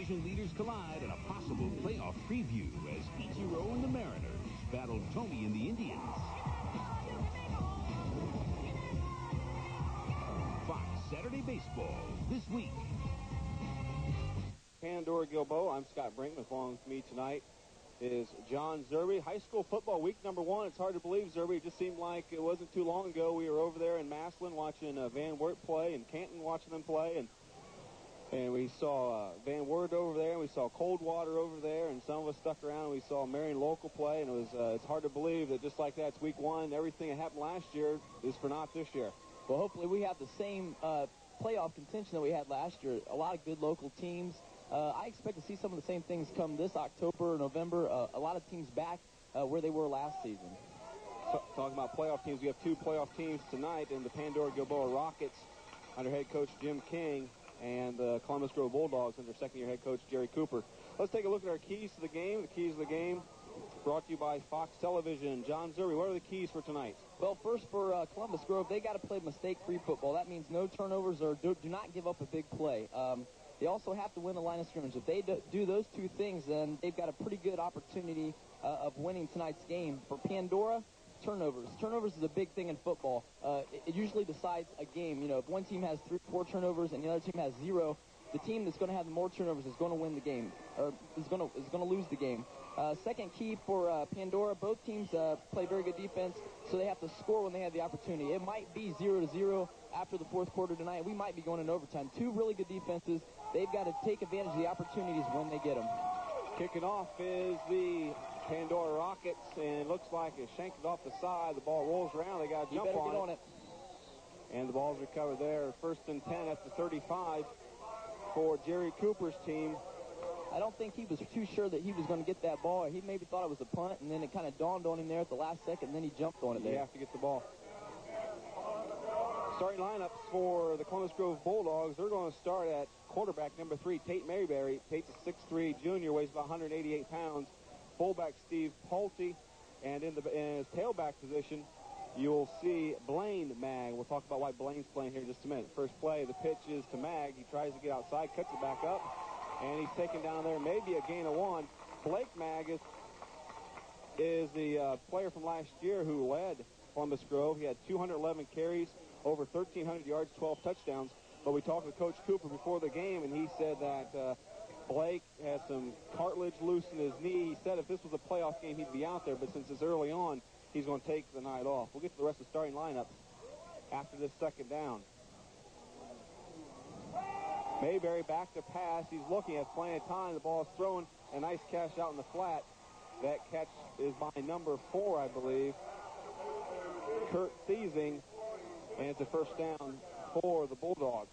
division leaders collide in a possible playoff preview as Ichiro and the Mariners battle Tommy and the Indians. Fox Saturday Baseball this week. Pandora Gilboa, I'm Scott Brinkman. Along with me tonight is John Zerby. High school football week number 1. It's hard to believe, Zerby. It just seemed like it wasn't too long ago we were over there in Massillon watching Van Wert play and Canton watching them play. And we saw Van Wert over there, and we saw Coldwater over there, and some of us stuck around and we saw Marion Local play, and it's hard to believe that just like that, it's week 1. Everything that happened last year is for naught this year. Well, hopefully we have the same playoff contention that we had last year. A lot of good local teams. I expect to see some of the same things come this October, November. A lot of teams back where they were last season. Talking about playoff teams, we have 2 playoff teams tonight in the Pandora Gilboa Rockets under head coach Jim King and the Columbus Grove Bulldogs under second-year head coach Jerry Cooper. Let's take a look at our keys to the game. The keys of the game brought to you by Fox Television. John Zerby, what are the keys for tonight? Well, first for Columbus Grove, they got to play mistake-free football. That means no turnovers or do not give up a big play. They also have to win the line of scrimmage. If they do those 2 things, then they've got a pretty good opportunity of winning tonight's game. For Pandora, turnovers. Turnovers is a big thing in football. It usually decides a game. You know, if one team has 3 or 4 turnovers and the other team has 0, the team that's going to have more turnovers is going to win the game, or is going to lose the game. Second key for Pandora, both teams play very good defense, so they have to score when they have the opportunity. It might be 0-0 after the 4th quarter tonight. We might be going in overtime. 2 really good defenses. They've got to take advantage of the opportunities when they get them. Kicking off is the Pandora Rockets, and it looks like it's shanked off the side. The ball rolls around. They got to jump on it. And the ball's recovered there. 1st and 10 at the 35 for Jerry Cooper's team. I don't think he was too sure that he was going to get that ball. He maybe thought it was a punt, and then it kind of dawned on him there at the last second, and then he jumped on it there. You have to get the ball. Starting lineups for the Columbus Grove Bulldogs. They're going to start at quarterback number 3, Tate Mayberry. Tate's a 6'3" junior, weighs about 188 pounds. Fullback Steve Pulte, and in his tailback position, you'll see Blaine Mag. We'll talk about why Blaine's playing here in just a minute. First play, the pitch is to Mag. He tries to get outside, cuts it back up, and he's taken down there. Maybe a gain of 1. Blake Mag is the player from last year who led Columbus Grove. He had 211 carries, over 1,300 yards, 12 touchdowns. But we talked with Coach Cooper before the game, and he said that Blake has some cartilage loose in his knee. He said if this was a playoff game, he'd be out there, but since it's early on, he's going to take the night off. We'll get to the rest of the starting lineup after this second down. Mayberry back to pass. He's looking at plenty of time. The ball is thrown. A nice catch out in the flat. That catch is by number 4, I believe, Kurt Thiesing, and it's a first down for the Bulldogs.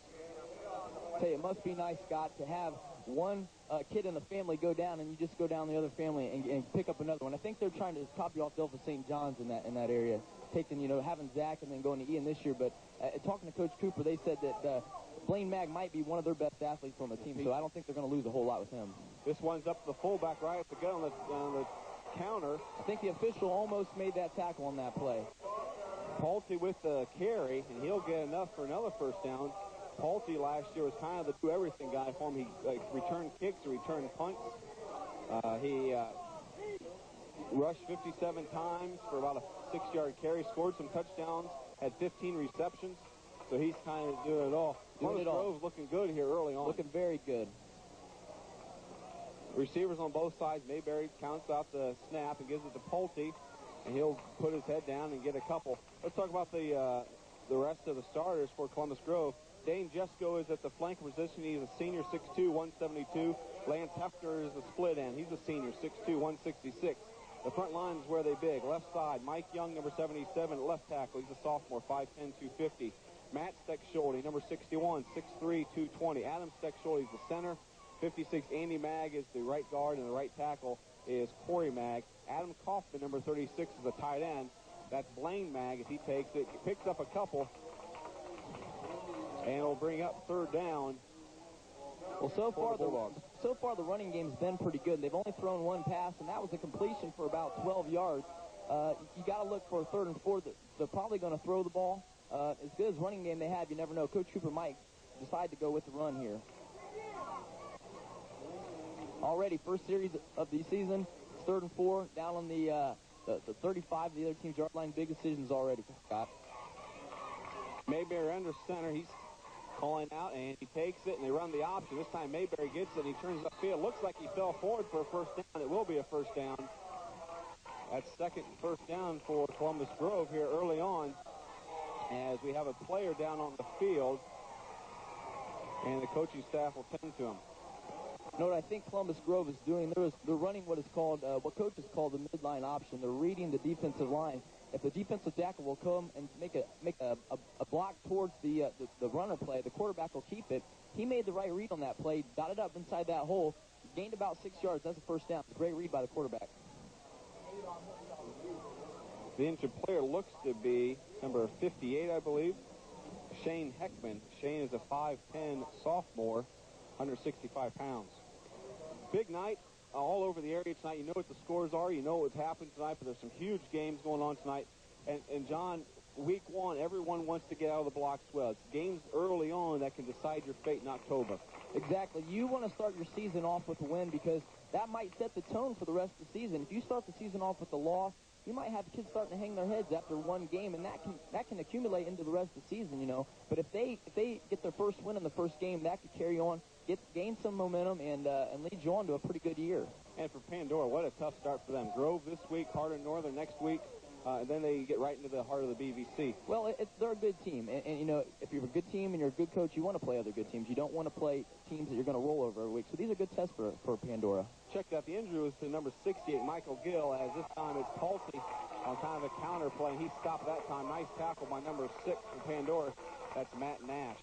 I tell you, it must be nice, Scott, to have one kid in the family go down, and you just go down the other family and pick up another one. I think they're trying to copy off Delta St. John's in that area, taking, having Zach and then going to Ian this year. But talking to Coach Cooper, they said that Blaine Mag might be one of their best athletes on the team, so I don't think they're going to lose a whole lot with him. This one's up to the fullback right at the gun on the counter. I think the official almost made that tackle on that play. Pulte with the carry, and he'll get enough for another first down. Pulte last year was kind of the do-everything guy for him. He returned kicks, returned punts. He rushed 57 times for about a 6-yard carry, scored some touchdowns, had 15 receptions. So he's kind of doing it all. Columbus Grove's looking good here early on. Looking very good. Receivers on both sides. Mayberry counts out the snap and gives it to Pulte, and he'll put his head down and get a couple. Let's talk about the rest of the starters for Columbus Grove. Dane Jesko is at the flank position. He's a senior, 6'2", 172. Lance Hefner is a split end. He's a senior, 6'2", 166. The front line is where they big. Left side, Mike Young, number 77, left tackle. He's a sophomore, 5'10", 250. Matt Steckschulte, number 61, 6'3", 220. Adam Steckschulte is the center. 56, Andy Mag is the right guard, and the right tackle is Corey Mag. Adam Kaufman, number 36, is a tight end. That's Blaine Mag if he takes it. He picks up a couple, and it'll bring up third down. Well, so far the running game's been pretty good. They've only thrown one pass, and that was a completion for about 12 yards. You got to look for a third and fourth. They're probably going to throw the ball. As good as running game they have, you never know. Coach Cooper might decide to go with the run here. already first series of the season. It's 3rd and 4, down on the 35 of the other team's yard line. Big decisions already for Scott. Mayberry under center. He's calling out, and he takes it, and they run the option. This time Mayberry gets it, and he turns upfield. Looks like he fell forward for a first down. It will be a first down. That's second first down for Columbus Grove here early on, as we have a player down on the field, and the coaching staff will tend to him. You know what I think Columbus Grove is doing? They're running what is called, what coaches call the midline option. They're reading the defensive line. If the defensive tackle will come and make a block towards the runner play, the quarterback will keep it. He made the right read on that play, got it up inside that hole, gained about 6 yards. That's a first down. It's a great read by the quarterback. The injured player looks to be number 58, I believe, Shane Heckman. Shane is a 5'10 sophomore, 165 pounds. Big night all over the area tonight. You know what the scores are. You know what's happened tonight, but there's some huge games going on tonight. And John, week one, everyone wants to get out of the blocks well. It's games early on that can decide your fate in October. Exactly. You want to start your season off with a win because that might set the tone for the rest of the season. If you start the season off with a loss, you might have kids starting to hang their heads after one game, and that can accumulate into the rest of the season, you know. But if they get their first win in the first game, that could carry on, gain some momentum, and lead you on to a pretty good year. And for Pandora, what a tough start for them. Grove this week, Hardin Northern next week, and then they get right into the heart of the BVC. Well, they're a good team, and you know, if you're a good team and you're a good coach, you want to play other good teams. You don't want to play teams that you're going to roll over every week. So these are good tests for Pandora. Checked out the injury was to number 68, Michael Gill, as this time it's Pulte on kind of a counter play. He stopped that time. Nice tackle by number 6 for Pandora. That's Matt Nash.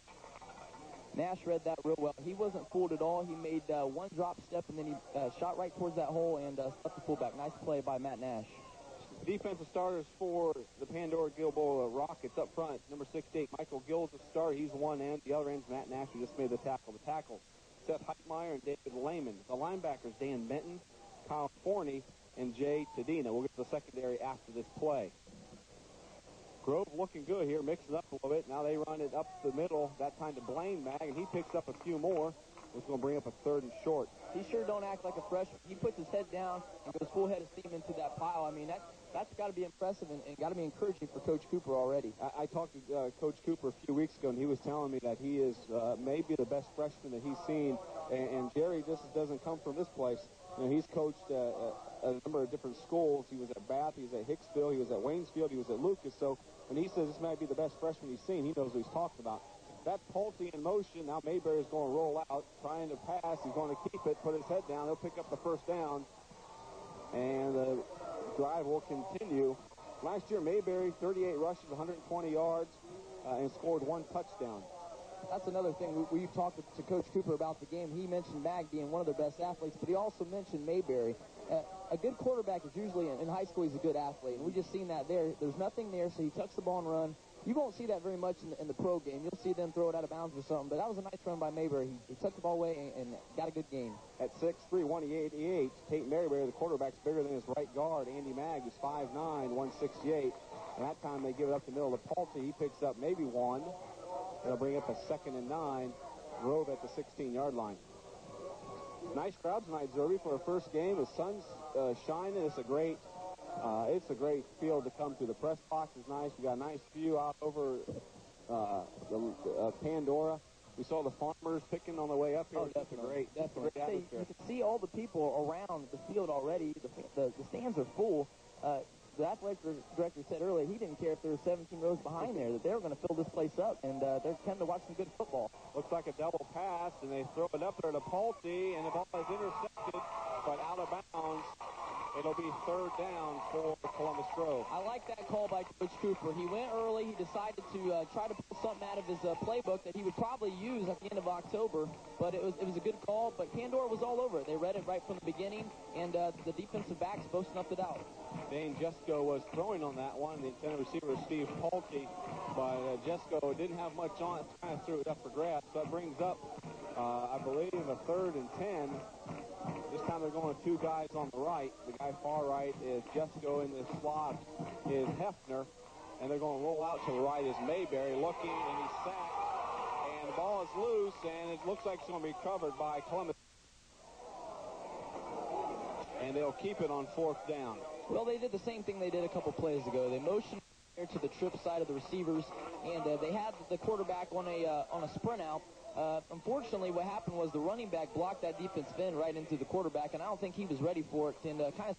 Nash read that real well. He wasn't fooled at all. He made one drop step, and then he shot right towards that hole and stuffed the fullback. Nice play by Matt Nash. Defensive starters for the Pandora Gilboa Rockets up front. Number 68, Michael Gill is the starter. He's one end. The other end's Matt Nash, who just made the tackle. The tackles, Seth Heitmeyer and David Lehman. The linebackers, Dan Benton, Kyle Forney, and Jay Tadina. We'll get to the secondary after this play. Grove looking good here, mixing up a little bit. Now they run it up the middle, that time to Blaine Mag, and he picks up a few more. It's going to bring up a 3rd and short. He sure don't act like a freshman. He puts his head down and goes full head of steam into that pile. I mean, that's got to be impressive and got to be encouraging for Coach Cooper already. I talked to Coach Cooper a few weeks ago, and he was telling me that he is maybe the best freshman that he's seen. And Jerry just doesn't come from this place. You know, he's coached a number of different schools. He was at Bath, he was at Hicksville, he was at Waynesfield, he was at Lucas. So when he says this might be the best freshman he's seen, he knows what he's talking about. That's Pulte in motion. Now Mayberry's going to roll out, trying to pass. He's going to keep it, put his head down. He'll pick up the first down. And the drive will continue. Last year, Mayberry, 38 rushes, 120 yards, and scored 1 touchdown. That's another thing. We've talked to Coach Cooper about the game. He mentioned Mag being one of their best athletes, but he also mentioned Mayberry. A good quarterback is usually, in high school, he's a good athlete, and we just seen that there. There's nothing there, so he tucks the ball and run. You won't see that very much in the pro game. You'll see them throw it out of bounds or something, but that was a nice run by Mayberry. He took the ball away and got a good gain. At 6'3", 188, Tate Mayberry, the quarterback's bigger than his right guard. Andy Mag is 5'9", 168. And that time they give it up the middle to Pulte. He picks up maybe 1. It'll bring up a 2nd and 9. Grove at the 16-yard line. Nice crowd tonight, Zerby, for a first game. The sun's shining. It's a great field to come to. The press box is nice. We got a nice view out over Pandora. We saw the farmers picking on the way up here. Oh, definitely. Great atmosphere. You can see all the people around the field already. The stands are full. The athletic director said earlier he didn't care if there were 17 rows behind there, that they were going to fill this place up, and they're coming to watch some good football. Looks like a double pass, and they throw it up there to Pulte, and the ball is intercepted, but out of bounds. It'll be 3rd down for Columbus Grove. I like that call by Coach Cooper. He went early. He decided to try to pull something out of his playbook that he would probably use at the end of October, but it was a good call. But Pandora was all over it. They read it right from the beginning, and the defensive backs both snuffed it out. Dane Jesko was throwing on that one. The intended receiver was Steve Pulte, but Jesko didn't have much on it. Kind of threw it up for grabs. So that brings up, I believe, a 3rd and 10. This time they're going with 2 guys on the right. The guy far right is Jesko. In the slot is Hefner. And they're going to roll out to the right is Mayberry looking, and he's sacked. And the ball is loose, and it looks like it's going to be covered by Columbus. and they'll keep it on 4th down. Well, they did the same thing they did a couple plays ago. They motioned to the trip side of the receivers, and they had the quarterback on a sprint out. Unfortunately, what happened was the running back blocked that defensive end right into the quarterback, and I don't think he was ready for it, and kind of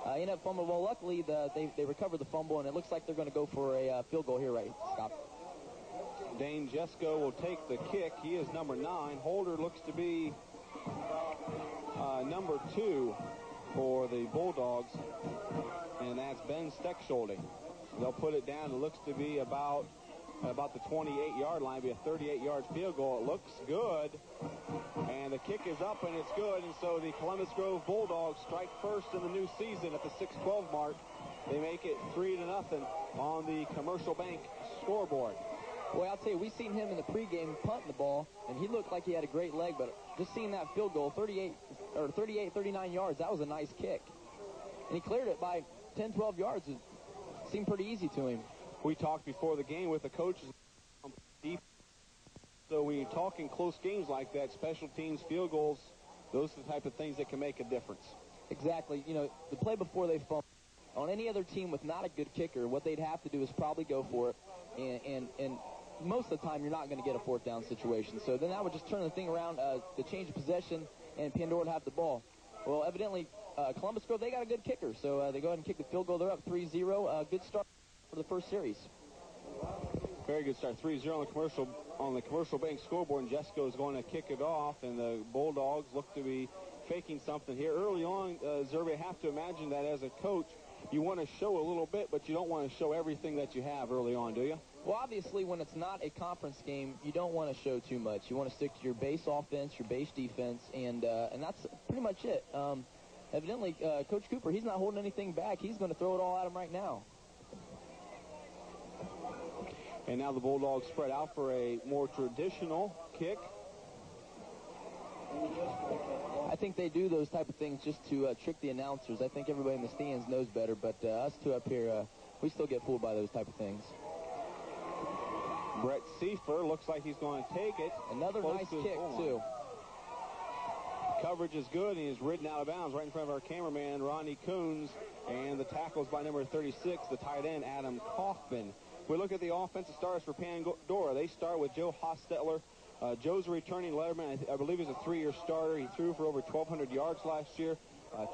ended up fumbling. Well, luckily, they recovered the fumble, and it looks like they're going to go for a field goal here, right, Scott? Dane Jesko will take the kick. He is number 9. Holder looks to be number 2 for the Bulldogs, and that's Ben Steckschulte. They'll put it down. It looks to be about the 28-yard line, be a 38-yard field goal. It looks good, and the kick is up, and it's good, and so the Columbus Grove Bulldogs strike first in the new season at the 6:12 mark. They make it 3-0 on the Commercial Bank scoreboard. Well, I'll tell you, we've seen him in the pregame punting the ball, and he looked like he had a great leg, but just seeing that field goal, 39 yards, that was a nice kick. And he cleared it by 10, 12 yards. It seemed pretty easy to him. We talked before the game with the coaches. So when you're talking close games like that, special teams, field goals, those are the type of things that can make a difference. Exactly. You know, the play before they fumbled, on any other team with not a good kicker, what they'd have to do is probably go for it. And most of the time, you're not going to get a 4th down situation. So then that would just turn the thing around, the change of possession, and Pandora would have the ball. Well, evidently, Columbus Grove, they got a good kicker. So they go ahead and kick the field goal. They're up 3-0. Good start for the first series. Very good start. 3-0 on the Commercial Bank scoreboard, and Jesko is going to kick it off, and the Bulldogs look to be faking something here. Early on, Zerbe, I have to imagine that as a coach, you want to show a little bit, but you don't want to show everything that you have early on, do you? Well, obviously, when it's not a conference game, you don't want to show too much. You want to stick to your base offense, your base defense, and that's pretty much it. Evidently, Coach Cooper, he's not holding anything back. He's going to throw it all at him right now. And now the Bulldogs spread out for a more traditional kick. I think they do those type of things just to trick the announcers. I think everybody in the stands knows better, but us two up here, we still get fooled by those type of things. Brett Seifer looks like he's going to take it. Another nice kick, too. Coverage is good, and he's ridden out of bounds right in front of our cameraman, Ronnie Coons, and the tackles by number 36, the tight end, Adam Kaufman. We look at the offensive stars for Pandora. They start with Joe Hostetler. Joe's a returning letterman. I believe he's a 3-year starter. He threw for over 1,200 yards last year,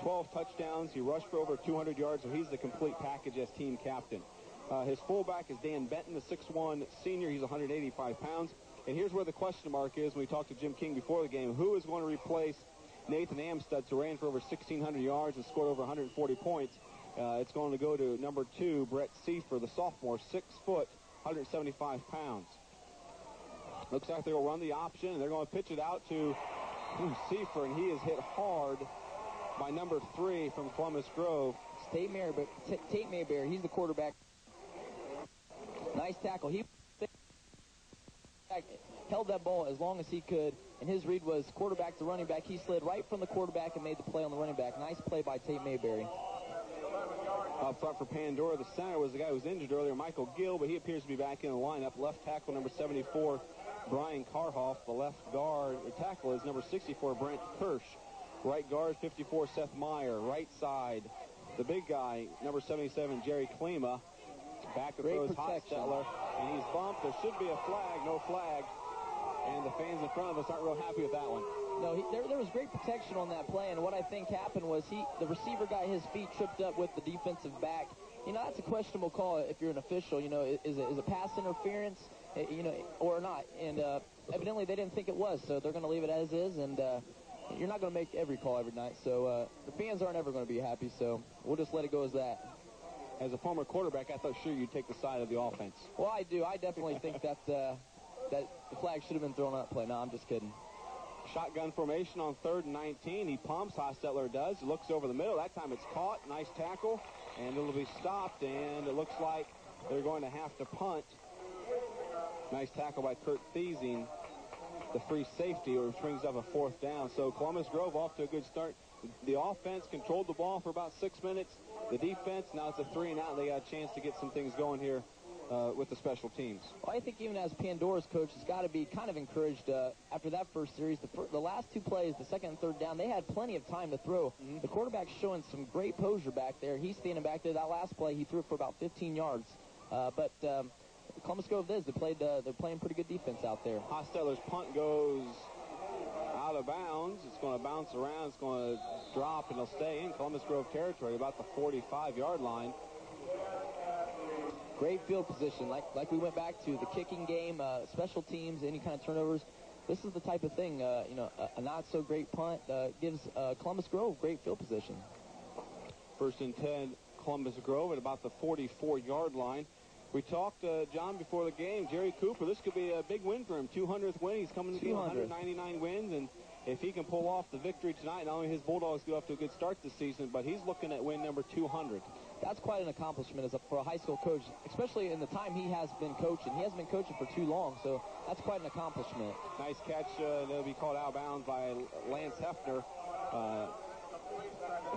12 touchdowns. He rushed for over 200 yards, so he's the complete package as team captain. His fullback is Dan Benton, the 6'1 senior. He's 185 pounds. And here's where the question mark is when we talked to Jim King before the game. Who is going to replace Nathan Amstutz, who ran for over 1,600 yards and scored over 140 points? It's going to go to number 2, Brett Seifer, the sophomore, 6 foot, 175 pounds. Looks like they'll run the option, and they're going to pitch it out to Seifer, and he is hit hard by number 3 from Columbus Grove. Tate Mayberry, he's the quarterback. Nice tackle. He held that ball as long as he could, and his read was quarterback to running back. He slid right from the quarterback and made the play on the running back. Nice play by Tate Mayberry. Up front for Pandora, the center was the guy who was injured earlier, Michael Gill, but he appears to be back in the lineup. Left tackle, number 74, Brian Karhoff. The left guard, or tackle, is number 64, Brent Kirsch. Right guard, 54, Seth Meyer. Right side, the big guy, number 77, Jerry Klima. Back to throws Hostetler, and he's bumped. There should be a flag, no flag. And the fans in front of us aren't real happy with that one. No, there was great protection on that play, and what I think happened was the receiver got his feet tripped up with the defensive back. You know, that's a questionable call if you're an official. You know, is it pass interference, you know, or not? And evidently they didn't think it was, so they're going to leave it as is, and you're not going to make every call every night. So the fans aren't ever going to be happy, so we'll just let it go as that. As a former quarterback, I thought sure you'd take the side of the offense. Well, I do. I definitely think that the flag should have been thrown on that play. No, I'm just kidding. Shotgun formation on 3rd and 19. He pumps. Hostetler does. He looks over the middle. That time it's caught. Nice tackle. And it'll be stopped. And it looks like they're going to have to punt. Nice tackle by Kurt Thiesing, the free safety, which brings up a 4th down. So Columbus Grove off to a good start. The offense controlled the ball for about 6 minutes. The defense, now it's a 3-and-out. They got a chance to get some things going here with the special teams. Well, I think even as Pandora's coach, has got to be kind of encouraged after that first series. The last two plays, the second and third down, they had plenty of time to throw. Mm-hmm. The quarterback's showing some great posure back there. He's standing back there. That last play, he threw for about 15 yards. But Columbus Grove they're playing pretty good defense out there. Hostetler's punt goes out of bounds. It's going to bounce around. It's going to drop, and it'll stay in Columbus Grove territory, about the 45-yard line. Great field position, like we went back to the kicking game, special teams, any kind of turnovers. This is the type of thing, a not-so-great punt gives Columbus Grove great field position. 1st and 10, Columbus Grove at about the 44-yard line. We talked, John, before the game, Jerry Cooper, this could be a big win for him. 200th win. He's coming to 199 wins, and if he can pull off the victory tonight, not only his Bulldogs get off to a good start this season, but he's looking at win number 200. That's quite an accomplishment for a high school coach, especially in the time he has been coaching. He hasn't been coaching for too long, so that's quite an accomplishment. Nice catch. That'll be called out of bounds by Lance Hefner.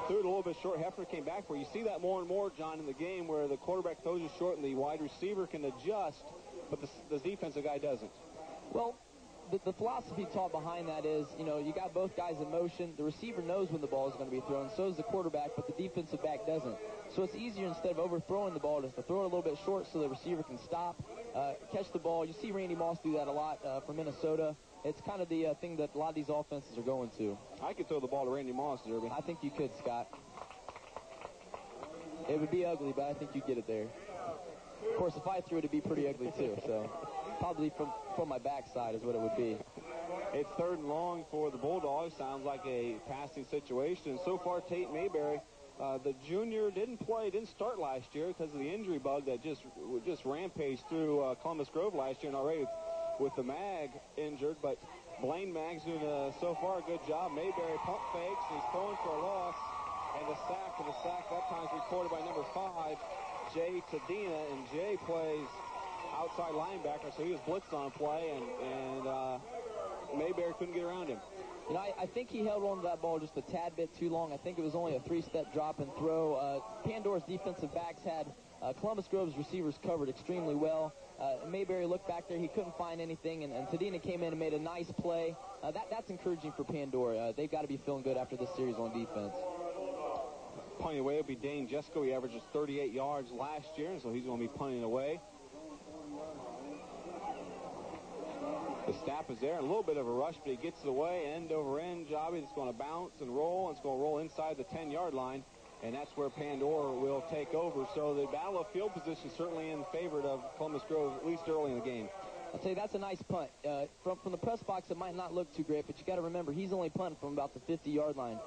Threw it a little bit short. Hefner came back for. You see that more and more, John, in the game where the quarterback throws it short and the wide receiver can adjust, but the defensive guy doesn't. Well, the philosophy taught behind that is, you got both guys in motion. The receiver knows when the ball is going to be thrown. So does the quarterback, but the defensive back doesn't. So it's easier, instead of overthrowing the ball, just to throw it a little bit short so the receiver can stop, catch the ball. You see Randy Moss do that a lot for Minnesota. It's kind of the thing that a lot of these offenses are going to. I could throw the ball to Randy Moss, Derby. I think you could, Scott. It would be ugly, but I think you'd get it there. Of course, if I threw it, it'd be pretty ugly, too. So probably from my backside is what it would be. It's 3rd and long for the Bulldogs. Sounds like a passing situation. So far, Tate Mayberry, the junior, didn't start last year because of the injury bug that just rampaged through Columbus Grove last year, and already with the Mag injured. But Blaine Mag's doing so far a good job. Mayberry pump fakes. He's throwing for a loss. And the sack that time is recorded by number 5, Jay Tadina. And Jay plays outside linebacker, so he was blitzed on play, and Mayberry couldn't get around him. I think he held on to that ball just a tad bit too long. I think it was only a 3-step drop and throw. Pandora's defensive backs had Columbus Grove's receivers covered extremely well. Mayberry looked back there. He couldn't find anything, and Tadina came in and made a nice play. That's encouraging for Pandora. They've got to be feeling good after this series on defense. Punting away will be Dane Jesko. He averages 38 yards last year, so he's going to be punting away. The snap is there. A little bit of a rush, but he gets it away. End over end job. It's going to bounce and roll. It's going to roll inside the 10-yard line, and that's where Pandora will take over. So the battle of field position certainly in favor of Columbus Grove, at least early in the game. I'll tell you, that's a nice punt. From the press box, it might not look too great, but you got to remember, he's only punting from about the 50-yard line.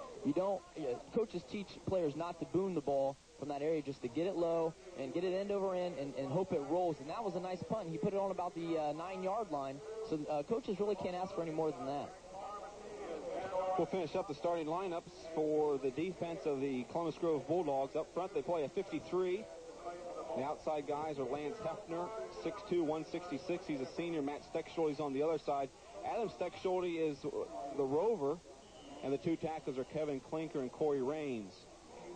Coaches teach players not to boom the ball from that area, just to get it low and get it end over end and hope it rolls. And that was a nice punt. He put it on about the 9-yard line. So coaches really can't ask for any more than that. We'll finish up the starting lineups for the defense of the Columbus Grove Bulldogs. Up front, they play a 53. The outside guys are Lance Hefner, 6'2", 166. He's a senior. Matt Steckschulte on the other side. Adam Steckschulte is the rover, and the two tackles are Kevin Klinker and Corey Raines.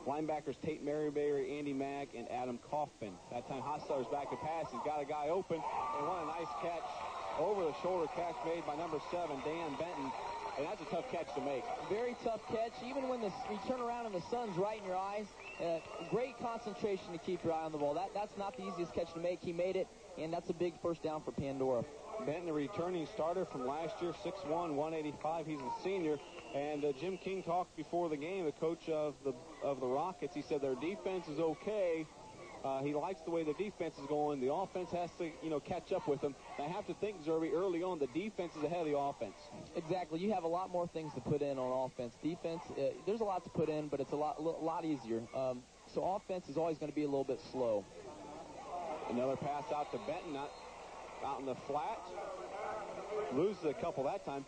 Linebackers Tate Maryberry, Andy Mack, and Adam Kaufman. That time, Hostetler's back to pass. He's got a guy open, and what a nice catch. Over-the-shoulder catch made by number 7, Dan Benton. And that's a tough catch to make. Very tough catch. Even when you turn around and the sun's right in your eyes, great concentration to keep your eye on the ball. That's not the easiest catch to make. He made it, and that's a big first down for Pandora. Benton, the returning starter from last year, 6'1", 185. He's a senior. And Jim King talked before the game, the coach of the Rockets. He said their defense is okay. He likes the way the defense is going. The offense has to, catch up with them. I have to think, Zerby, early on, the defense is ahead of the offense. Exactly. You have a lot more things to put in on offense. Defense, there's a lot to put in, but it's a lot easier. So offense is always going to be a little bit slow. Another pass out to Benton, out in the flat. Loses a couple that time.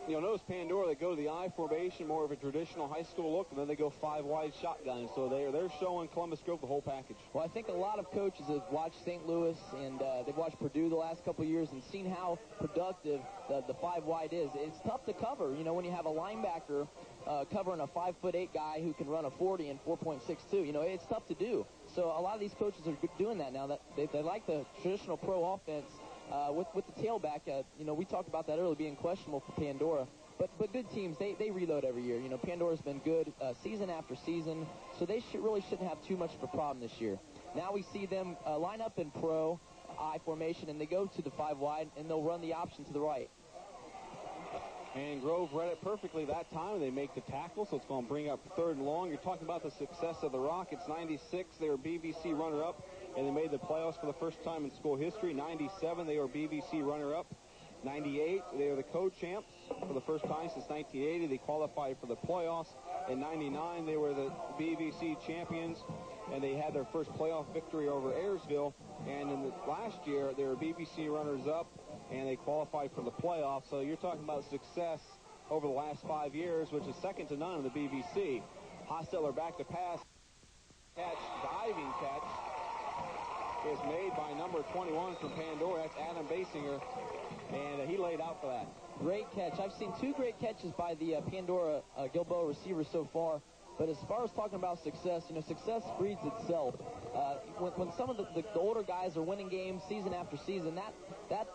You'll notice Pandora, they go to the I formation, more of a traditional high school look, and then they go 5 wide shotgun. So they're showing Columbus Grove the whole package. Well, I think a lot of coaches have watched St. Louis and they've watched Purdue the last couple of years and seen how productive the 5 wide is. It's tough to cover, you know, when you have a linebacker covering a 5'8" guy who can run a 40 and 4.62. You know, it's tough to do. So a lot of these coaches are doing that now. That they like the traditional pro offense. With the tailback, you know, we talked about that earlier being questionable for Pandora. But good teams, they reload every year. You know, Pandora's been good season after season, so they really shouldn't have too much of a problem this year. Now we see them line up in pro I formation, and they go to the 5 wide, and they'll run the option to the right. And Grove read it perfectly that time. They make the tackle, so it's going to bring up 3rd and long. You're talking about the success of the Rockets. 96, they were BBC runner-up, and they made the playoffs for the first time in school history. 97, they were BBC runner-up. 98, they are the co-champs for the first time since 1980. They qualified for the playoffs. In 99, they were the BBC champions, and they had their first playoff victory over Ayersville. And in the last year, they were BBC runners-up, and they qualified for the playoffs. So you're talking about success over the last 5 years, which is second to none in the BBC. Hosteller back to pass. Diving catch is made by number 21 from Pandora. That's Adam Basinger, and he laid out for that. Great catch. I've seen 2 great catches by the Pandora Gilboa receivers so far. But as far as talking about success, you know, success breeds itself. When some of the older guys are winning games season after season, that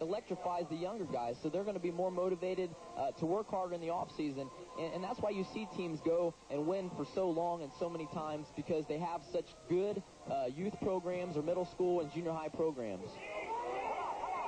electrifies the younger guys. So they're going to be more motivated to work harder in the offseason. And that's why you see teams go and win for so long and so many times, because they have such good youth programs or middle school and junior high programs.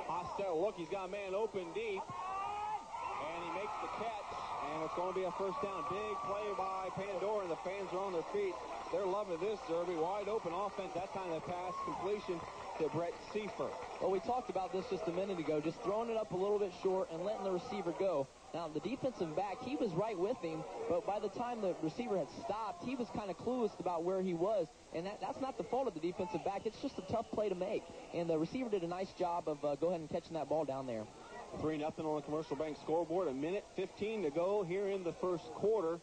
Hostell, look, he's got a man open deep, and he makes the catch, and it's going to be a first down. Big play by Pandora, and the fans are on their feet. They're loving this, Derby. Wide open offense. That time the pass completion to Brett Seifer. Well, we talked about this just a minute ago, just throwing it up a little bit short and letting the receiver go. Now, the defensive back, he was right with him, but by the time the receiver had stopped, he was kind of clueless about where he was, and that's not the fault of the defensive back. It's just a tough play to make, and the receiver did a nice job of go ahead and catching that ball down there. 3-0 on the Commercial Bank scoreboard. 1:15 to go here in the first quarter.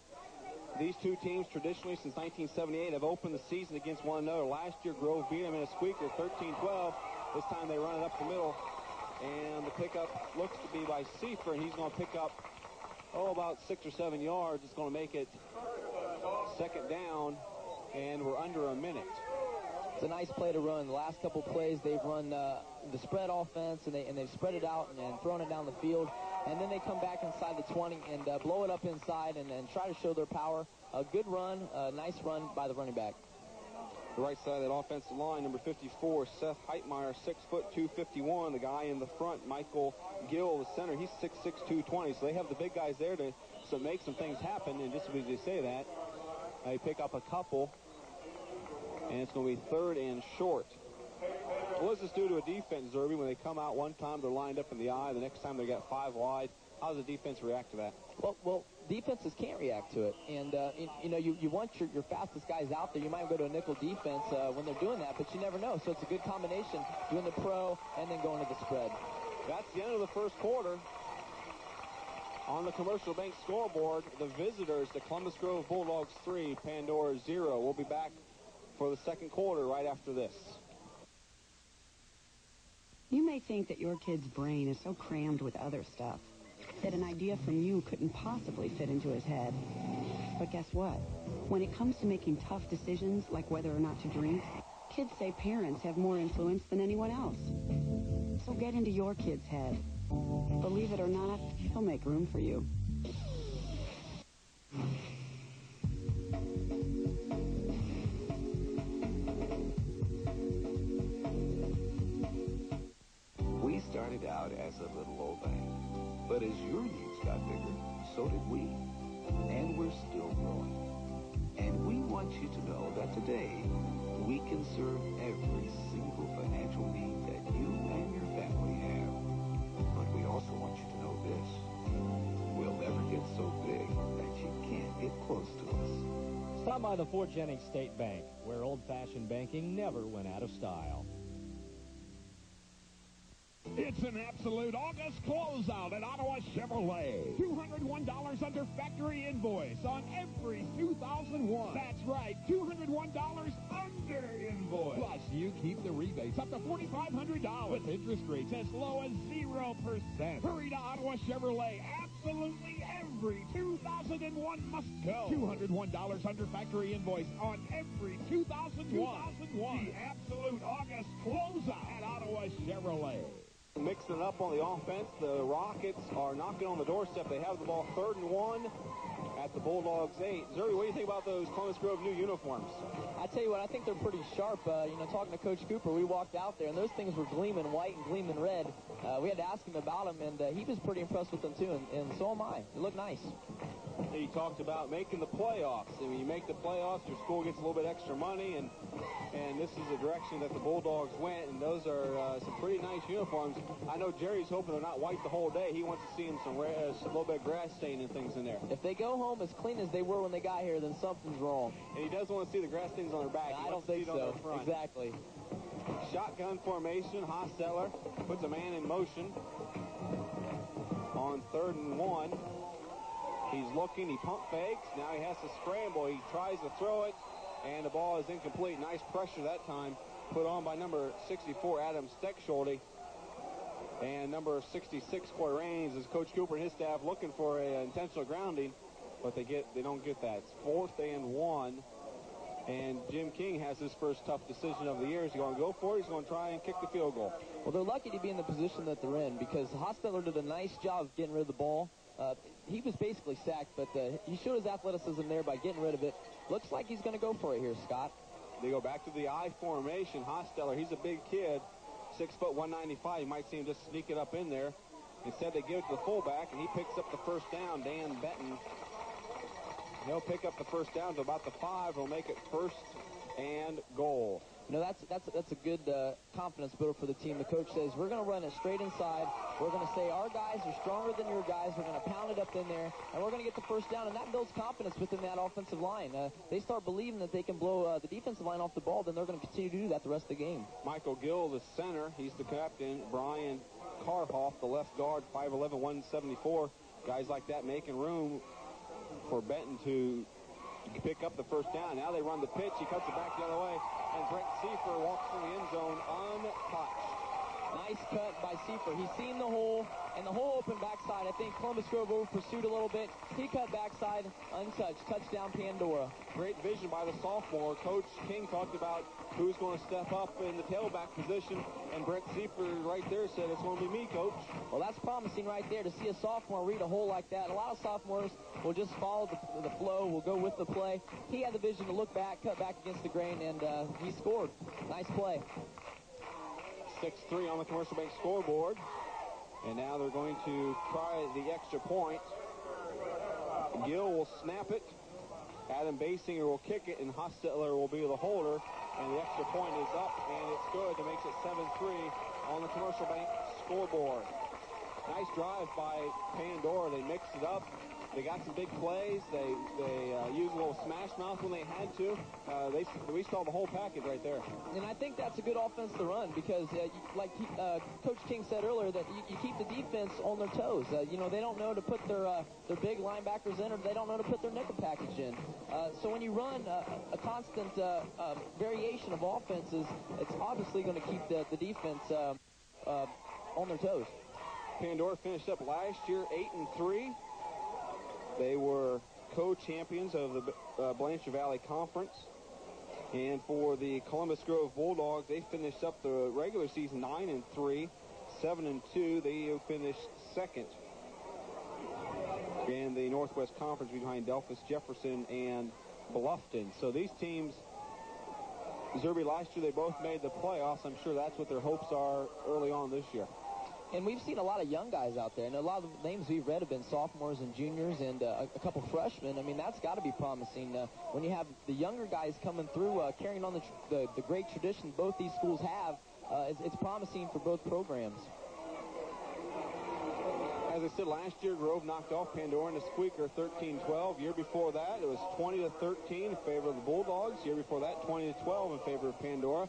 These two teams, traditionally since 1978, have opened the season against one another. Last year, Grove beat them in a squeaker, 13-12. This time they run it up the middle, and the pickup looks to be by Seifer, and he's going to pick up, about 6 or 7 yards. It's going to make it second down, and we're under a minute. It's a nice play to run. The last couple plays, they've run the spread offense, and they've spread it out and thrown it down the field. And then they come back inside the 20 and blow it up inside and try to show their power. A good run, a nice run by the running back. The right side of that offensive line, number 54, Seth Heitmeyer, 6 foot 251. The guy in the front, Michael Gill, the center, he's 6'6", 220. So they have the big guys there to make some things happen. And just as they say that, they pick up a couple, and it's going to be 3rd and short. What does this do to a defense, Zerby, when they come out one time, they're lined up in the eye, the next time they got 5 wide? How does the defense react to that? Well, defenses can't react to it. And, you want your fastest guys out there. You might go to a nickel defense when they're doing that, but you never know. So it's a good combination, doing the pro and then going to the spread. That's the end of the first quarter. On the Commercial Bank scoreboard, the visitors, the Columbus Grove Bulldogs 3, Pandora 0. We'll be back for the second quarter right after this. You may think that your kid's brain is so crammed with other stuff that an idea from you couldn't possibly fit into his head. But guess what? When it comes to making tough decisions like whether or not to drink, kids say parents have more influence than anyone else. So get into your kid's head. Believe it or not, he'll make room for you. We started out as a little old bank, but as your needs got bigger, so did we. And we're still growing. And we want you to know that today, we can serve every single financial need that you and your family have. But we also want you to know this. We'll never get so big that you can't get close to us. Stop by the Fort Jennings State Bank, where old-fashioned banking never went out of style. It's an absolute August closeout at Ottawa Chevrolet. $201 under factory invoice on every 2001. That's right, $201 under invoice. Plus, you keep the rebates up to $4,500 with interest rates as low as 0%. Hurry to Ottawa Chevrolet. Absolutely every 2001 must go. $201 under factory invoice on every 2001. The absolute August closeout at Ottawa Chevrolet. Mixing it up on the offense, the Rockets are knocking on the doorstep. They have the ball 3rd and 1 at the Bulldogs 8. Zuri, what do you think about those Columbus Grove new uniforms? I tell you what, I think they're pretty sharp. Talking to Coach Cooper, we walked out there, and those things were gleaming white and gleaming red. We had to ask him about them, and he was pretty impressed with them, too, and so am I. They look nice. He talked about making the playoffs. And when you make the playoffs, your school gets a little bit extra money, and this is the direction that the Bulldogs went, and those are some pretty nice uniforms. I know Jerry's hoping they're not white the whole day. He wants to see them some little bit of grass stain and things in there. If they go home as clean as they were when they got here, then something's wrong. And he doesn't want to see the grass stains on their back. I don't think so. Exactly. Shotgun formation. Hostetler puts a man in motion on 3rd and 1. He's looking. He pump fakes. Now he has to scramble. He tries to throw it, and the ball is incomplete. Nice pressure that time put on by number 64, Adam Steckschulte. And number 66, Coy Raines, is Coach Cooper and his staff looking for an intentional grounding, but they don't get that. It's 4th and 1, and Jim King has his first tough decision of the year. He's going to go for it. He's going to try and kick the field goal. Well, they're lucky to be in the position that they're in because Hostetler did a nice job of getting rid of the ball. He was basically sacked, but he showed his athleticism there by getting rid of it. Looks like he's going to go for it here, Scott. They go back to the I formation. Hostetler, he's a big kid. 6 foot 195. You might see him just sneak it up in there. Instead, they give it to the fullback, and he picks up the first down. Dan Benton. He'll pick up the first down to about the 5. He'll make it 1st and goal. That's a good confidence builder for the team. The coach says, we're going to run it straight inside. We're going to say our guys are stronger than your guys. We're going to pound it up in there, and we're going to get the first down, and that builds confidence within that offensive line. They start believing that they can blow the defensive line off the ball, then they're going to continue to do that the rest of the game. Michael Gill, the center. He's the captain. Brian Karhoff, the left guard, 5'11", 174. Guys like that making room for Benton to pick up the first down. Now they run the pitch. He cuts it back the other way, and Brent Seifer walks in the end zone untouched. Nice cut by Seifer. He's seen the hole, and the hole open backside. I think Columbus Grove over pursued a little bit. He cut backside, untouched. Touchdown, Pandora. Great vision by the sophomore. Coach King talked about who's going to step up in the tailback position, and Brent Seifer right there said, it's going to be me, Coach. Well, that's promising right there to see a sophomore read a hole like that. A lot of sophomores will just follow the flow, will go with the play. He had the vision to look back, cut back against the grain, and he scored. Nice play. 6-3 on the Commercial Bank scoreboard. And now they're going to try the extra point. Gill will snap it. Adam Basinger will kick it, and Hostetler will be the holder. And the extra point is up, and it's good. It makes it 7-3 on the Commercial Bank scoreboard. Nice drive by Pandora. They mixed it up. They got some big plays. They used a little smash mouth when they had to. We saw the whole package right there. And I think that's a good offense to run because, Coach King said earlier, that you keep the defense on their toes. They don't know to put their big linebackers in, or they don't know to put their nickel package in. So when you run a constant variation of offenses, it's obviously going to keep the defense on their toes. Pandora finished up last year 8-3. They were co-champions of the Blanchard Valley Conference. And for the Columbus Grove Bulldogs, they finished up the regular season 9-3, 7-2. They finished second in the Northwest Conference behind Delphus, Jefferson, and Bluffton. So these teams, Zerby, last year they both made the playoffs. I'm sure that's what their hopes are early on this year. And we've seen a lot of young guys out there, and a lot of the names we've read have been sophomores and juniors and a couple freshmen. I mean, that's got to be promising. When you have the younger guys coming through, carrying on the great tradition both these schools have, it's promising for both programs. As I said, last year, Grove knocked off Pandora in the squeaker 13-12. Year before that, it was 20-13 in favor of the Bulldogs. Year before that, 20-12 in favor of Pandora.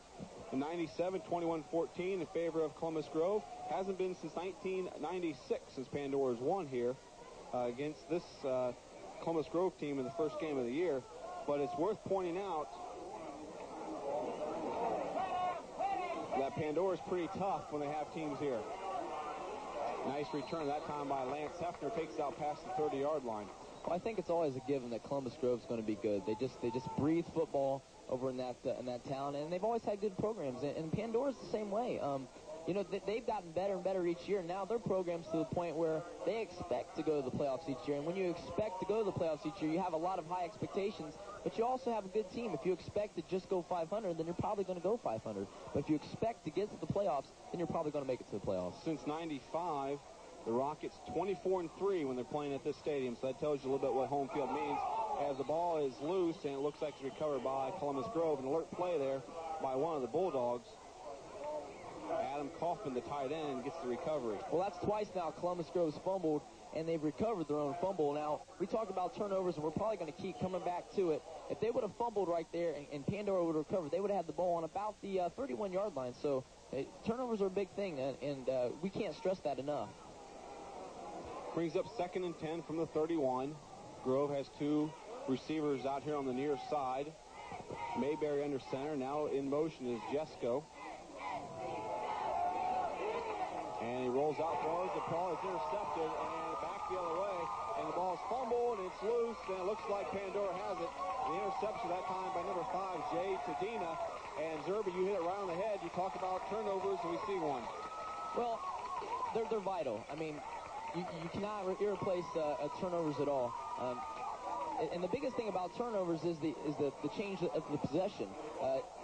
In 97, 21-14 in favor of Columbus Grove. Hasn't been since 1996 since Pandora's won here against this Columbus Grove team in the first game of the year. But it's worth pointing out that Pandora's pretty tough when they have teams here. Nice return that time by Lance Hefner. Takes it out past the 30-yard line. Well, I think it's always a given that Columbus Grove's going to be good. They just breathe football over in that town, and they've always had good programs. And Pandora's the same way. They've gotten better and better each year. Now their program's to the point where they expect to go to the playoffs each year. And when you expect to go to the playoffs each year, you have a lot of high expectations, but you also have a good team. If you expect to just go 500, then you're probably going to go 500. But if you expect to get to the playoffs, then you're probably going to make it to the playoffs. Since 95, the Rockets 24-3 when they're playing at this stadium, so that tells you a little bit what home field means. As the ball is loose, and it looks like it's recovered by Columbus Grove. An alert play there by one of the Bulldogs. Adam Kaufman, the tight end, gets the recovery. Well, that's twice now Columbus Grove's fumbled, and they've recovered their own fumble. Now, we talked about turnovers, and we're probably going to keep coming back to it. If they would have fumbled right there and Pandora would have recovered, they would have had the ball on about the 31-yard line. So turnovers are a big thing, and we can't stress that enough. Brings up 2nd and 10 from the 31. Grove has two receivers out here on the near side. Mayberry under center. Now in motion is Jesko. And he rolls out, throws. The ball is intercepted and back the other way. And the ball is fumbled. It's loose, and it looks like Pandora has it. The interception that time by number 5, Jay Tadina. And Zerby, you hit it right on the head. You talk about turnovers, and we see one. Well, they're vital. I mean, you cannot replace turnovers at all. And the biggest thing about turnovers is the change of the possession.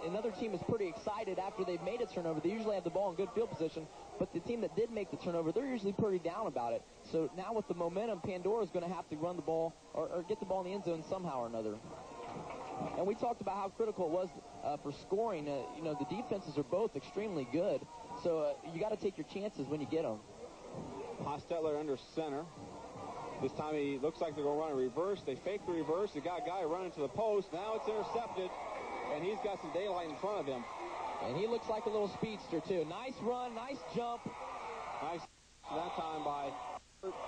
Another team is pretty excited after they've made a turnover. They usually have the ball in good field position, but the team that did make the turnover, they're usually pretty down about it. So now with the momentum, Pandora's going to have to run the ball or get the ball in the end zone somehow or another. And we talked about how critical it was for scoring. The defenses are both extremely good, so you got to take your chances when you get them. Hostetler under center. This time he looks like they're going to run a reverse. They fake the reverse. They got a guy running to the post. Now it's intercepted, and he's got some daylight in front of him. And he looks like a little speedster, too. Nice run, nice jump. Nice that time by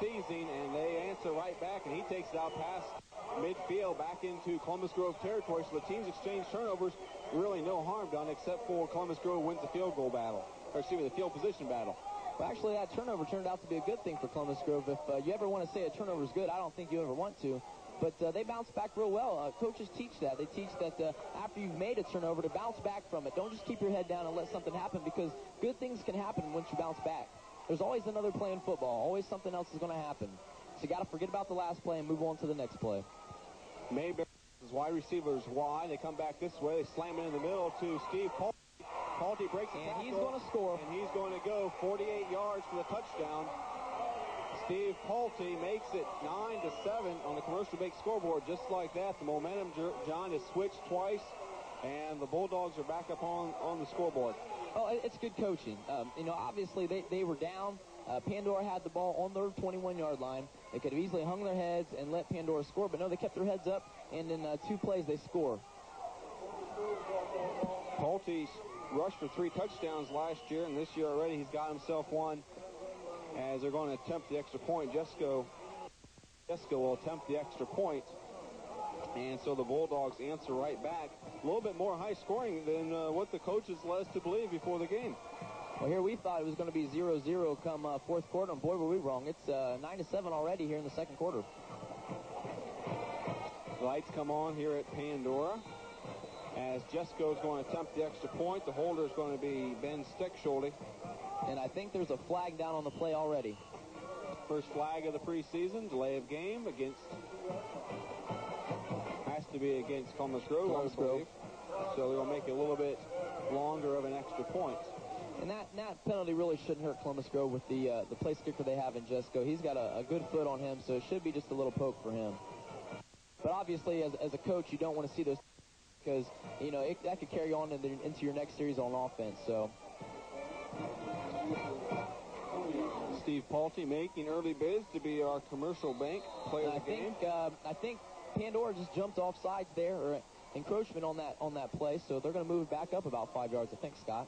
Thiesing, and they answer right back, and he takes it out past midfield back into Columbus Grove territory. So the teams exchange turnovers. Really no harm done except for Columbus Grove wins the field goal battle. Or excuse me, the field position battle. Well, actually, that turnover turned out to be a good thing for Columbus Grove. If you ever want to say a turnover is good, I don't think you ever want to. But they bounce back real well. Coaches teach that. They teach that after you've made a turnover to bounce back from it. Don't just keep your head down and let something happen, because good things can happen once you bounce back. There's always another play in football. Always something else is going to happen. So you got to forget about the last play and move on to the next play. Mayberry, wide receivers wide. They come back this way. They slam it in the middle to Steve Paul. Paulty breaks the tackle, and he's going to score. And he's going to go 48 yards for the touchdown. Steve Paulty makes it 9-7 on the Commercial Bank scoreboard. Just like that, the momentum, John, is switched twice, and the Bulldogs are back up on the scoreboard. Oh, it's good coaching. Obviously they were down. Pandora had the ball on their 21-yard line. They could have easily hung their heads and let Pandora score, but no, they kept their heads up, and in 2 plays they score. Paulty rushed for 3 touchdowns last year, and this year already he's got himself one as they're going to attempt the extra point. Jesko will attempt the extra point, and so the Bulldogs answer right back. A little bit more high scoring than what the coaches led us to believe before the game. Well, here we thought it was going to be 0-0 come fourth quarter, and boy, were we wrong. It's 9-7 already here in the second quarter. Lights come on here at Pandora as Jesko is going to attempt the extra point. The holder is going to be Ben Steckschulte. And I think there's a flag down on the play already. First flag of the preseason, delay of game against, has to be against Columbus Grove, I believe. So they'll make it a little bit longer of an extra point. And that penalty really shouldn't hurt Columbus Grove with the place kicker they have in Jesko. He's got a good foot on him, so it should be just a little poke for him. But obviously, as a coach, you don't want to see those, because that could carry on into your next series on offense. So Steve Paulty making early bids to be our Commercial Bank player of the game. I think Pandora just jumped off sides there, or encroachment on that play, so they're going to move it back up about 5 yards, I think, Scott.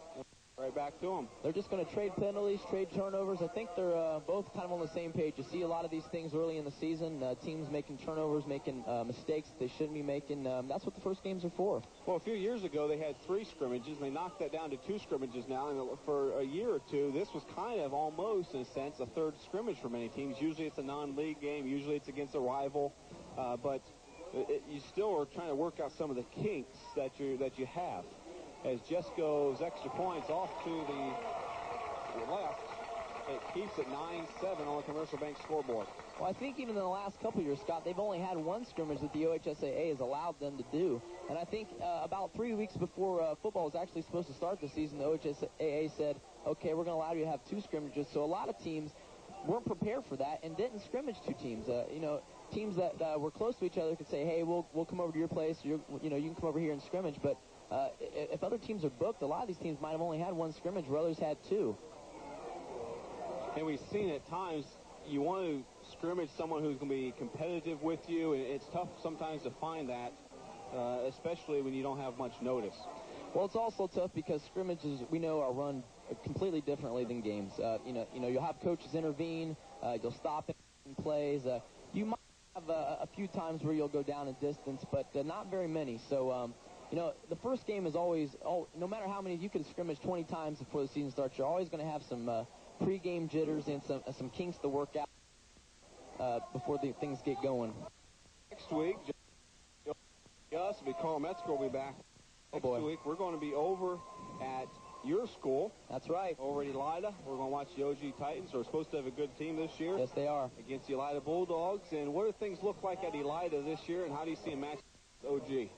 Right back to them. They're just going to trade penalties, trade turnovers. I think they're both kind of on the same page. You see a lot of these things early in the season, teams making turnovers, making mistakes they shouldn't be making. That's what the first games are for. Well, a few years ago, they had 3 scrimmages. They knocked that down to 2 scrimmages now. And for a year or two, this was kind of almost, in a sense, a third scrimmage for many teams. Usually it's a non-league game. Usually it's against a rival. But you still are trying to work out some of the kinks that you have. As Jess goes extra points off to the left, it keeps it 9-7 on the Commercial Bank scoreboard. Well, I think even in the last couple of years, Scott, they've only had 1 scrimmage that the OHSAA has allowed them to do. And I think about 3 weeks before football was actually supposed to start the season, the OHSAA said, okay, we're going to allow you to have 2 scrimmages. So a lot of teams weren't prepared for that and didn't scrimmage 2 teams. Teams that were close to each other could say, hey, we'll come over to your place. You can come over here and scrimmage. But if other teams are booked, a lot of these teams might have only had 1 scrimmage where others had 2. And we've seen at times you want to scrimmage someone who's going to be competitive with you, and it's tough sometimes to find that, especially when you don't have much notice. Well, it's also tough because scrimmages, we know, are run completely differently than games. You'll have coaches intervene, you'll stop in plays. You might have a few times where you'll go down in distance, but not very many. So, the first game is always, no matter how many, you can scrimmage 20 times before the season starts, you're always going to have some pre-game jitters and some kinks to work out before the things get going. Next week, Gus, Carl Metzger will be back. Next week, we're going to be over at your school. That's right. Over at Elida. We're going to watch the OG Titans. They're supposed to have a good team this year. Yes, they are. Against the Elida Bulldogs. And what do things look like at Elida this year, and how do you see a match with OG?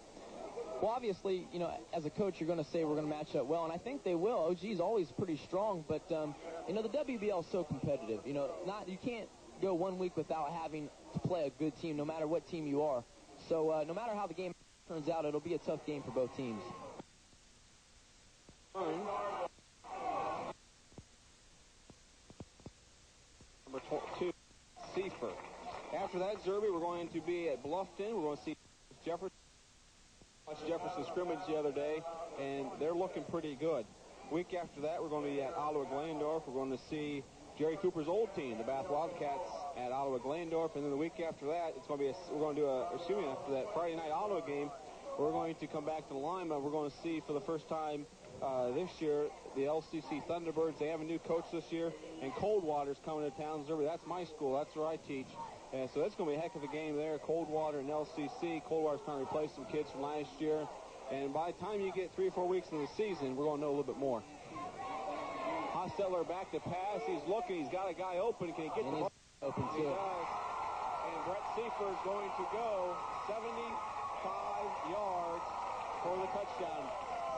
Well, obviously, as a coach, you're going to say we're going to match up well, and I think they will. OG is always pretty strong, but, the WBL is so competitive. You can't go 1 week without having to play a good team, no matter what team you are. So, no matter how the game turns out, it'll be a tough game for both teams. Number 2, Seaford. After that, Zerby, we're going to be at Bluffton. We're going to see Jefferson. Watched Jefferson scrimmage the other day, and they're looking pretty good. Week after that, we're going to be at Ottawa Glandorf. We're going to see Jerry Cooper's old team, the Bath Wildcats, at Ottawa Glandorf. And then the week after that, after that Friday night Ottawa game, we're going to come back to Lima. We're going to see for the first time this year the LCC Thunderbirds. They have a new coach this year, and Coldwater's coming to town. That's my school. That's where I teach. And so that's going to be a heck of a game there, Coldwater and LCC. Coldwater's trying to replace some kids from last year. And by the time you get 3 or 4 weeks into the season, we're going to know a little bit more. Hostetler back to pass. He's looking. He's got a guy open. Can he get the ball? Open too. He does. And Brett Seifert is going to go 75 yards for the touchdown.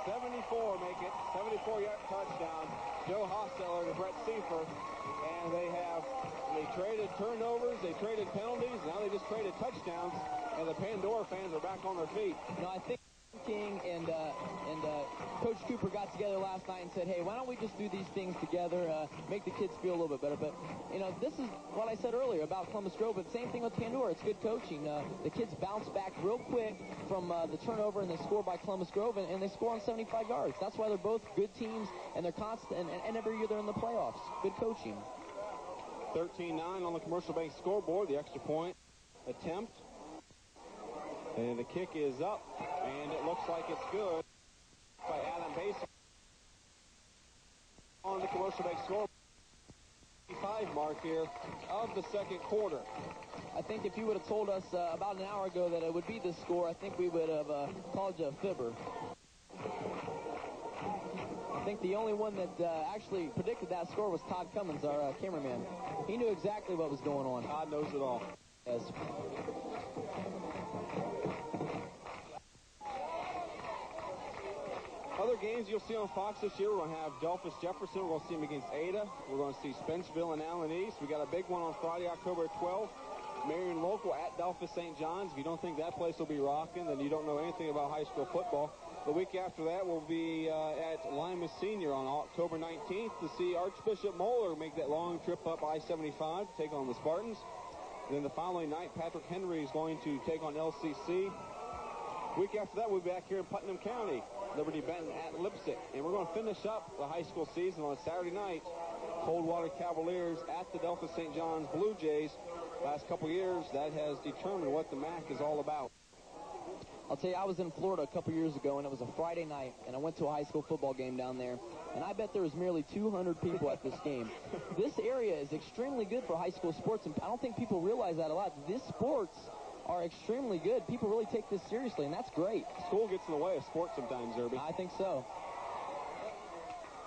74 make it. 74-yard touchdown. Joe Hostetler to Brett Seifert. And they traded turnovers, they traded penalties, now they just traded touchdowns, and the Pandora fans are back on their feet. I think King and Coach Cooper got together last night and said, hey, why don't we just do these things together, make the kids feel a little bit better. But, this is what I said earlier about Columbus Grove, but same thing with Pandora. It's good coaching. The kids bounce back real quick from the turnover, and they score by Columbus Grove, and they score on 75 yards. That's why they're both good teams, and they're constant, and every year they're in the playoffs. Good coaching. 13-9 on the Commercial Bank scoreboard, the extra point attempt. And the kick is up, and it looks like it's good by Adam Basin on the Commercial Bank scoreboard. 5 mark here of the second quarter. I think if you would have told us about an hour ago that it would be this score, I think we would have called you a fibber. I think the only one that actually predicted that score was Todd Cummins, our cameraman. He knew exactly what was going on. Todd knows it all. Yes. Other games you'll see on Fox this year, we're going to have Delphus Jefferson. We're going to see him against Ada. We're going to see Spencerville and Allen East. We got a big one on Friday, October 12th. Marion Local at Delphus St. John's. If you don't think that place will be rocking, then you don't know anything about high school football. The week after that, we'll be at Lima Senior on October 19th to see Archbishop Moeller make that long trip up I-75 to take on the Spartans. And then the following night, Patrick Henry is going to take on LCC. Week after that, we'll be back here in Putnam County. Liberty Benton at Lipsick. And we're going to finish up the high school season on a Saturday night. Coldwater Cavaliers at the Delta St. John's Blue Jays. Last couple years, that has determined what the MAC is all about. I'll tell you, I was in Florida a couple years ago, and it was a Friday night, and I went to a high school football game down there, and I bet there was merely 200 people at this game. This area is extremely good for high school sports, and I don't think people realize that a lot. These sports are extremely good. People really take this seriously, and that's great. School gets in the way of sports sometimes, Irby. I think so.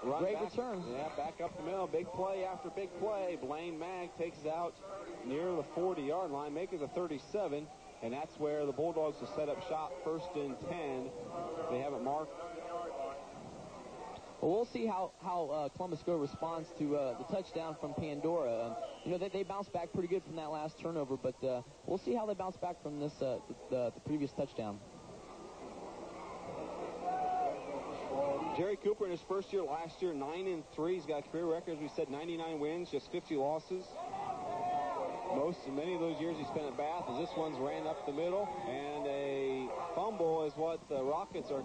Run Great back, return. Yeah, back up the middle. Big play after big play. Blaine Mag takes it out near the 40-yard line, making it a 37. And that's where the Bulldogs will set up shop, 1st and 10. They have it marked. Well, we'll see how Columbus Grove responds to the touchdown from Pandora. They bounced back pretty good from that last turnover, but we'll see how they bounce back from this the previous touchdown. Jerry Cooper in his first year last year, 9-3. He's got a career record, as we said, 99 wins, just 50 losses. Many of those years he spent at Bath, as this one's ran up the middle, and a fumble is what the Rockets are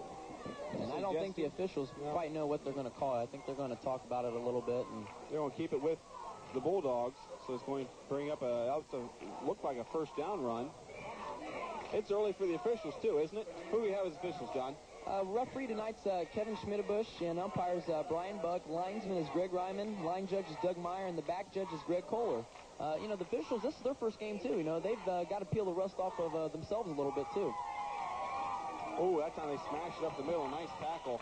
And I don't think the officials quite know what they're going to call it. I think they're going to talk about it a little bit. And they're going to keep it with the Bulldogs, so it's going to bring up look like a first down run. It's early for the officials, too, isn't it? Who do we have as officials, John? Referee tonight's Kevin Schmidtbush, and umpires Brian Buck. Linesman is Greg Ryman. Line judge is Doug Meyer, and the back judge is Greg Kohler. The officials, this is their first game, too. They've got to peel the rust off of themselves a little bit, too. Oh, that time they smashed it up the middle. Nice tackle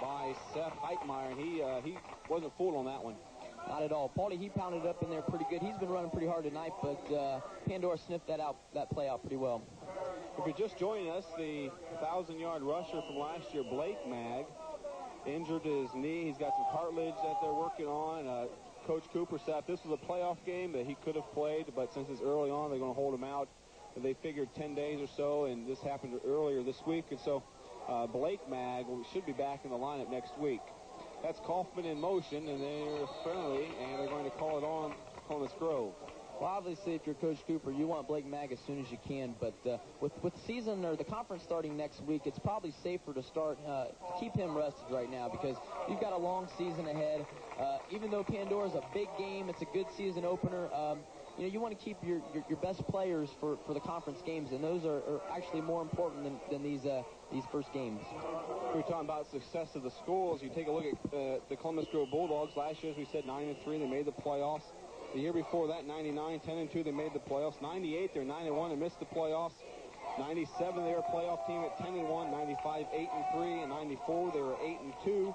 by Seth Heitmeyer, and he wasn't fooled on that one. Not at all. Paulie, he pounded it up in there pretty good. He's been running pretty hard tonight, but Pandora sniffed that play out pretty well. If you're just joining us, the 1,000-yard rusher from last year, Blake Mag, injured his knee. He's got some cartilage that they're working on. Coach Cooper said this was a playoff game that he could have played, but since it's early on, they're going to hold him out. They figured 10 days or so, and this happened earlier this week. And so Blake Mag should be back in the lineup next week. That's Kaufman in motion, and they're friendly, and they're going to call it on Columbus Grove. Well, obviously, if you're Coach Cooper, you want Blake Mag as soon as you can. But with the season or the conference starting next week, it's probably safer to keep him rested right now because you've got a long season ahead. Even though Pandora's a big game, it's a good season opener. You want to keep your best players for the conference games, and those are actually more important than these first games. We're talking about success of the schools. You take a look at the Columbus Grove Bulldogs. Last year, as we said, 9-3. They made the playoffs. The year before that, 99, 10-2. They made the playoffs. 98, they're 9-1 and missed the playoffs. 97, they were a playoff team at 10-1. 95, 8-3. And 94, they were 8-2.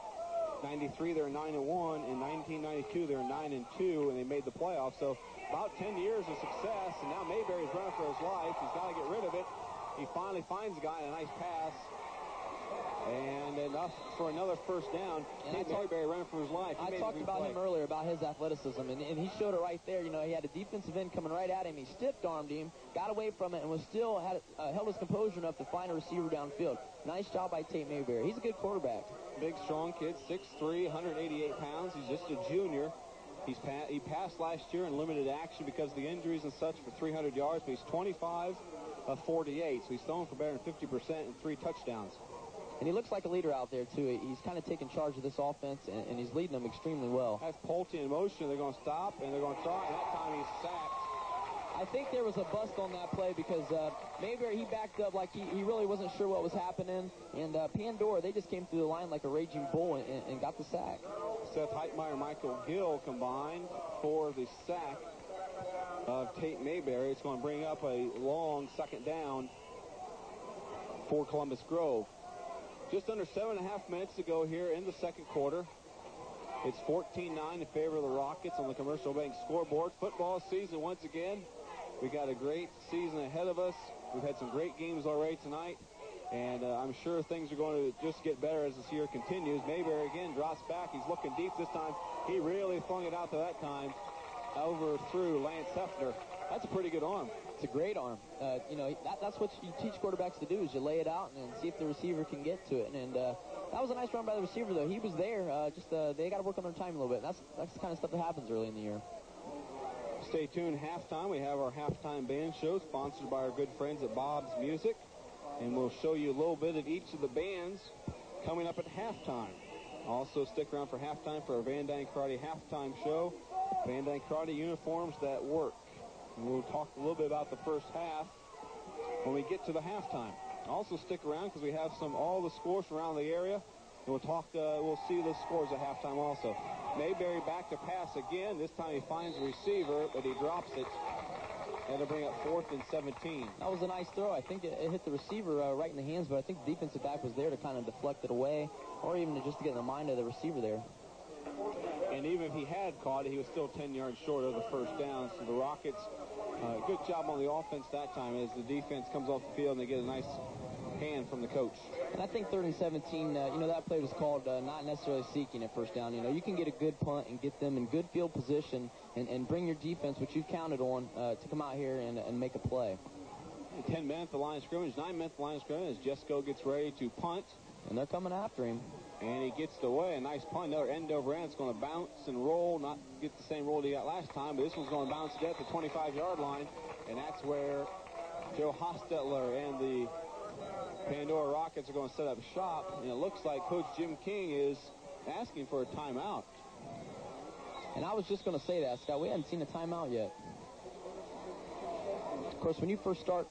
93, they were 9-1. In 1992, they were 9-2, and they made the playoffs. So about 10 years of success, and now Mayberry's running for his life. He's got to get rid of it. He finally finds the guy, a nice pass. And enough for another first down. And Mayberry running for his life. I talked about him earlier, about his athleticism, and he showed it right there. He had a defensive end coming right at him. He stiff-armed him, got away from it, and was still held his composure enough to find a receiver downfield. Nice job by Tate Mayberry. He's a good quarterback. Big, strong kid, 6'3", 188 pounds. He's just a junior. He passed last year in limited action because of the injuries and such for 300 yards, but he's 25 of 48, so he's throwing for better than 50% and 3 touchdowns. And he looks like a leader out there, too. He's kind of taking charge of this offense, and he's leading them extremely well. That's Pulte in motion. They're going to stop, and they're going to try. And that time he's sacked. I think there was a bust on that play because Mayberry, he backed up like he really wasn't sure what was happening. And Pandora, they just came through the line like a raging bull and got the sack. Seth Heitmeyer and Michael Gill combined for the sack of Tate Mayberry. It's going to bring up a long second down for Columbus Grove. Just under 7.5 minutes to go here in the second quarter. It's 14-9 in favor of the Rockets on the Commercial Bank scoreboard. Football season once again. We got a great season ahead of us. We've had some great games already tonight, and I'm sure things are going to just get better as this year continues. Mayberry again drops back. He's looking deep this time. He really flung it out to that time. Over through Lance Hefner. That's a pretty good arm. It's a great arm. That's what you teach quarterbacks to do is you lay it out and see if the receiver can get to it. And that was a nice run by the receiver, though. He was there. They got to work on their time a little bit. That's the kind of stuff that happens early in the year. Stay tuned. Halftime. We have our halftime band show sponsored by our good friends at Bob's Music. And we'll show you a little bit of each of the bands coming up at halftime. Also, stick around for halftime for our Van Dyne Karate halftime show. Van Dyne Karate uniforms that work. And we'll talk a little bit about the first half when we get to the halftime. Also, stick around because we have all the scores from around the area. And we'll see the scores at halftime also. Mayberry back to pass again. This time he finds the receiver, but he drops it. And to bring up 4th and 17. That was a nice throw. I think it hit the receiver right in the hands, but I think the defensive back was there to kind of deflect it away, or even just to get in the mind of the receiver there. And even if he had caught it, he was still 10 yards short of the first down. So the Rockets, good job on the offense that time as the defense comes off the field and they get a nice hand from the coach. And I think 3rd and 17, that play was called not necessarily seeking at first down. You can get a good punt and get them in good field position and bring your defense, which you've counted on, to come out here and make a play. 10 men at the line of scrimmage, 9 men at the line of scrimmage as Jesco gets ready to punt. And they're coming after him. And he gets it away. A nice punt. Another end over end. It's going to bounce and roll. Not get the same roll he got last time, but this one's going to bounce to the 25-yard line. And that's where Joe Hostetler and the Pandora Rockets are going to set up shop. And it looks like Coach Jim King is asking for a timeout. And I was just going to say that, Scott. We haven't seen a timeout yet. Of course, when you first start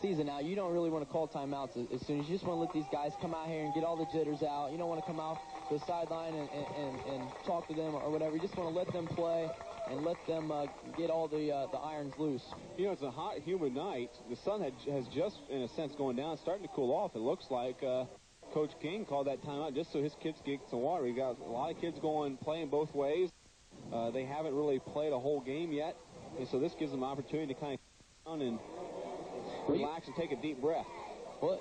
season out, you don't really want to call timeouts as soon as you just want to let these guys come out here and get all the jitters out. You don't want to come out to the sideline and talk to them or whatever. You just want to let them play and let them get all the irons loose. It's a hot, humid night. The sun has just, in a sense, going down, starting to cool off. It looks like Coach King called that timeout just so his kids get some water. We've got a lot of kids playing both ways. They haven't really played a whole game yet, and so this gives them an opportunity to kind of down and relax and take a deep breath. Well,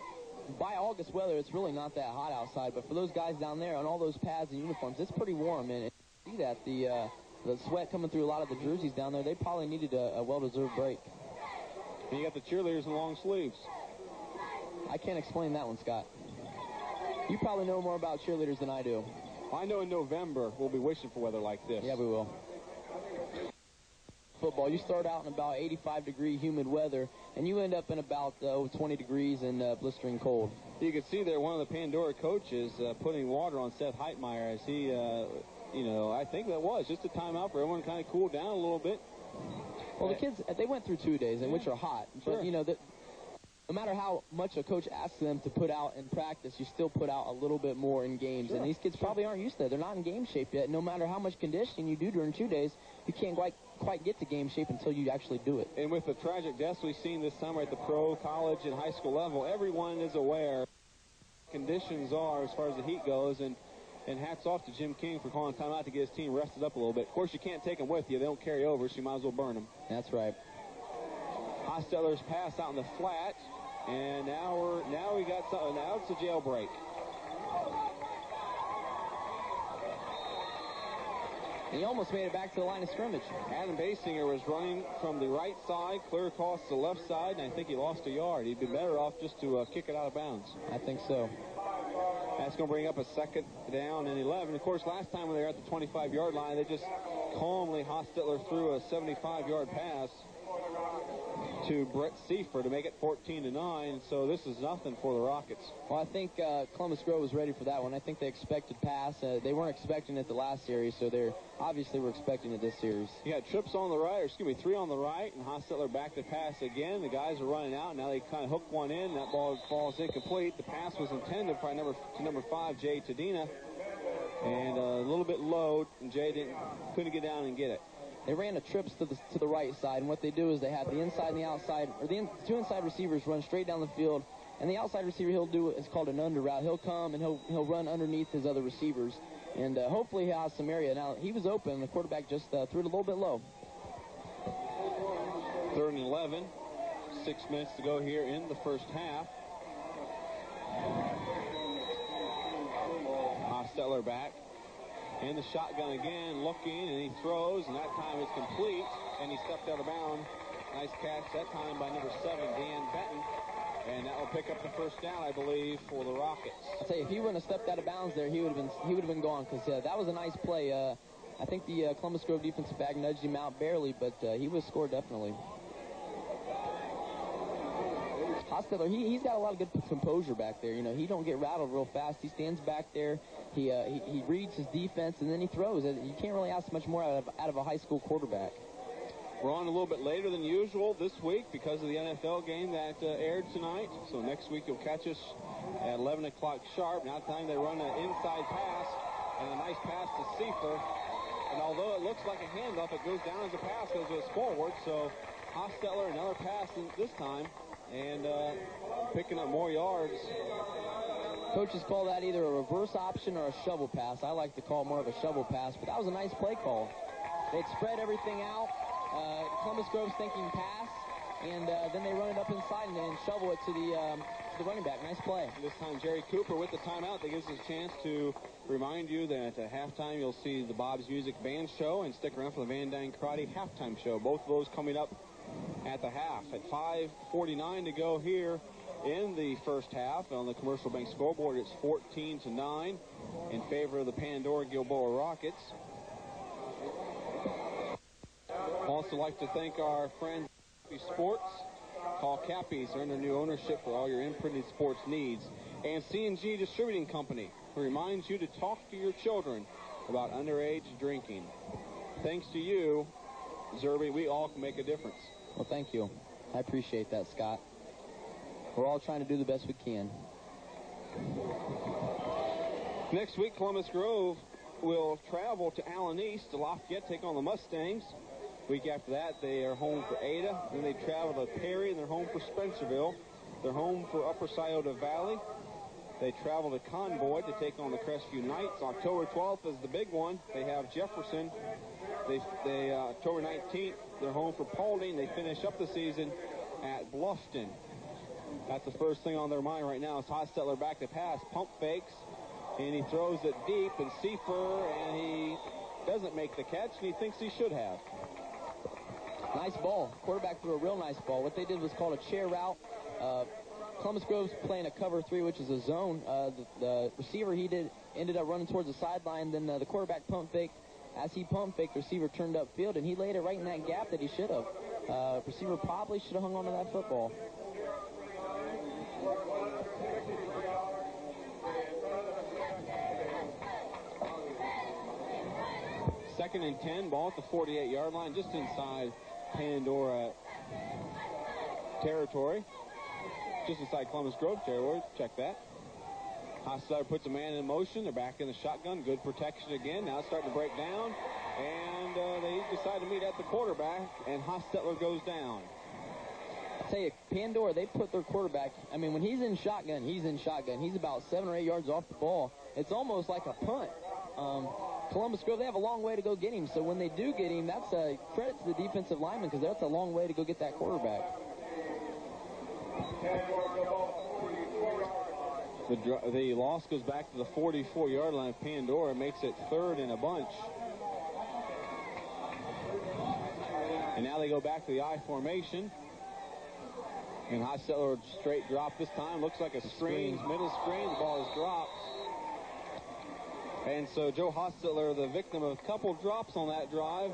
by August weather, it's really not that hot outside, but for those guys down there on all those pads and uniforms, it's pretty warm. And you see that the sweat coming through a lot of the jerseys down there, they probably needed a well-deserved break. And you got the cheerleaders in long sleeves. I can't explain that one, Scott. You probably know more about cheerleaders than I do. I know in November we'll be wishing for weather like this. Yeah, we will. Football, you start out in about 85-degree humid weather, and you end up in about 20 degrees and blistering cold. You can see there one of the Pandora coaches putting water on Seth Heitmeyer as he, I think that was just a timeout for everyone to kind of cool down a little bit. Well, the kids, they went through 2 days, which are hot. Sure. But, no matter how much a coach asks them to put out in practice, you still put out a little bit more in games. Sure. And these kids probably aren't used to that. They're not in game shape yet. No matter how much conditioning you do during 2 days, you can't quite get to game shape until you actually do it. And with the tragic deaths we've seen this summer at the pro, college, and high school level, everyone is aware conditions are as far as the heat goes. And hats off to Jim King for calling timeout to get his team rested up a little bit. Of course, you can't take them with you. They don't carry over, so you might as well burn them. That's right. Hostetler's pass out in the flat. And now we got something. Now it's a jailbreak. He almost made it back to the line of scrimmage. Adam Basinger was running from the right side, clear across the left side, and I think he lost a yard. He'd be better off just to kick it out of bounds. I think so. That's going to bring up a 2nd down and 11. Of course, last time when they were at the 25-yard line, they just calmly Hostetler threw a 75-yard pass to Brett Seifer to make it 14-9. So this is nothing for the Rockets. Well, I think Columbus Grove was ready for that one. I think they expected pass. They weren't expecting it the last series, so they obviously were expecting it this series. You got trips on the right, 3 on the right, and Hostetler back to pass again. The guys are running out. Now they kind of hook one in. That ball falls incomplete. The pass was intended by number 5, Jay Tadina, and a little bit low, and Jay couldn't get down and get it. They ran the trips to the right side, and what they do is they have the inside and the outside, or the 2 inside receivers run straight down the field, and the outside receiver he'll do it's called an under route. He'll come and he'll run underneath his other receivers, and hopefully he has some area. Now he was open, and the quarterback just threw it a little bit low. 3rd and 11, 6 minutes to go here in the first half. Hostetler back. In the shotgun again, looking, and he throws, and that time is complete, and he stepped out of bounds. Nice catch that time by number 7, Dan Benton, and that will pick up the first down, I believe, for the Rockets. I'll tell you, if he wouldn't have stepped out of bounds there, he would have been gone, because that was a nice play. I think the Columbus Grove defensive back nudged him out barely, but he was scored definitely. Hostetler, he's got a lot of good composure back there. You know, he don't get rattled real fast. He stands back there. He reads his defense, and then he throws. You can't really ask much more out of a high school quarterback. We're on a little bit later than usual this week because of the NFL game that aired tonight. So next week you'll catch us at 11 o'clock sharp. Now time they run an inside pass and a nice pass to Seifer. And although it looks like a handoff, it goes down as a pass because it's forward. So Hostetler, another pass this time, and picking up more yards. Coaches call that either a reverse option or a shovel pass. I like to call it more of a shovel pass, but that was a nice play call. They'd spread everything out. Columbus Grove's thinking pass, and then they run it up inside and shovel it to the running back. Nice play. This time Jerry Cooper with the timeout. That gives us a chance to remind you that at halftime you'll see the Bob's Music Band Show, and stick around for the Van Dyne Karate Halftime Show. Both of those coming up at the half. At 5:49 to go here in the first half. On the Commercial Bank scoreboard, it's 14-9 in favor of the Pandora Gilboa Rockets. Also like to thank our friends at Cappy Sports. Call Cappy's. They're under new ownership for all your imprinted sports needs. And C&G Distributing Company, who reminds you to talk to your children about underage drinking. Thanks to you, Zerby, we all can make a difference. Well, thank you. I appreciate that, Scott. We're all trying to do the best we can. Next week, Columbus Grove will travel to Allen East to Lafayette, take on the Mustangs. Week after that, they are home for Ada. Then they travel to Perry, and they're home for Spencerville. They're home for Upper Scioto Valley. They travel to Convoy to take on the Crestview Knights. October 12th is the big one. They have Jefferson. They October 19th, they're home for Paulding. They finish up the season at Bluffton. That's the first thing on their mind right now. Is Hostetler back to pass, pump fakes, and he throws it deep, and Seifer, and he doesn't make the catch, and he thinks he should have. Nice ball. Quarterback threw a real nice ball. What they did was called a chair route. Columbus Grove's playing a cover 3, which is a zone. The receiver, ended up running towards the sideline. Then the quarterback pump faked. As he pump faked, the receiver turned upfield, and he laid it right in that gap that he should have. Receiver probably should have hung on to that football. Second and 10, ball at the 48-yard line, just inside Pandora territory. Just inside Columbus Grove territory. Check that. Hostetler puts a man in motion. They're back in the shotgun. Good protection again. Now it's starting to break down. And they decide to meet at the quarterback, and Hostetler goes down. I'll tell you, Pandora, they put their quarterback, I mean, when he's in shotgun, he's in shotgun. He's about 7 or 8 yards off the ball. It's almost like a punt. Columbus Grove, they have a long way to go get him. So when they do get him, that's a credit to the defensive lineman, because that's a long way to go get that quarterback. The loss goes back to the 44-yard line of Pandora. Makes it third and a bunch. And now they go back to the I formation. And Hostetler straight drop this time. Looks like a screen, middle screen. The ball is dropped. And so Joe Hostetler, the victim of a couple drops on that drive.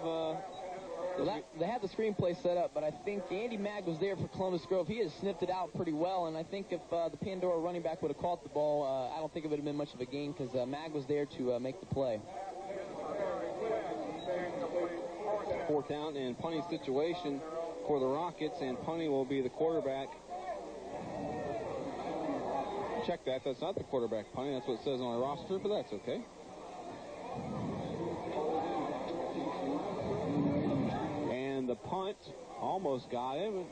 They had the screenplay set up, but I think Andy Mag was there for Columbus Grove. He has sniffed it out pretty well, and I think if the Pandora running back would have caught the ball, I don't think it would have been much of a gain, because Mag was there to make the play. Fourth down and punting situation for the Rockets, and punting will be the quarterback. Check that. That's not the quarterback punting. That's what it says on our roster, but that's okay. And the punt almost got him.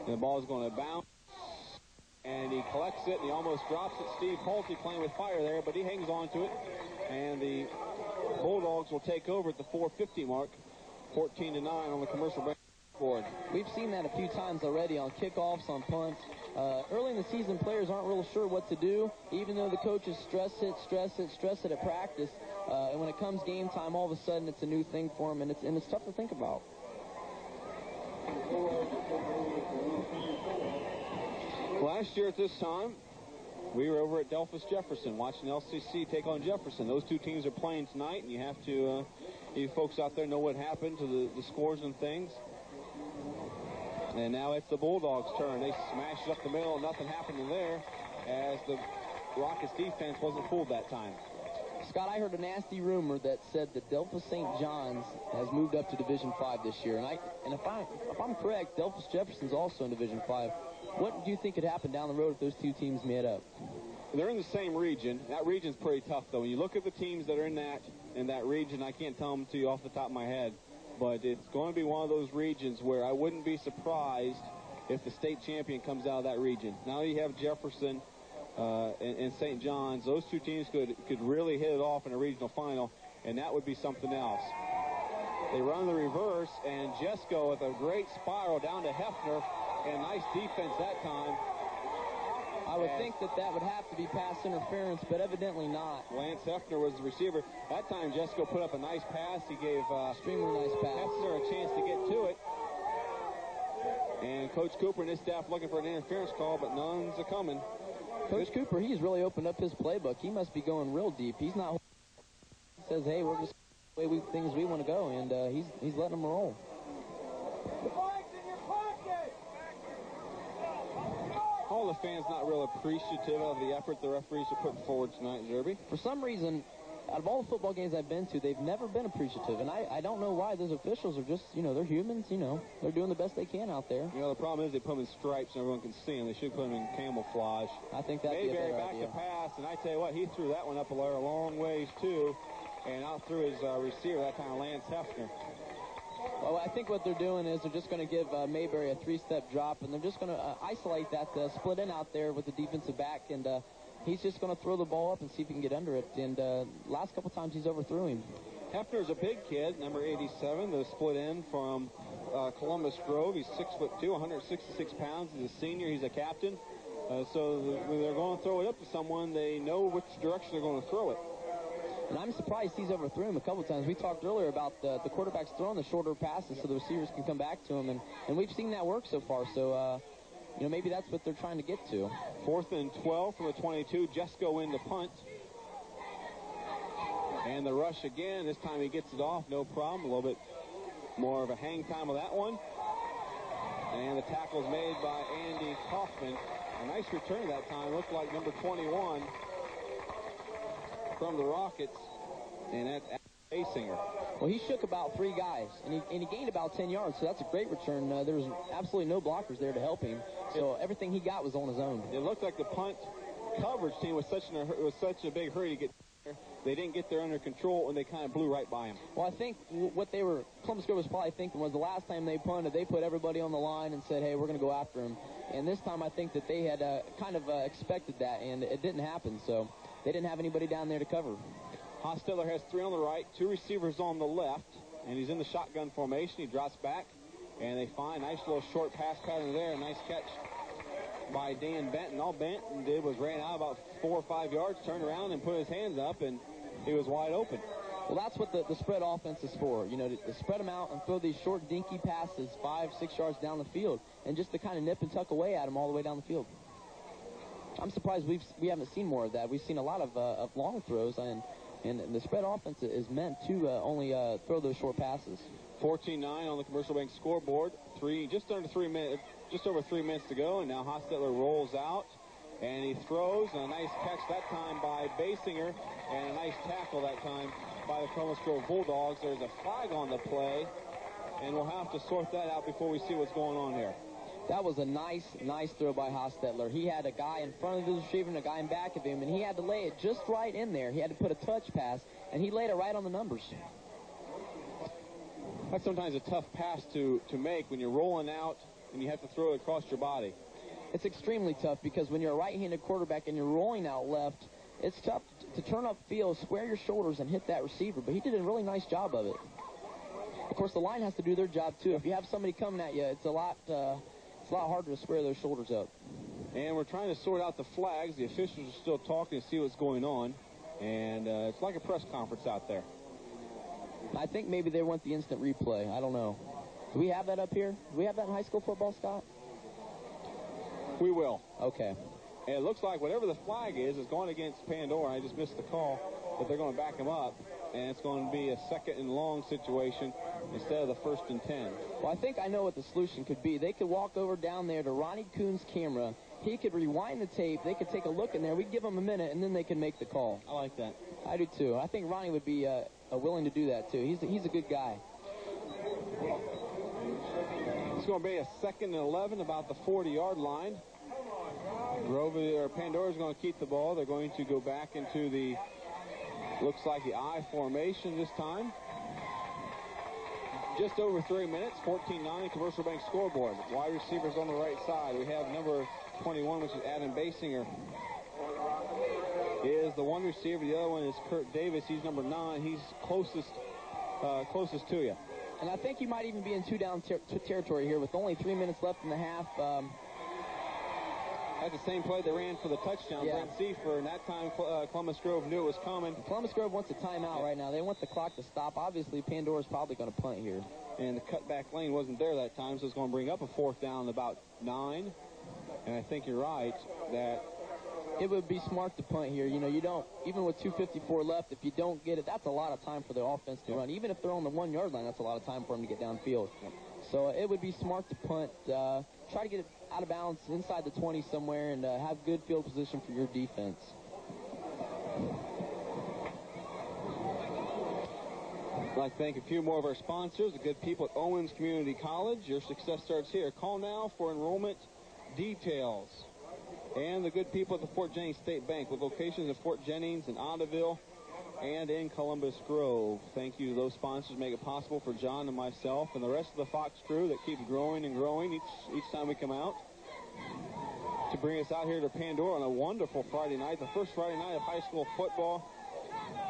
And the ball is going to bounce. And he collects it, and he almost drops it. Steve Pulte playing with fire there, but he hangs on to it. And the Bulldogs will take over at the 4:50 mark. 14-9 on the Commercial Bank board. We've seen that a few times already on kickoffs, on punts. Early in the season, players aren't real sure what to do, even though the coaches stress it at practice. And when it comes game time, all of a sudden it's a new thing for them, and it's tough to think about. Last year at this time, we were over at Delphus Jefferson watching LCC take on Jefferson. Those two teams are playing tonight, and you have to, you folks out there know what happened to the scores and things. And now it's the Bulldogs' turn. They smashed it up the middle. Nothing happening there as the Rockets defense wasn't fooled that time. Scott, I heard a nasty rumor that said that Delphos St. John's has moved up to Division 5 this year. And if I'm correct, Delphos Jefferson's also in Division 5. What do you think could happen down the road if those two teams met up? They're in the same region. That region's pretty tough, though. When you look at the teams that are in that region, I can't tell them to you off the top of my head, but it's going to be one of those regions where I wouldn't be surprised if the state champion comes out of that region. Now you have Jefferson and St. John's. Those two teams could really hit it off in a regional final, and that would be something else. They run the reverse, and Jesko with a great spiral down to Hefner, and nice defense that time. I would think that would have to be pass interference, but evidently not. Lance Hefner was the receiver. That time, Jesko put up a nice pass. He gave extremely nice pass. Hefner a chance to get to it. And Coach Cooper and his staff looking for an interference call, but none's a-coming. Coach Cooper, he's really opened up his playbook. He must be going real deep. He's not... He says, hey, we're just the way things we want to go, and he's letting them roll. All the fans not real appreciative of the effort the referees are putting forward tonight, Zerby. For some reason, out of all the football games I've been to, they've never been appreciative. And I don't know why. Those officials are just, they're humans, They're doing the best they can out there. The problem is they put them in stripes and everyone can see them. They should put them in camouflage. I think that'd be a better back idea. to pass, and I tell you what, he threw that one up a long ways, too. And out through his receiver, that time Lance Hefner. Well, I think what they're doing is they're just going to give Mayberry a three-step drop, and they're just going to isolate that split in out there with the defensive back, and he's just going to throw the ball up and see if he can get under it. And last couple times he's overthrew him. Hefner's a big kid, number 87, the split end from Columbus Grove. He's 6'2", 166 pounds. He's a senior. He's a captain. So when they're going to throw it up to someone, they know which direction they're going to throw it. And I'm surprised he's overthrew him a couple times. We talked earlier about the quarterbacks throwing the shorter passes so the receivers can come back to him, and we've seen that work so far. So, maybe that's what they're trying to get to. 4th and 12 from the 22. Jesko in to punt. And the rush again. This time he gets it off. No problem. A little bit more of a hang time with that one. And the tackle's made by Andy Kaufman. A nice return that time. Looked like number 21 from the Rockets. And that's Basinger. Well, he shook about 3 guys, and he gained about 10 yards, so that's a great return. There was absolutely no blockers there to help him, so everything he got was on his own. It looked like the punt coverage team was such a big hurry to get there. They didn't get there under control, and they kind of blew right by him. Well, I think what Columbus Grove was probably thinking was the last time they punted, they put everybody on the line and said, hey, we're going to go after him. And this time I think that they had kind of expected that, and it didn't happen, so they didn't have anybody down there to cover. Hostetler has 3 on the right, 2 receivers on the left, and he's in the shotgun formation. He drops back, and they find a nice little short pass pattern there. A nice catch by Dan Benton. All Benton did was ran out about 4 or 5 yards, turned around, and put his hands up, and he was wide open. Well, that's what the spread offense is for, to spread them out and throw these short, dinky passes 5-6 yards down the field, and just to kind of nip and tuck away at them all the way down the field. I'm surprised we haven't seen more of that. We've seen a lot of long throws, and the spread offense is meant to only throw those short passes. 14-9 on the Commercial Bank scoreboard. Just over 3 minutes to go, and now Hostetler rolls out, and he throws. A nice catch that time by Basinger, and a nice tackle that time by the Columbus Grove Bulldogs. There's a flag on the play, and we'll have to sort that out before we see what's going on here. That was a nice throw by Hostetler. He had a guy in front of the receiver and a guy in back of him, and he had to lay it just right in there. He had to put a touch pass, and he laid it right on the numbers. That's sometimes a tough pass to make when you're rolling out and you have to throw it across your body. It's extremely tough because when you're a right-handed quarterback and you're rolling out left, it's tough to turn up field, square your shoulders, and hit that receiver, but he did a really nice job of it. Of course, the line has to do their job, too. If you have somebody coming at you, it's a lot harder to square those shoulders up. And we're trying to sort out the flags. The officials are still talking to see what's going on. And it's like a press conference out there. I think maybe they want the instant replay. I don't know. Do we have that up here? Do we have that in high school football, Scott? We will. Okay. And it looks like whatever the flag is going against Pandora. I just missed the call, but they're going to back him up. and it's going to be a second and long situation instead of the 1st and 10. Well, I think I know what the solution could be. They could walk over down there to Ronnie Kuhn's camera. He could rewind the tape. They could take a look in there. We'd give them a minute, and then they can make the call. I like that. I do, too. I think Ronnie would be willing to do that, too. He's a good guy. It's going to be a 2nd and 11, about the 40-yard line. Pandora's going to keep the ball. They're going to go back into the, looks like the I formation this time. Just over 3 minutes, 14-9, Commercial Bank scoreboard. Wide receivers on the right side. We have number 21, which is Adam Basinger, is the one receiver. The other one is Kurt Davis. He's number 9. He's closest to you. And I think you might even be in two-down territory here with only 3 minutes left in the half. That's the same play they ran for the touchdown. Yeah. Brent Seafer, and that time Columbus Grove knew it was coming. Columbus Grove wants a timeout right now. They want the clock to stop. Obviously, Pandora's probably going to punt here. And the cutback lane wasn't there that time, so it's going to bring up a 4th down about 9. And I think you're right that it would be smart to punt here. You know, you don't, even with 2:54 left, if you don't get it, that's a lot of time for the offense to run. Even if they're on the 1-yard line, that's a lot of time for them to get downfield. So it would be smart to punt. Try to get it out of bounds inside the 20 somewhere and have good field position for your defense. I'd like to thank a few more of our sponsors, the good people at Owens Community College. Your success starts here. Call now for enrollment details. And the good people at the Fort Jennings State Bank with locations in Fort Jennings and Ottoville and in Columbus Grove. Thank you to those sponsors make it possible for John and myself and the rest of the Fox crew that keeps growing and growing each time we come out to bring us out here to Pandora on a wonderful Friday night, the first Friday night of high school football.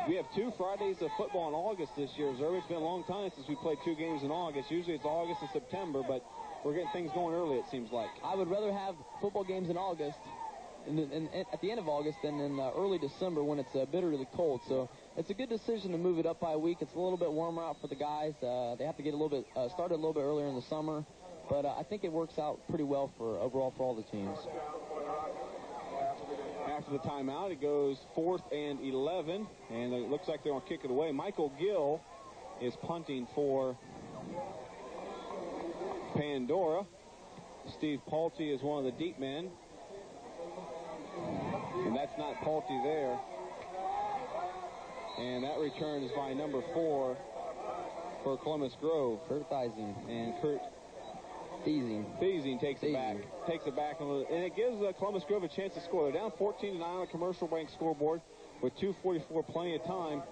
We have 2 Fridays of football in August this year, Zerby. It's been a long time since we played 2 games in August. Usually it's August and September, but we're getting things going early, it seems like. I would rather have football games in August, at the end of August, than in early December when it's bitterly cold. So it's a good decision to move it up by a week. It's a little bit warmer out for the guys. They have to get started a little bit earlier in the summer. But I think it works out pretty well overall for all the teams. After the timeout, it goes 4th and 11, and it looks like they're going to kick it away. Michael Gill is punting for Pandora. Steve Paulty is one of the deep men. And that's not Paulty there. And that return is by number 4 for Columbus Grove. Kurt Theising. And Kurt Theising takes it back. And it gives Columbus Grove a chance to score. They're down 14-9 on the Commercial Bank scoreboard with 2:44, plenty of time.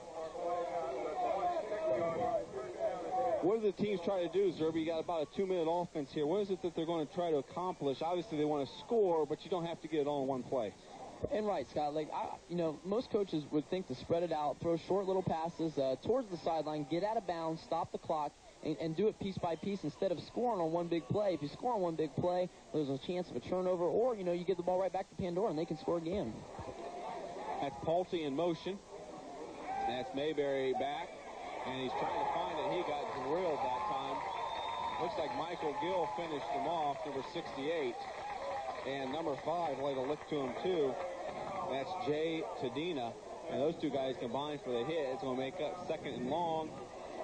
What do the teams try to do, Zerby? You got about a 2-minute offense here. What is it that they're going to try to accomplish? Obviously, they want to score, but you don't have to get it all in one play. And right, Scott, most coaches would think to spread it out, throw short little passes towards the sideline, get out of bounds, stop the clock, and do it piece by piece instead of scoring on one big play. If you score on one big play, there's a chance of a turnover, or, you get the ball right back to Pandora and they can score again. That's Paulty in motion. That's Mayberry back, and he's trying to find it. He got drilled that time. Looks like Michael Gill finished him off, number 68. And number 5 laid a lick to him, too. That's Jay Tadina. And those two guys combined for the hit. It's going to make up 2nd and long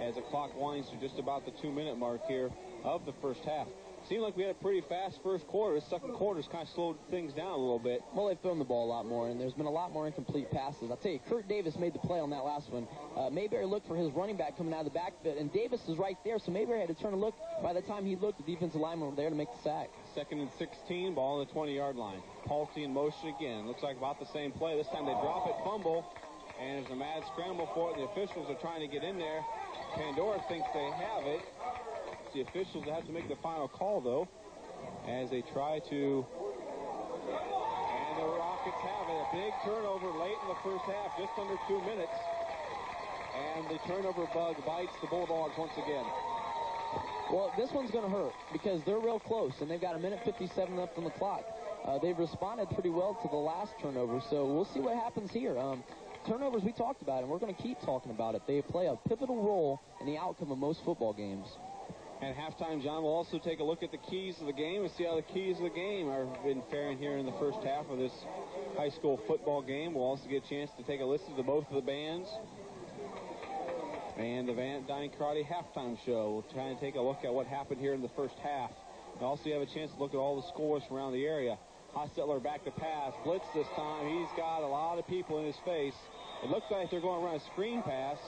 as the clock winds to just about the 2-minute mark here of the first half. Seemed like we had a pretty fast first quarter. The second quarter's kind of slowed things down a little bit. Well, they've thrown the ball a lot more, and there's been a lot more incomplete passes. I'll tell you, Kurt Davis made the play on that last one. Mayberry looked for his running back coming out of the backfield, and Davis is right there, so Mayberry had to turn and look. By the time he looked, the defensive lineman over there to make the sack. 2nd and 16, ball on the 20-yard line. Paulty in motion again. Looks like about the same play. This time they drop it, fumble, and there's a mad scramble for it. The officials are trying to get in there. Pandora thinks they have it. It's the officials that have to make the final call, though, as they try to. And the Rockets have it. A big turnover late in the first half, just under 2 minutes. And the turnover bug bites the Bulldogs once again. Well, this one's going to hurt because they're real close, and they've got 1:57 left on the clock. They've responded pretty well to the last turnover, so we'll see what happens here. Turnovers, we talked about, and we're going to keep talking about it. They play a pivotal role in the outcome of most football games. At halftime, John will also take a look at the keys of the game and see how the keys of the game are been faring here in the first half of this high school football game. We'll also get a chance to take a listen to both of the bands And the Van Dyne Karate halftime show. We'll try and take a look at what happened here in the first half. And also you have a chance to look at all the scores from around the area. Hostetler back to pass. Blitz this time. He's got a lot of people in his face. It looks like they're going to run a screen pass.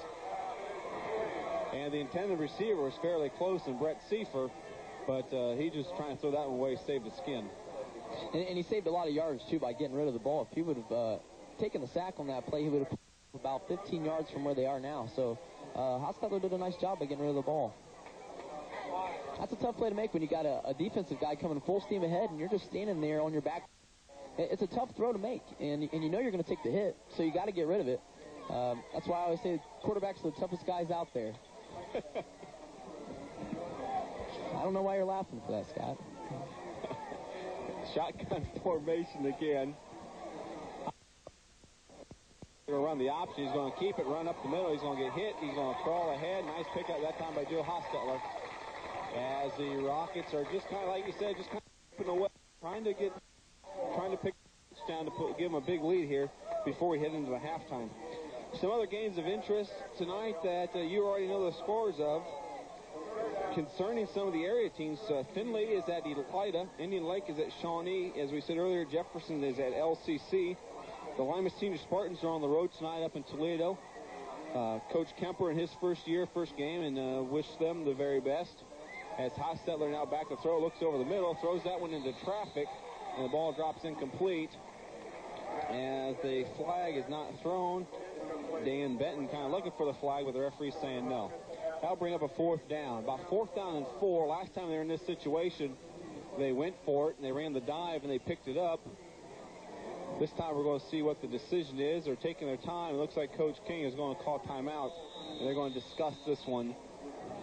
And the intended receiver was fairly close in Brett Seifer. But he just trying to throw that one away, saved his skin. And he saved a lot of yards, too, by getting rid of the ball. If he would have taken the sack on that play, he would have about 15 yards from where they are now. So Hostetler did a nice job by getting rid of the ball. That's a tough play to make when you got a defensive guy coming full steam ahead and you're just standing there on your back. It's a tough throw to make, and you know you're going to take the hit, so you got to get rid of it. That's why I always say quarterbacks are the toughest guys out there. I don't know why you're laughing for that, Scott. Shotgun formation again. He's going to run the option. He's going to keep it, run up the middle. He's going to get hit. He's going to crawl ahead. Nice pickup that time by Joe Hostetler. As the Rockets are just kind of, like you said, just kind of moving away, trying to pick down to give them a big lead here before we head into the halftime. Some other games of interest tonight that you already know the scores of. Concerning some of the area teams, Findlay is at Elida, Indian Lake is at Shawnee. As we said earlier, Jefferson is at LCC. The Lima Senior Spartans are on the road tonight up in Toledo. Coach Kemper in his first game, and wish them the very best. As Hostetler now back to throw, looks over the middle, throws that one into traffic, and the ball drops incomplete. As the flag is not thrown, Dan Benton kind of looking for the flag, with the referee saying no. That'll bring up a fourth down. About 4th down and 4. Last time they were in this situation, they went for it, and they ran the dive, and they picked it up. This time we're going to see what the decision is. They're taking their time. It looks like Coach King is going to call timeout, and they're going to discuss this one.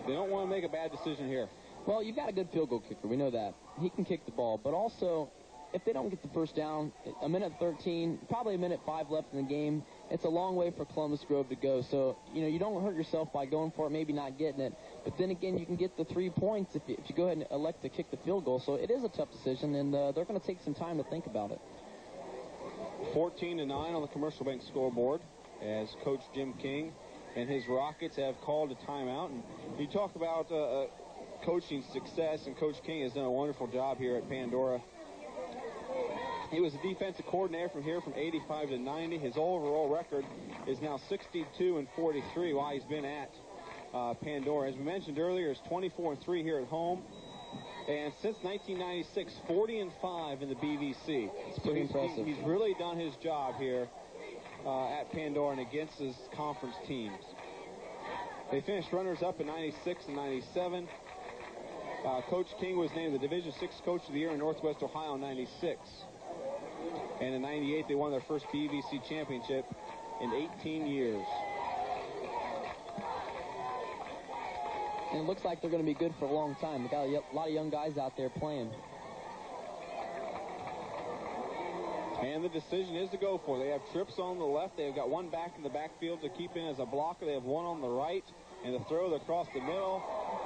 They don't want to make a bad decision here. Well, you've got a good field goal kicker. We know that. He can kick the ball. But also, if they don't get the first down, a minute 13, probably a minute 5 left in the game, it's a long way for Columbus Grove to go. So, you don't hurt yourself by going for it, maybe not getting it. But then again, you can get the 3 points if you go ahead and elect to kick the field goal. So it is a tough decision, and they're going to take some time to think about it. 14-9 on the Commercial Bank scoreboard as Coach Jim King and his Rockets have called a timeout. And you talk about coaching success, and Coach King has done a wonderful job here at Pandora. He was a defensive coordinator from 85 to 90. His overall record is now 62-43 while he's been at Pandora. As we mentioned earlier, it's 24-3 here at home. And since 1996, 40-5 in the BVC. It's pretty impressive. He's really done his job here at Pandora and against his conference teams. They finished runners-up in 96 and 97. Coach King was named the Division VI Coach of the Year in Northwest Ohio in 96. And in 98, they won their first BVC championship in 18 years. And it looks like they're going to be good for a long time. We've got a lot of young guys out there playing. And the decision is to go for it. They have trips on the left. They've got one back in the backfield to keep in as a blocker. They have one on the right. And the throw across the middle.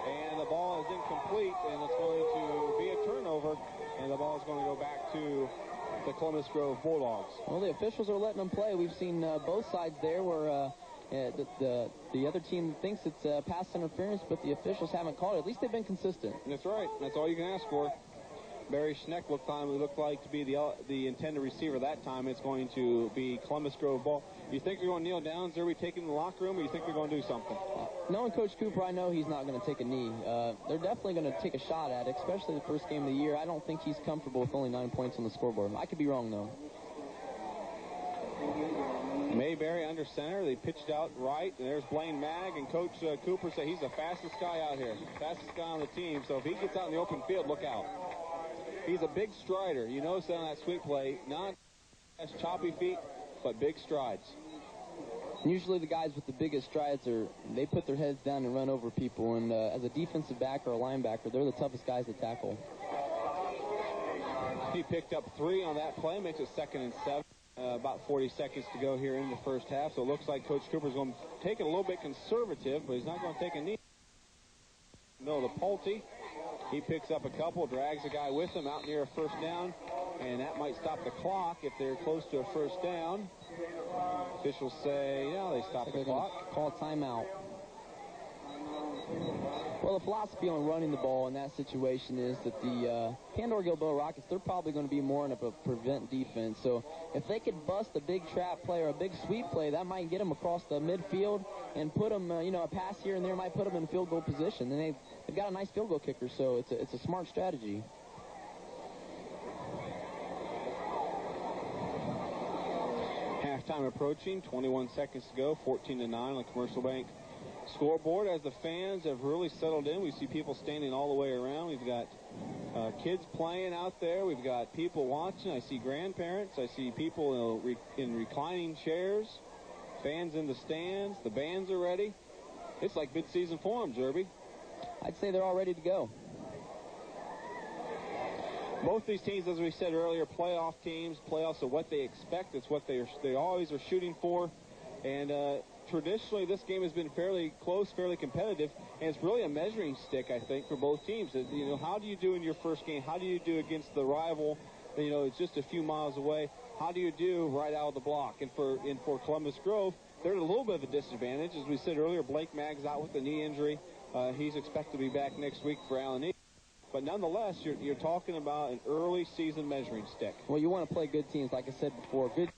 And the ball is incomplete. And it's going to be a turnover. And the ball is going to go back to the Columbus Grove Bulldogs. Well, the officials are letting them play. We've seen both sides there where the other team thinks it's pass interference, but the officials haven't called it. At least they've been consistent. That's right. That's all you can ask for. Barry Schneck looked like to be the intended receiver that time. It's going to be Columbus Grove ball. You think they're going to kneel down? Is there we taking the locker room, or you think they're going to do something? Knowing Coach Cooper, I know he's not going to take a knee. They're definitely going to take a shot at it, especially the first game of the year. I don't think he's comfortable with only 9 points on the scoreboard. I could be wrong, though. Mayberry under center. They pitched out right. And there's Blaine Mag, and Coach Cooper said he's the fastest guy out here. Fastest guy on the team. So if he gets out in the open field, look out. He's a big strider. You notice that on that sweep play. Not as choppy feet, but big strides. Usually the guys with the biggest strides they put their heads down and run over people. And as a defensive back or a linebacker, they're the toughest guys to tackle. He picked up 3 on that play. Makes it 2nd and 7. About 40 seconds to go here in the first half. So it looks like Coach Cooper's going to take it a little bit conservative, but he's not going to take a knee. No, the Pulte. He picks up a couple, drags a guy with him out near a first down, and that might stop the clock if they're close to a first down. Officials say, yeah, they stop the clock. Call timeout. Well, the philosophy on running the ball in that situation is that the Pandora Gilboa Rockets, they're probably going to be more in a prevent defense. So if they could bust a big trap play or a big sweep play, that might get them across the midfield and put them, a pass here and there might put them in field goal position. And they've got a nice field goal kicker, so it's a smart strategy. Halftime approaching, 21 seconds to go, 14-9 on the Commercial Bank scoreboard. As the fans have really settled in, we see people standing all the way around. We've got kids playing out there. We've got people watching. I see grandparents. I see people in reclining chairs. Fans in the stands. The bands are ready. It's like mid-season form, Derby. I'd say they're all ready to go. Both these teams, as we said earlier, playoff teams. Playoffs are what they expect. It's what they always are shooting for. And traditionally, this game has been fairly close, fairly competitive, and it's really a measuring stick, I think, for both teams. How do you do in your first game? How do you do against the rival? It's just a few miles away. How do you do right out of the block? And for Columbus Grove, they're at a little bit of a disadvantage. As we said earlier, Blake Maggs out with a knee injury. He's expected to be back next week for Allen E. But nonetheless, you're talking about an early season measuring stick. Well, you want to play good teams, like I said before. Good.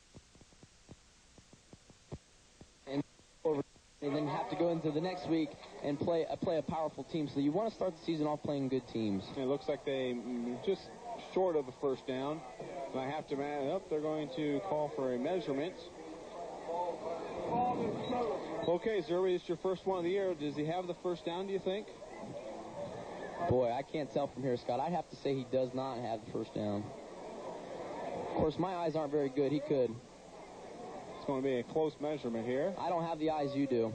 And then have to go into the next week and play a powerful team. So you want to start the season off playing good teams. It looks like they just short of a first down. And I have to man it up. They're going to call for a measurement. Okay, Zerby, it's your first one of the year. Does he have the first down, do you think? Boy, I can't tell from here, Scott. I'd have to say he does not have the first down. Of course, my eyes aren't very good. He could. It's going to be a close measurement here. I don't have the eyes you do.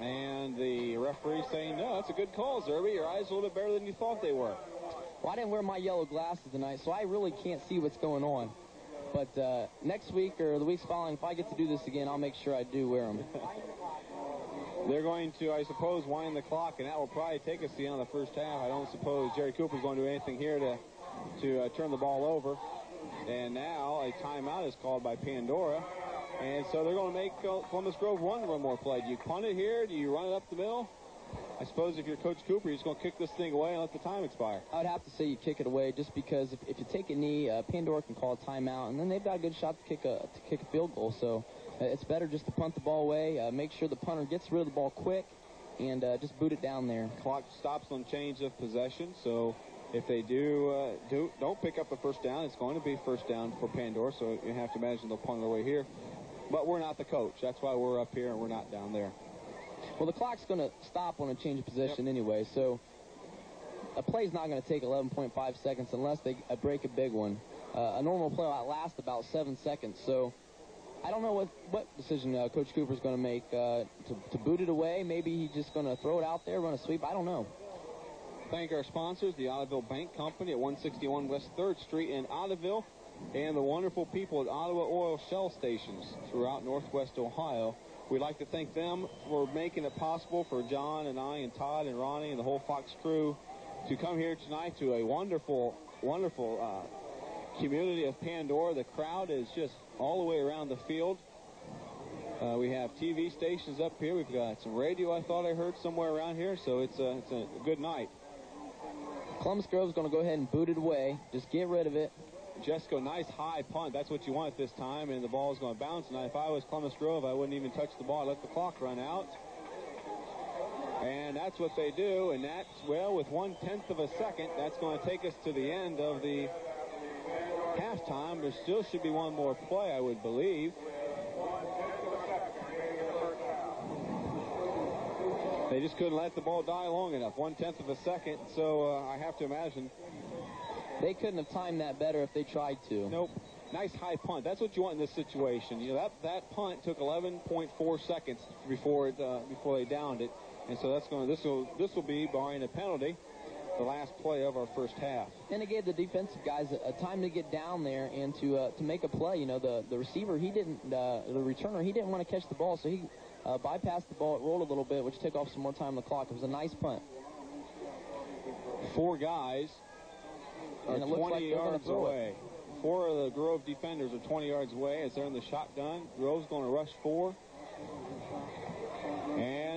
And the referee saying, no, that's a good call, Zerby. Your eyes are a little bit better than you thought they were. Well, I didn't wear my yellow glasses tonight, so I really can't see what's going on. But next week or the weeks following, if I get to do this again, I'll make sure I do wear them. They're going to, I suppose, wind the clock, and that will probably take us to the end of the first half. I don't suppose Jerry Cooper's going to do anything here to turn the ball over. And now a timeout is called by Pandora. And so they're going to make Columbus Grove run one more play. Do you punt it here? Do you run it up the middle? I suppose if you're Coach Cooper, you're just going to kick this thing away and let the time expire. I would have to say you kick it away just because if you take a knee, Pandora can call a timeout, and then they've got a good shot to kick a field goal. So it's better just to punt the ball away, make sure the punter gets rid of the ball quick, and just boot it down there. Clock stops on change of possession, so if they don't pick up the first down, it's going to be first down for Pandora, so you have to imagine they'll punt it away here. But we're not the coach. That's why we're up here and we're not down there. Well, the clock's going to stop on a change of possession anyway, so a play's not going to take 11.5 seconds unless they break a big one. A normal play lasts about 7 seconds, so I don't know what decision Coach Cooper's going to make. To boot it away, maybe he's just going to throw it out there, run a sweep, I don't know. Thank our sponsors, the Ottoville Bank Company at 161 West 3rd Street in Ottoville, and the wonderful people at Ottawa Oil Shell Stations throughout Northwest Ohio. We'd like to thank them for making it possible for John and I and Todd and Ronnie and the whole Fox crew to come here tonight to a wonderful, wonderful community of Pandora. The crowd is just all the way around the field. We have TV stations up here. We've got some radio I thought I heard somewhere around here, so it's a good night. Columbus Grove's going to go ahead and boot it away. Just get rid of it. Jesco, nice high punt. That's what you want at this time, and the ball is going to bounce. Now, if I was Columbus Grove, I wouldn't even touch the ball. I'd let the clock run out. And that's what they do, and that's, well, with 1/10 of a second, that's going to take us to the end of the halftime. There still should be one more play, I would believe. They just couldn't let the ball die long enough. 1/10 of a second, so I have to imagine they couldn't have timed that better if they tried to. Nope. Nice high punt. That's what you want in this situation. That punt took 11.4 seconds before they downed it, and so this will be, barring a penalty, the last play of our first half. And it gave the defensive guys a time to get down there and to make a play. The receiver, the returner, he didn't want to catch the ball, so he bypassed the ball. It rolled a little bit, which took off some more time on the clock. It was a nice punt. 4 guys are 20 yards away. 4 of the Grove defenders are 20 yards away as they're in the shotgun. Grove's going to rush 4.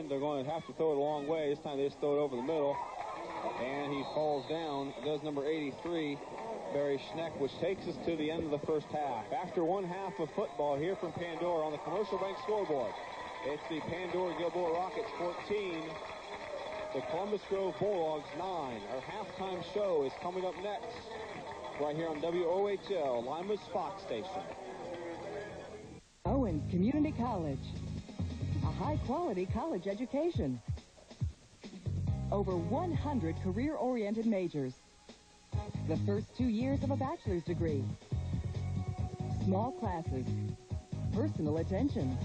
line. They're going to have to throw it a long way. This time they just throw it over the middle. And he falls down. It does number 83, Barry Schneck, which takes us to the end of the first half. After one half of football here from Pandora on the Commercial Bank scoreboard, it's the Pandora Gilboa Rockets 14, the Columbus Grove Bulldogs 9. Our halftime show is coming up next, right here on WOHL, Lima's Fox Station. Owens Community College, a high-quality college education. Over 100 career-oriented majors. The first 2 years of a bachelor's degree. Small classes. Personal attention.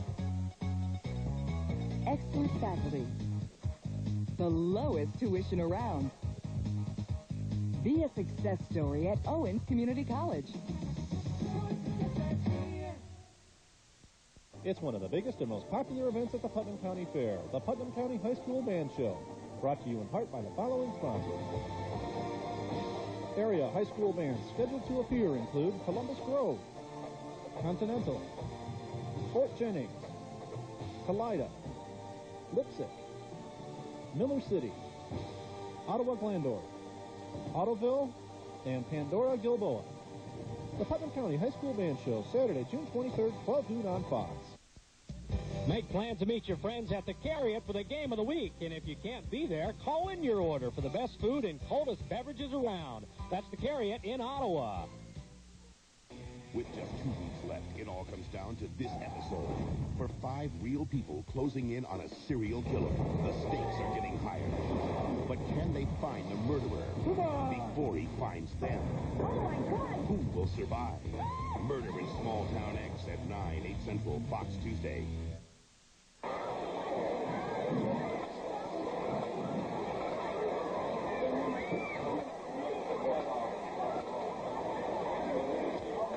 Expert faculty. The lowest tuition around. Be a success story at Owens Community College. It's one of the biggest and most popular events at the Putnam County Fair, the Putnam County High School Band Show, brought to you in part by the following sponsors. Area high school bands scheduled to appear include Columbus Grove, Continental, Fort Jennings, Kalida, Lipsick, Miller City, Ottawa Glandorf, Ottoville, and Pandora Gilboa. The Putnam County High School Band Show, Saturday, June 23rd, 12 noon on Fox. Make plans to meet your friends at the Carriott for the game of the week. And if you can't be there, call in your order for the best food and coldest beverages around. That's the Carriott in Ottawa. With just 2 weeks left, it all comes down to this episode. For 5 real people closing in on a serial killer, the stakes are getting higher. But can they find the murderer before he finds them? Oh, my God! Who will survive? Murder in Small Town X at 9, 8 Central, Fox Tuesday.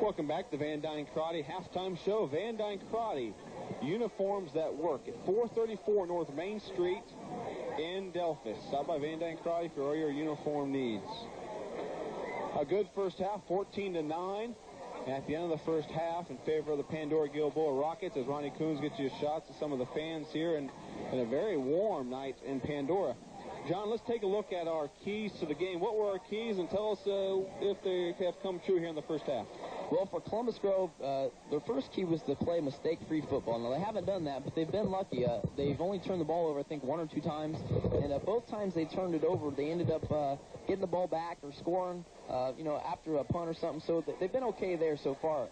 Welcome back to Van Dyne Karate halftime show. Van Dyne Karate, uniforms that work at 434 North Main Street in Delphus. Stop by Van Dyne Karate for all your uniform needs. A good first half, 14-9. And at the end of the first half, in favor of the Pandora Gilboa Rockets, as Ronnie Coons gets you shots of some of the fans here, and a very warm night in Pandora. John, let's take a look at our keys to the game. What were our keys, and tell us if they have come true here in the first half. Well, for Columbus Grove, their first key was to play mistake-free football. Now, they haven't done that, but they've been lucky. They've only turned the ball over, I think, 1 or 2 times. And both times they turned it over, they ended up getting the ball back or scoring, after a punt or something. So they've been okay there so far.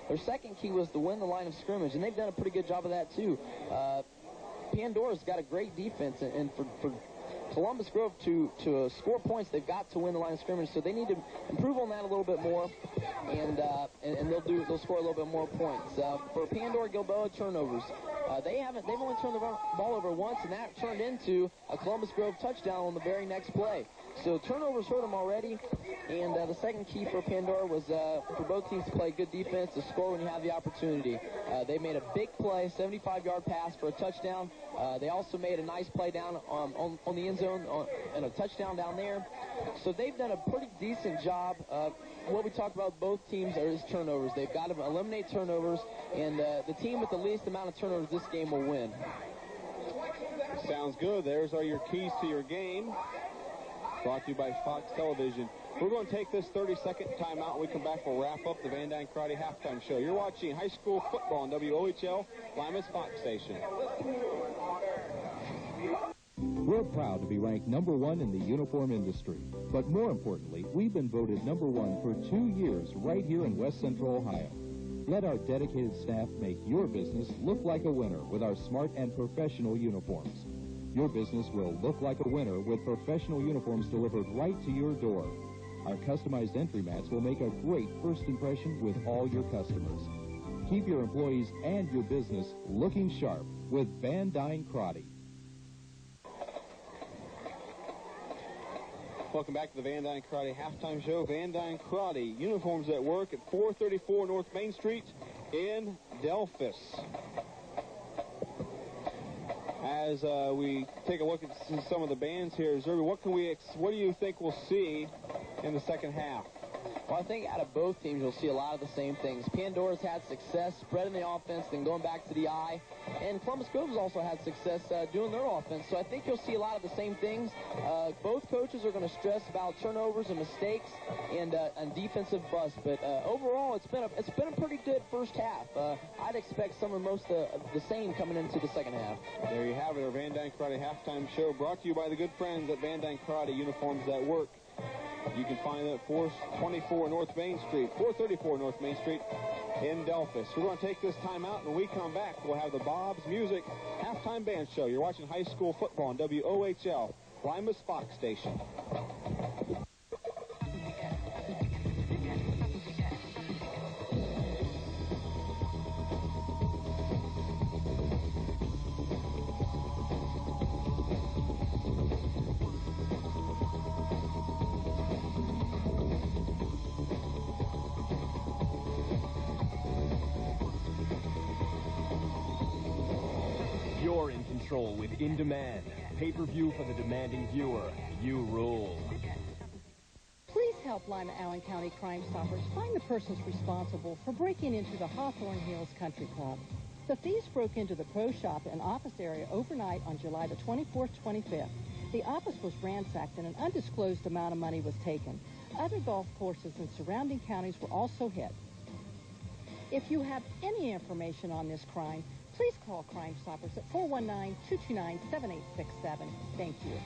Their second key was to win the line of scrimmage, and they've done a pretty good job of that, too. Pandora's got a great defense, and for Columbus Grove to score points, they've got to win the line of scrimmage, so they need to improve on that a little bit more, and they'll score a little bit more points. For Pandora Gilboa, turnovers. They've only turned the ball over once, and that turned into a Columbus Grove touchdown on the very next play. So turnovers hurt them already, and the second key for Pandora was for both teams to play good defense, to score when you have the opportunity. They made a big play, 75-yard pass for a touchdown. They also made a nice play down on the end zone and a touchdown down there. So they've done a pretty decent job. What we talked about both teams is turnovers. They've got to eliminate turnovers, and the team with the least amount of turnovers this game will win. Sounds good. There's are your keys to your game. Brought to you by Fox Television. We're going to take this 30-second timeout. When we come back, we'll wrap up the Van Dyne Karate halftime show. You're watching high school football on WOHL, Lima's Fox Station. We're proud to be ranked #1 in the uniform industry. But more importantly, we've been voted #1 for 2 years right here in West Central Ohio. Let our dedicated staff make your business look like a winner with our smart and professional uniforms. Your business will look like a winner with professional uniforms delivered right to your door. Our customized entry mats will make a great first impression with all your customers. Keep your employees and your business looking sharp with Van Dyne Karate. Welcome back to the Van Dyne Karate halftime show. Van Dyne Karate, uniforms at work at 434 North Main Street in Delphus. As we take a look at some of the bands here, Zerby, what do you think we'll see in the second half? Well, I think out of both teams, you'll see a lot of the same things. Pandora's had success spreading the offense, then going back to the eye. And Columbus Grove's also had success doing their offense. So I think you'll see a lot of the same things. Both coaches are going to stress about turnovers and mistakes and defensive bust. But overall, it's been a pretty good first half. I'd expect some of the same coming into the second half. There you have it, our Van Dyne Karate halftime show, brought to you by the good friends at Van Dyne Karate, uniforms that work. You can find them at 424 North Main Street, 434 North Main Street in Delphus. We're going to take this time out, and when we come back, we'll have the Bob's Music halftime band show. You're watching high school football on WOHL, Lima's Fox Station. You're in control with In Demand. Pay-per-view for the demanding viewer. You rule. Please help Lima Allen County Crime Stoppers find the persons responsible for breaking into the Hawthorne Hills Country Club. The thieves broke into the pro shop and office area overnight on July the 24th, 25th. The office was ransacked and an undisclosed amount of money was taken. Other golf courses in surrounding counties were also hit. If you have any information on this crime, please call Crime Stoppers at 419-229-7867. Thank you.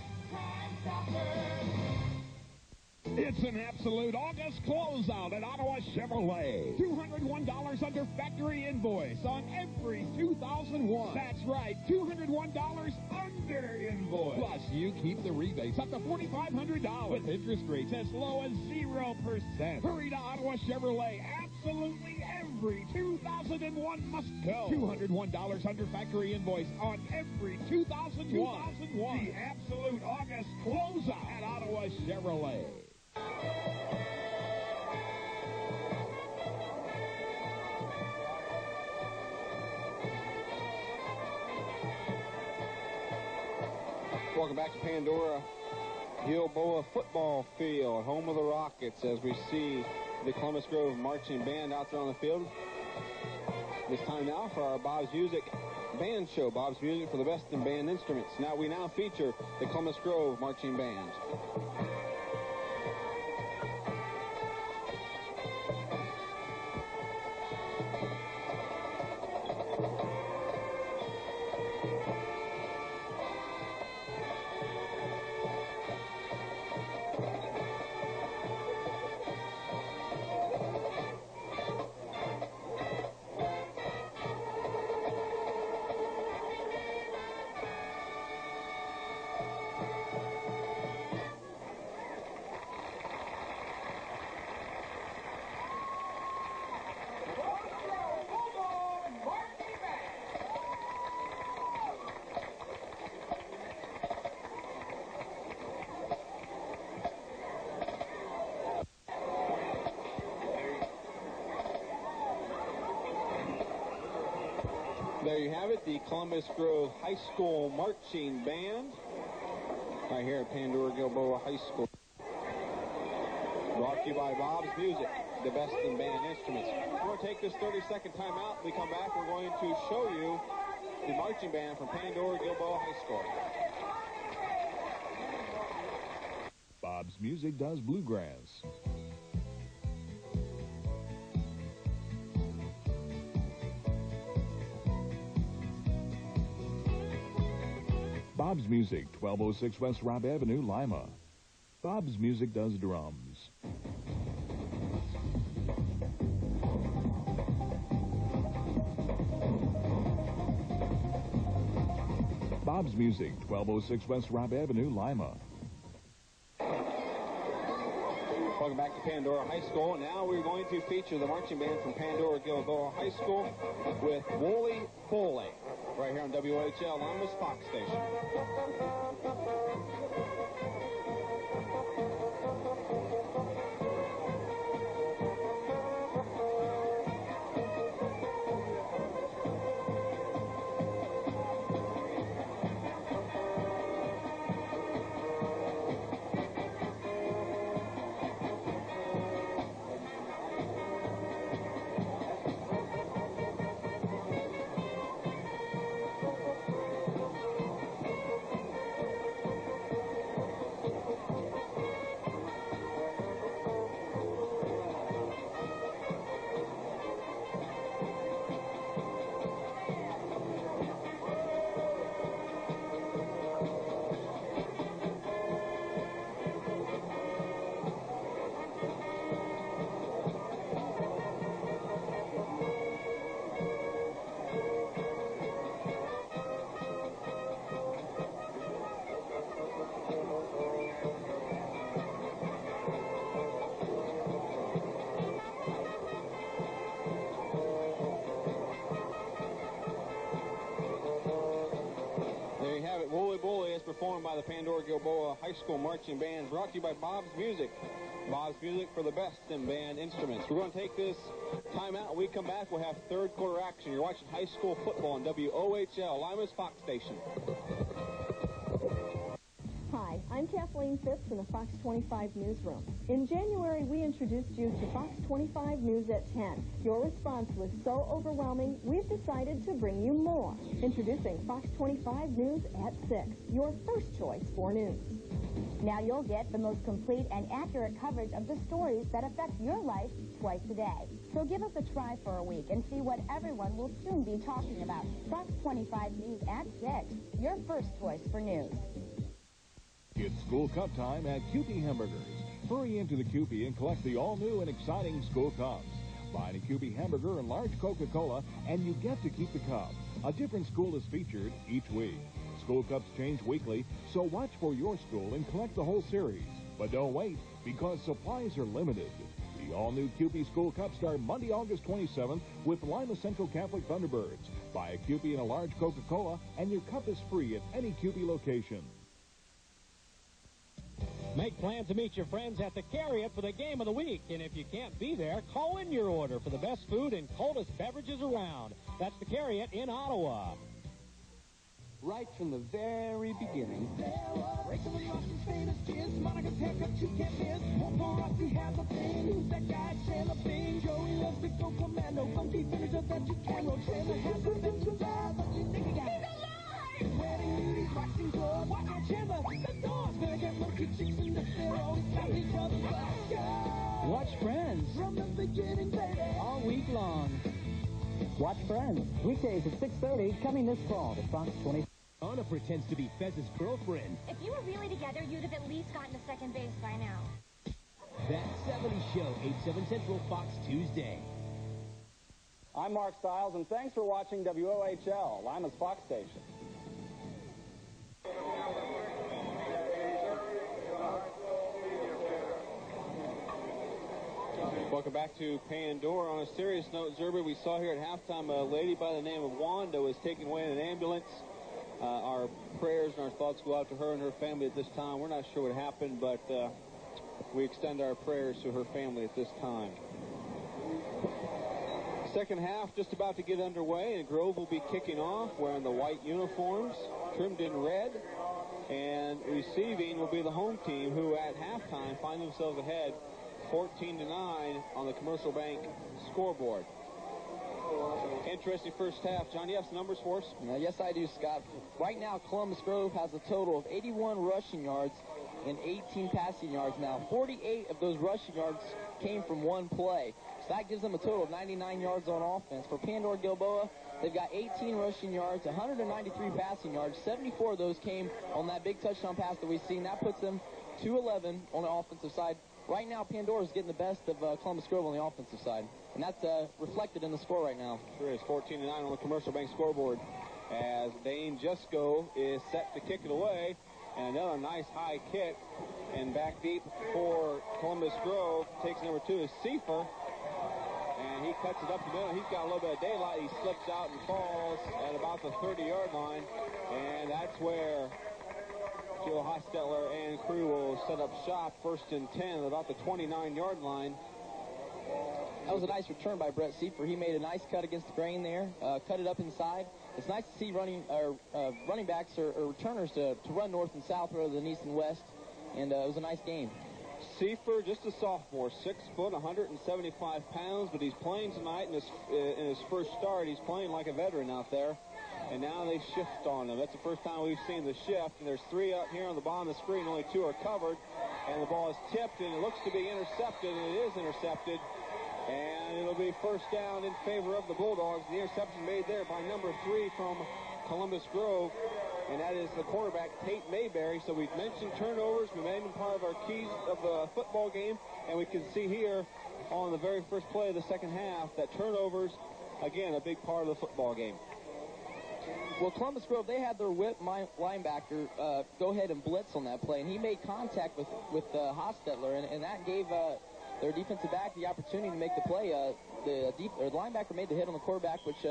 It's an absolute August closeout at Ottawa Chevrolet. $201 under factory invoice on every 2001. That's right, $201 under invoice. Plus, you keep the rebates up to $4,500 with interest rates as low as 0%. Hurry to Ottawa Chevrolet. Absolutely every 2001 must go. $201 under factory invoice on every 2001. The absolute August closeout at Ottawa Chevrolet. Welcome back to Pandora Gilboa football field, home of the Rockets, as we see the Columbus Grove marching band out there on the field. It's time now for our Bob's Music band show. Bob's Music for the best in band instruments. We now feature the Columbus Grove marching band. There you have it, the Columbus Grove High School Marching Band, right here at Pandora Gilboa High School. Brought to you by Bob's Music, the best in band instruments. We're going to take this 30-second time out. When we come back, we're going to show you the marching band from Pandora Gilboa High School. Bob's Music does bluegrass. Bob's Music, 1206 West Robb Avenue, Lima. Bob's Music does drums. Bob's Music, 1206 West Robb Avenue, Lima. Welcome back to Pandora High School. Now we're going to feature the marching band from Pandora Gilboa High School with Wooly Foley, right here on WHL Lima's Fox Station. by the Pandora Gilboa High School Marching Band, brought to you by Bob's Music. Bob's Music for the best in band instruments. We're going to take this timeout. When we come back, we'll have third quarter action. You're watching high school football on WOHL, Lima's Fox Station. Hi, I'm Kathleen Phipps in the Fox 25 newsroom. In January, we introduced you to Fox 25 News at 10. Your response was so overwhelming, we've decided to bring you more. Introducing Fox 25 News at 6, your first choice for news. Now you'll get the most complete and accurate coverage of the stories that affect your life twice a day. So give us a try for a week and see what everyone will soon be talking about. Fox 25 News at 6, your first choice for news. It's School Cup time at Kewpie Hamburgers. Hurry into the Kewpie and collect the all-new and exciting School Cups. Buy a Kewpie hamburger and large Coca-Cola, and you get to keep the cup. A different school is featured each week. School Cups change weekly, so watch for your school and collect the whole series. But don't wait, because supplies are limited. The all-new Kewpie School Cup start Monday, August 27th with Lima Central Catholic Thunderbirds. Buy a Kewpie and a large Coca-Cola, and your cup is free at any Kewpie location. Make plans to meet your friends at the Carriott for the game of the week. And if you can't be there, call in your order for the best food and coldest beverages around. That's the Carriott in Ottawa. Right from the very beginning. Watch Friends from the beginning, baby, all week long. Watch Friends weekdays at 6:30, coming this fall to Fox 20. Anna pretends to be Fez's girlfriend. If you were really together, you'd have at least gotten to second base by now. That 70 Show, 8/7 Central, Fox Tuesday. I'm Mark Stiles, and thanks for watching WOHL, Lima's Fox Station. Welcome back to Pandora. On a serious note, Zerber, we saw here at halftime a lady by the name of Wanda was taken away in an ambulance. Our prayers and our thoughts go out to her and her family at this time. We're not sure what happened, but we extend our prayers to her family at this time. Second half just about to get underway, and Grove will be kicking off wearing the white uniforms, trimmed in red. And receiving will be the home team, who at halftime find themselves ahead 14-9 on the Commercial Bank scoreboard. Interesting first half. John, you have some numbers for us? Yes, I do, Scott. Right now, Columbus Grove has a total of 81 rushing yards and 18 passing yards. Now, 48 of those rushing yards came from one play. So that gives them a total of 99 yards on offense. For Pandora Gilboa, they've got 18 rushing yards, 193 passing yards. 74 of those came on that big touchdown pass that we've seen. That puts them 2-11 on the offensive side. Right now, Pandora's getting the best of Columbus Grove on the offensive side. And that's reflected in the score right now. Sure is. 14-9 on the Commercial Bank scoreboard as Dane Jusko is set to kick it away. And another nice high kick. And back deep for Columbus Grove. Takes number 2 is Seifer. And he cuts it up the middle. He's got a little bit of daylight. He slips out and falls at about the 30-yard line. And that's where Joe Hostetler and crew will set up shop. First and 10 at about the 29-yard line. That was a nice return by Brett Seifer. He made a nice cut against the grain there, cut it up inside. It's nice to see running backs or returners to run north and south rather than east and west, and it was a nice game. Seifer, just a sophomore, 6 foot, 175 pounds, but he's playing tonight in his first start. He's playing like a veteran out there, and now they shift on him. That's the first time we've seen the shift, and there's 3 up here on the bottom of the screen. Only 2 are covered, and the ball is tipped, and it looks to be intercepted, and it is intercepted. And it'll be first down in favor of the Bulldogs. The interception made there by number 3 from Columbus Grove, and that is the quarterback, Tate Mayberry. So we've mentioned turnovers. We made them part of our keys of the football game, and we can see here on the very first play of the second half that turnovers, again, a big part of the football game. Well, Columbus Grove, they had their whip linebacker go ahead and blitz on that play, and he made contact with Hostetler, and that gave their defensive back the opportunity to make the play. The linebacker made the hit on the quarterback, which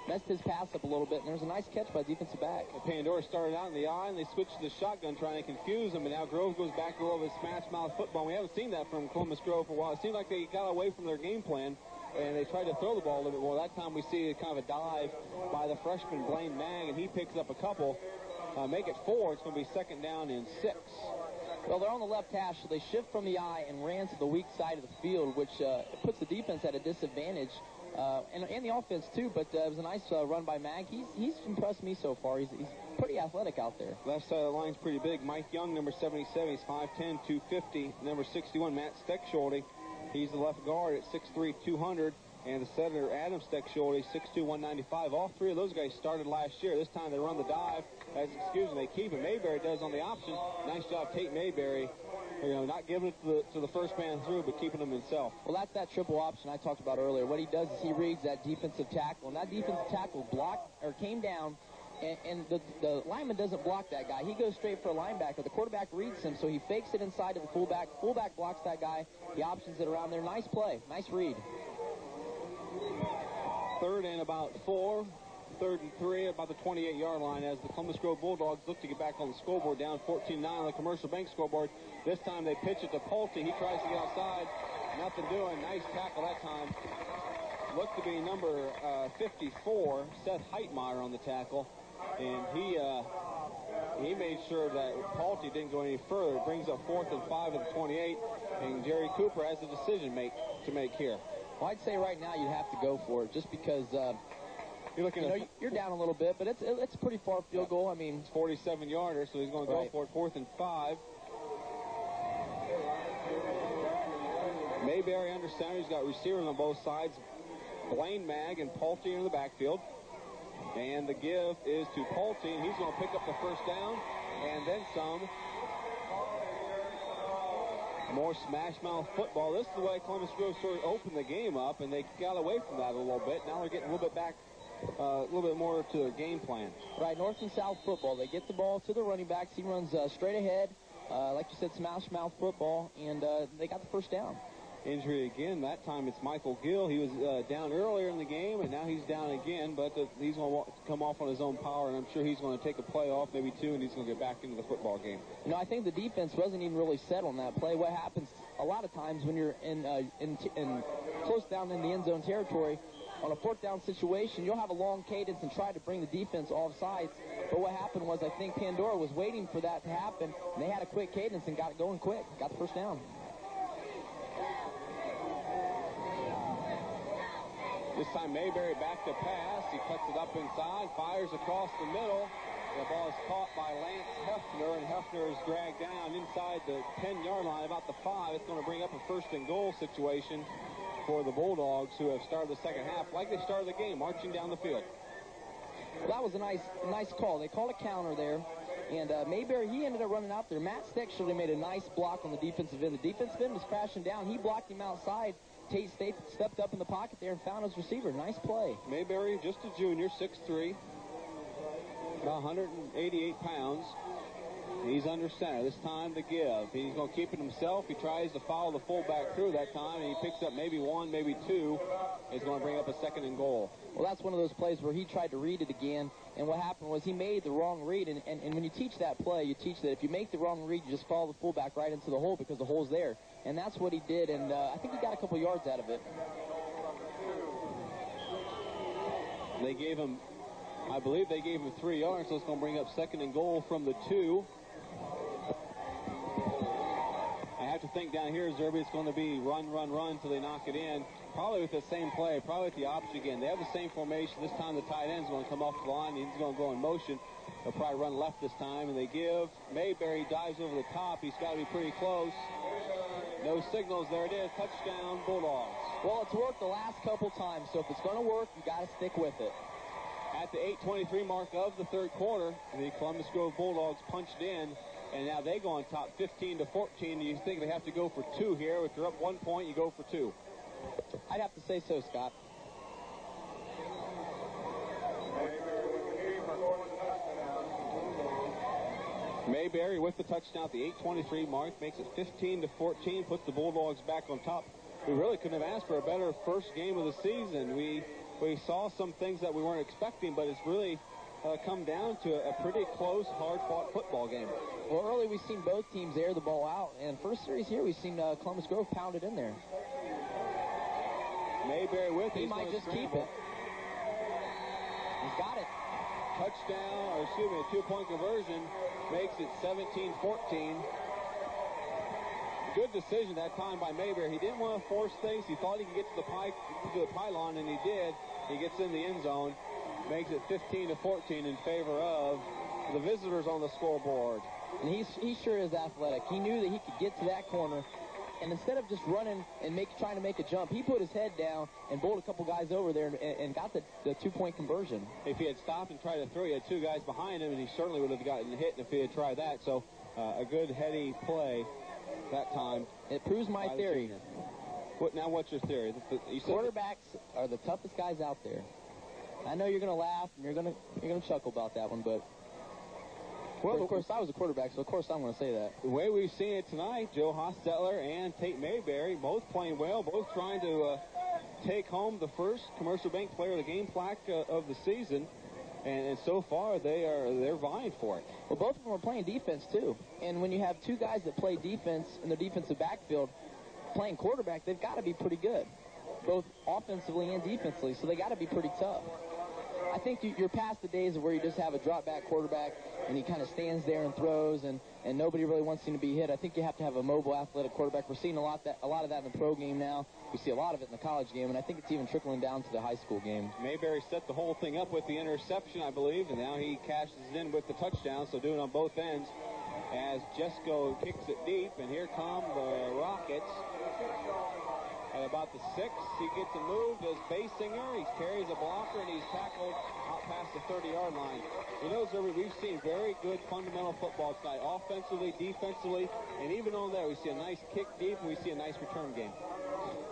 messed his pass up a little bit, and there's a nice catch by defensive back. Pandora started out in the eye, and they switched to the shotgun trying to confuse them, and now Grove goes back to a little bit of smash-mouth football. We haven't seen that from Columbus Grove for a while. It seemed like they got away from their game plan, and they tried to throw the ball a little bit more. That time we see kind of a dive by the freshman Blaine Mag, and he picks up a couple. Make it 4. It's going to be second down and 6. Well, they're on the left hash, so they shift from the eye and ran to the weak side of the field, which puts the defense at a disadvantage, and the offense too. But it was a nice run by Mag. He's impressed me so far. He's pretty athletic out there. Left side of the line's pretty big. Mike Young, number 77, he's 5'10", 250. Number 61, Matt Steckschulte, he's the left guard at 6'3", 200. And the center, Adam Steckschulte, 6'2", 195. All three of those guys started last year. This time they run the dive. They keep it. Mayberry does on the option. Nice job, Tate Mayberry. Not giving it to the first man through, but keeping him himself. Well, that's that triple option I talked about earlier. What he does is he reads that defensive tackle, and that defensive tackle came down, and the lineman doesn't block that guy. He goes straight for a linebacker. The quarterback reads him, so he fakes it inside to the fullback. Fullback blocks that guy. He options it around there. Nice play. Nice read. Third and about 4. Third and 3, about the 28-yard line, as the Columbus Grove Bulldogs look to get back on the scoreboard, down 14-9 on the Commercial Bank scoreboard. This time they pitch it to Pulte. He tries to get outside. Nothing doing. Nice tackle that time. Looked to be number 54, Seth Heitmeyer, on the tackle. And he made sure that Pulte didn't go any further. It brings up 4th and 5 at the 28, and Jerry Cooper has a decision to make here. Well, I'd say right now you'd have to go for it, just because you're down a little bit, but it's a pretty far field goal. I mean, it's 47-yarder, so he's going to go for it. 4th and 5. Mayberry under center. He's got receivers on both sides. Blaine Mag and Pulte in the backfield. And the give is to Pulte, and he's going to pick up the first down and then some. More smash-mouth football. This is the way Columbus Grove sort of opened the game up, and they got away from that a little bit. Now they're getting a little bit back, a little bit more to their game plan. Right, north and south football. They get the ball to the running backs. He runs straight ahead. Like you said, smash-mouth football, and they got the first down. Injury again. That time it's Michael Gill. He was down earlier in the game, and now he's down again, but he's going to come off on his own power, and I'm sure he's going to take a play off, maybe 2, and he's going to get back into the football game. I think the defense wasn't even really set on that play. What happens a lot of times when you're in close down in the end zone territory, on a 4th down situation, you'll have a long cadence and try to bring the defense off sides. But what happened was, I think Pandora was waiting for that to happen, and they had a quick cadence and got it going quick. Got the first down. This time Mayberry back to pass. He cuts it up inside, fires across the middle. The ball is caught by Lance Hefner, and Hefner is dragged down inside the 10-yard line, about the 5. It's going to bring up a 1st and goal situation for the Bulldogs, who have started the second half like they started the game, marching down the field. Well, that was a nice call. They called a counter there, and Mayberry, he ended up running out there. Matt Steckschulte made a nice block on the defensive end. The defensive end was crashing down. He blocked him outside. Tate stepped up in the pocket there and found his receiver. Nice play. Mayberry, just a junior, 6'3", about 188 pounds. He's under center. This time to give. He's going to keep it himself. He tries to follow the fullback through that time, and he picks up maybe 1, maybe 2. He's going to bring up a 2nd and goal. Well, that's one of those plays where he tried to read it again, and what happened was he made the wrong read, and when you teach that play, you teach that if you make the wrong read, you just follow the fullback right into the hole because the hole's there. And that's what he did, and I think he got a couple yards out of it. They gave him, I believe they gave him 3 yards, so it's going to bring up 2nd and goal from the 2. I have to think down here, Zerby, it's going to be run, run, run until they knock it in. Probably with the same play, probably with the option again. They have the same formation. This time the tight end's going to come off the line. He's going to go in motion. They'll probably run left this time, and they give. Mayberry dives over the top. He's got to be pretty close. No signals. There it is. Touchdown, Bulldogs. Well, it's worked the last couple times, so if it's going to work, you got to stick with it. At the 8:23 mark of the 3rd quarter, the Columbus Grove Bulldogs punched in, and now they go on top 15-14. You think they have to go for 2 here. If you're up 1 point, you go for 2. I'd have to say so, Scott. Mayberry with the touchdown at the 8:23 mark makes it 15-14, puts the Bulldogs back on top. We really couldn't have asked for a better first game of the season. We saw some things that we weren't expecting, but it's really come down to a pretty close, hard-fought football game. Well, early we've seen both teams air the ball out, and first series here we've seen Columbus Grove pound it in there. Mayberry with it. He might just keep it. He's got it. Touchdown, or excuse me, a two-point conversion makes it 17-14. Good decision that time by Mayberry. He didn't want to force things. He thought he could get to the pylon, and he did. He gets in the end zone, makes it 15-14 in favor of the visitors on the scoreboard. And he sure is athletic. He knew that he could get to that corner, and instead of just running and trying to make a jump, he put his head down and bowled a couple guys over there and got the two-point conversion. If he had stopped and tried to throw, he had two guys behind him, and he certainly would have gotten hit if he had tried that. So a good heady play that time. It proves my theory. Now what's your theory? Quarterbacks are the toughest guys out there. I know you're going to laugh and you're going to chuckle about that one, but well, of course I was a quarterback, so of course I'm going to say that. The way we've seen it tonight, Joe Hostetler and Tate Mayberry both playing well, both trying to take home the first Commercial Bank Player of the Game plaque of the season. And so far, they're vying for it. Well, both of them are playing defense, too. And when you have two guys that play defense in the defensive backfield playing quarterback, they've got to be pretty good, both offensively and defensively, so they got to be pretty tough. I think you're past the days of where you just have a drop-back quarterback and he kind of stands there and throws and nobody really wants him to be hit. I think you have to have a mobile, athletic quarterback. We're seeing a lot of that in the pro game now. We see a lot of it in the college game, and I think it's even trickling down to the high school game. Mayberry set the whole thing up with the interception, I believe, and now he cashes it in with the touchdown, so doing on both ends as Jesko kicks it deep, and here come the Rockets. At about the 6, he gets a move, does Basinger, he carries a blocker, and he's tackled out past the 30-yard line. You know, we've seen very good fundamental football tonight, offensively, defensively, and even on there, we see a nice kick deep, and we see a nice return game.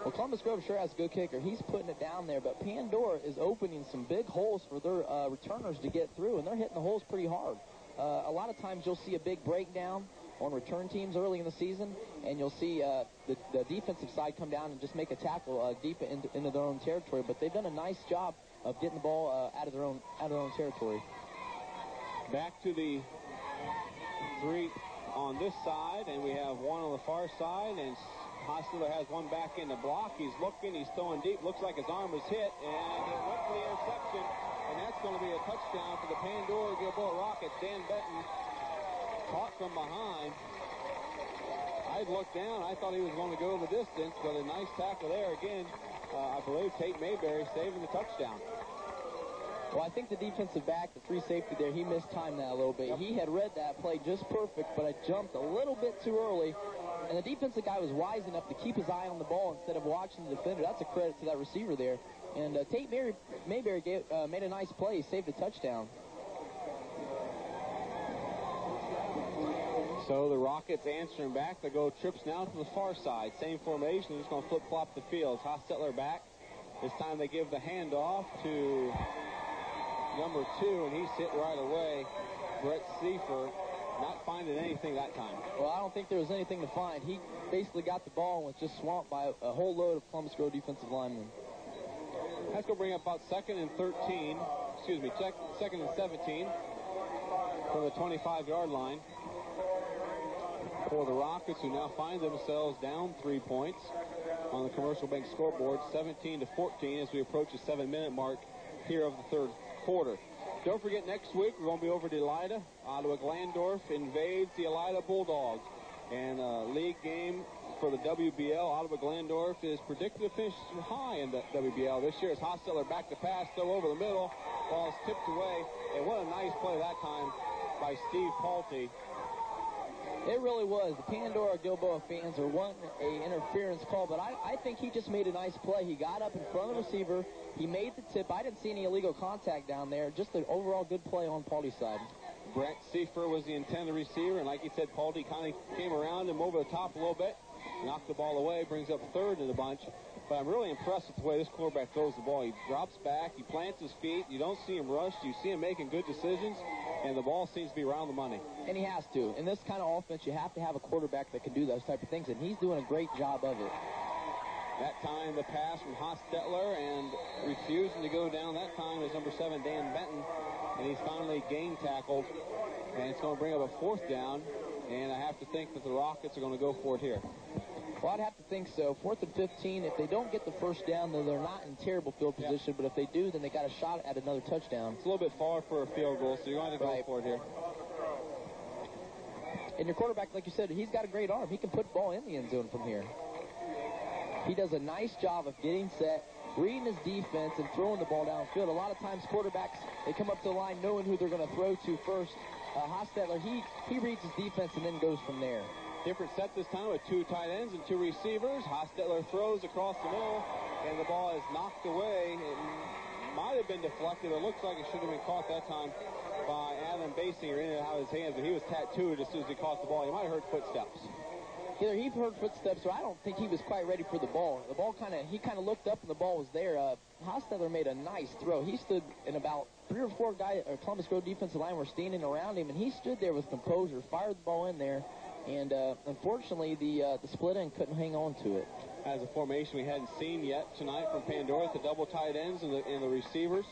Well, Columbus Grove sure has a good kicker. He's putting it down there, but Pandora is opening some big holes for their returners to get through, and they're hitting the holes pretty hard. A lot of times you'll see a big breakdown on return teams early in the season, and you'll see the defensive side come down and just make a tackle deep into their own territory. But they've done a nice job of getting the ball out of their own territory. Back to the 3 on this side, and we have one on the far side, and Hostler has one back in the block. He's looking, he's throwing deep. Looks like his arm was hit, and it went for the interception, and that's going to be a touchdown for the Pandora Gilboa Rockets. Dan Benton caught from behind. I looked down. I thought he was going to go the distance, but a nice tackle there. Again, I believe Tate Mayberry saving the touchdown. Well, I think the defensive back, the free safety there, he mistimed that a little bit. Yep. He had read that play just perfect, but I jumped a little bit too early. And the defensive guy was wise enough to keep his eye on the ball instead of watching the defender. That's a credit to that receiver there. And Tate Mayberry made a nice play. He saved a touchdown. So the Rockets answering back. They go trips now to the far side. Same formation. They're just going to flip-flop the field. Hostetler back. This time they give the handoff to number 2, and he's hit right away. Brett Seifer not finding anything that time. Well, I don't think there was anything to find. He basically got the ball and was just swamped by a whole load of Columbus Grove defensive linemen. That's going to bring up about second and 17 from the 25-yard line for the Rockets, who now find themselves down 3 points on the Commercial Bank scoreboard, 17-14 as we approach the 7-minute mark here of the third quarter. Don't forget, next week we're going to be over to Elida. Ottawa Glandorf invades the Elida Bulldogs. And league game for the WBL. Ottawa Glandorf is predicted to finish high in the WBL this year. As Hostetler back to pass, throw over the middle. Ball is tipped away. And what a nice play that time by Steve Paulty. It really was. The Pandora Gilboa fans are wanting an interference call, but I think he just made a nice play. He got up in front of the receiver. He made the tip. I didn't see any illegal contact down there. Just an overall good play on Paulty's side. Brett Seifer was the intended receiver, and like you said, Paulty kind of came around him over the top a little bit, knocked the ball away, brings up third in the bunch. But I'm really impressed with the way this quarterback throws the ball. He drops back, he plants his feet. You don't see him rush. You see him making good decisions. And the ball seems to be around the money. And he has to. In this kind of offense, you have to have a quarterback that can do those type of things, and he's doing a great job of it. That time the pass from Hostetler, and refusing to go down that time is number 7, Dan Benton. And he's finally game tackled. And it's going to bring up a 4th down. And I have to think that the Rockets are going to go for it here. Well, I'd have to think so. 4th and 15. If they don't get the first down, then they're not in terrible field position. But if they do, then they got a shot at another touchdown. It's a little bit far for a field goal, so you're going to go for it here. And your quarterback, like you said, he's got a great arm. He can put the ball in the end zone from here. He does a nice job of getting set, reading his defense, and throwing the ball downfield. A lot of times quarterbacks, they come up to the line knowing who they're going to throw to first. Hostetler, he reads his defense and then goes from there. Different set this time with 2 tight ends and 2 receivers. Hostetler throws across the middle, and the ball is knocked away. It might have been deflected. It looks like it should have been caught that time by Adam Basinger in and out of his hands, but he was tattooed as soon as he caught the ball. He might have heard footsteps. Either he heard footsteps, or I don't think he was quite ready for the ball. The ball he kind of looked up and the ball was there. Hostetler made a nice throw. He stood in about 3 or 4 guys, or Columbus Grove defensive line were standing around him, and he stood there with composure, fired the ball in there, and unfortunately the split end couldn't hang on to it. As a formation we hadn't seen yet tonight from Pandora, the double tight ends and the receivers,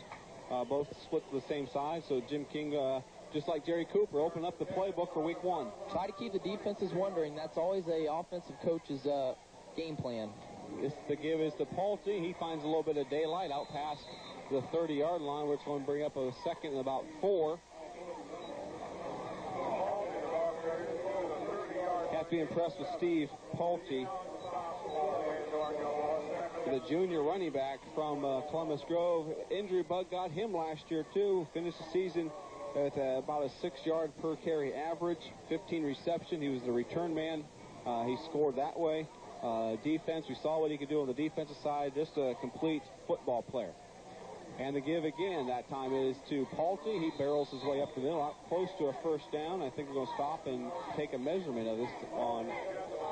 both split to the same size. So Jim King, just like Jerry Cooper, opened up the playbook for week 1. Try to keep the defenses wondering. That's always a offensive coach's game plan. The give is to Pulte. He finds a little bit of daylight out past the 30-yard line, where it's going to bring up a 2nd and about 4. Have to be impressed with Steve Pulte, the junior running back from Columbus Grove. Injury bug got him last year, too. Finished the season at about a 6-yard per carry average, 15 reception. He was the return man. He scored that way. Defense, we saw what he could do on the defensive side. Just a complete football player. And the give again that time is to Pulte. He barrels his way up the middle, out close to a 1st down. I think we're going to stop and take a measurement of this on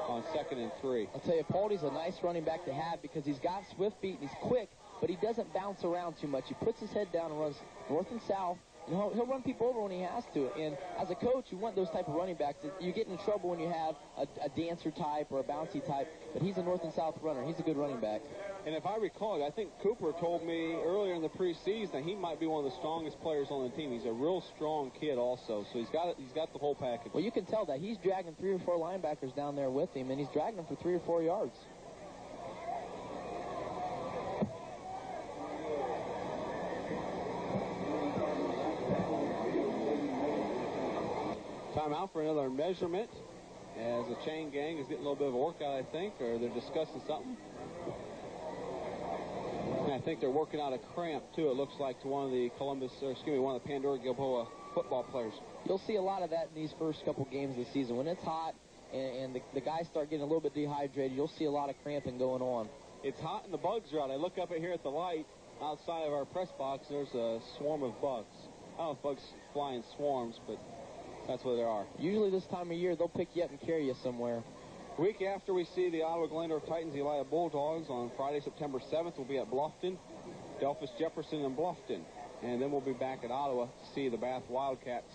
2nd and 3. I'll tell you, Pulte's a nice running back to have because he's got swift feet and he's quick, but he doesn't bounce around too much. He puts his head down and runs north and south. And he'll run people over when he has to. And as a coach, you want those type of running backs. You get in trouble when you have a dancer type or a bouncy type, but he's a north and south runner. He's a good running back. And if I recall, I think Cooper told me earlier in the preseason that he might be one of the strongest players on the team. He's a real strong kid also, so he's got the whole package. Well, you can tell that. He's dragging 3 or 4 linebackers down there with him, and he's dragging them for 3 or 4 yards. Timeout for another measurement, as the chain gang is getting a little bit of a workout, I think, or they're discussing something. And I think they're working out a cramp, too, it looks like, to one of the one of the Pandora Gilboa football players. You'll see a lot of that in these first couple games of the season. When it's hot and the guys start getting a little bit dehydrated, you'll see a lot of cramping going on. It's hot and the bugs are out. I look up here at the light outside of our press box. There's a swarm of bugs. I don't know if bugs fly in swarms, but that's what there are. Usually this time of year, they'll pick you up and carry you somewhere. Week after we see the Ottawa Glendorf Titans, the Elia Bulldogs, on Friday, September 7th, we'll be at Bluffton, Delphus Jefferson, and Bluffton. And then we'll be back at Ottawa to see the Bath Wildcats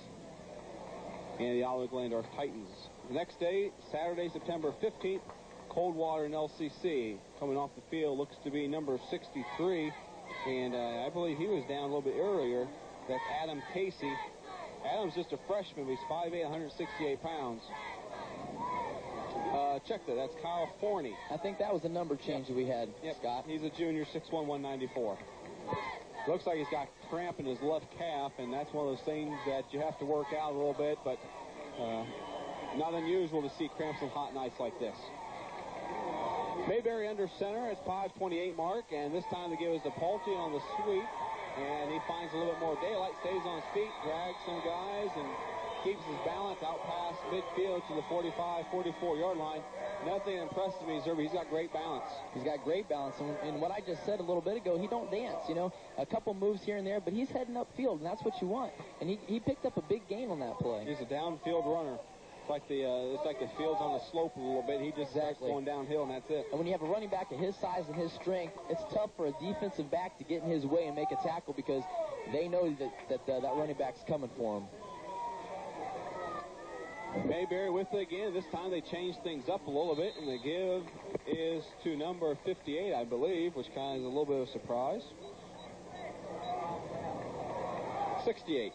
and the Ottawa Glendorf Titans. The next day, Saturday, September 15th, Coldwater and LCC. Coming off the field looks to be number 63, and I believe he was down a little bit earlier. That's Adam Casey. Adam's just a freshman, but he's 5'8", 168 pounds. Check that. That's Kyle Forney. I think that was the number change that we had, Scott. He's a junior, 6'1", 194. Looks like he's got cramp in his left calf, and that's one of those things that you have to work out a little bit, but not unusual to see cramps on hot nights like this. Mayberry under center at 5:28 mark, and this time the give is to Pulte on the sweep, and he finds a little bit more daylight, stays on his feet, drags some guys, and keeps his balance out past midfield to the 45, 44-yard line. Nothing impresses me, Zerby. He's got great balance. He's got great balance. And what I just said a little bit ago, he don't dance, you know. A couple moves here and there, but he's heading upfield, and that's what you want. And he picked up a big gain on that play. He's a downfield runner. It's like the field's on the slope a little bit. He just starts going downhill, and that's it. And when you have a running back at his size and his strength, it's tough for a defensive back to get in his way and make a tackle because they know that running back's coming for him. Mayberry with it again. This time they changed things up a little bit, and the give is to number 58, I believe, which kind of is a little bit of a surprise. 68.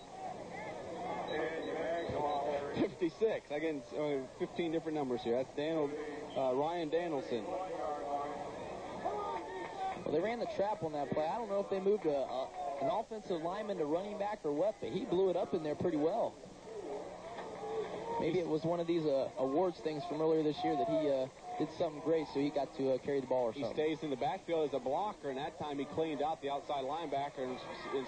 56. Again, 15 different numbers here. That's Ryan Danielson. Well, they ran the trap on that play. I don't know if they moved an offensive lineman to running back or what, but he blew it up in there pretty well. Maybe it was one of these awards things from earlier this year that he did something great, so he got to carry the ball or something. He stays in the backfield as a blocker, and that time he cleaned out the outside linebacker, and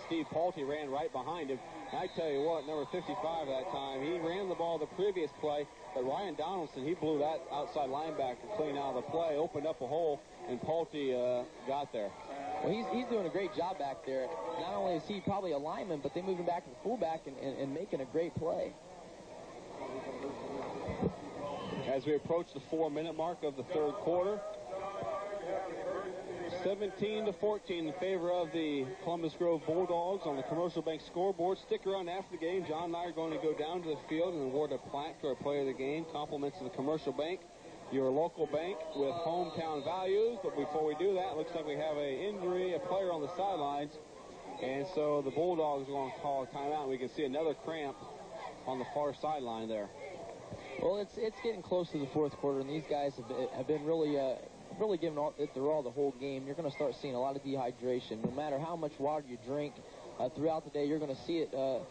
Steve Pulte ran right behind him. And I tell you what, number 55 that time, he ran the ball the previous play, but Ryan Donaldson, he blew that outside linebacker clean out of the play, opened up a hole, and Pulte got there. Well, he's doing a great job back there. Not only is he probably a lineman, but they move him back to the fullback and making a great play. As we approach the 4-minute mark of the third quarter, 17-14 in favor of the Columbus Grove Bulldogs on the Commercial Bank scoreboard. Stick around after the game. John and I are going to go down to the field and award a plaque to our player of the game. Compliments of the Commercial Bank, your local bank with hometown values. But before we do that, it looks like we have an injury, a player on the sidelines. And so the Bulldogs are going to call a timeout. We can see another cramp on the far sideline there. Well, it's getting close to the fourth quarter, and these guys have been really giving it their all the whole game. You're going to start seeing a lot of dehydration. No matter how much water you drink throughout the day, you're going to see it. You're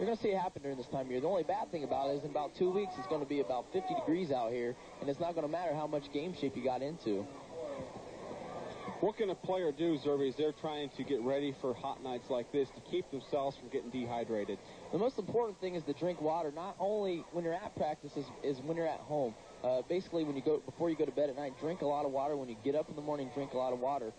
going to see it happen during this time of year. The only bad thing about it is in about 2 weeks it's going to be about 50 degrees out here, and it's not going to matter how much game shape you got into. What can a player do, Zerby, as they're trying to get ready for hot nights like this to keep themselves from getting dehydrated? The most important thing is to drink water, not only when you're at practice, is when you're at home. Basically, before you go to bed at night, drink a lot of water. When you get up in the morning, drink a lot of water.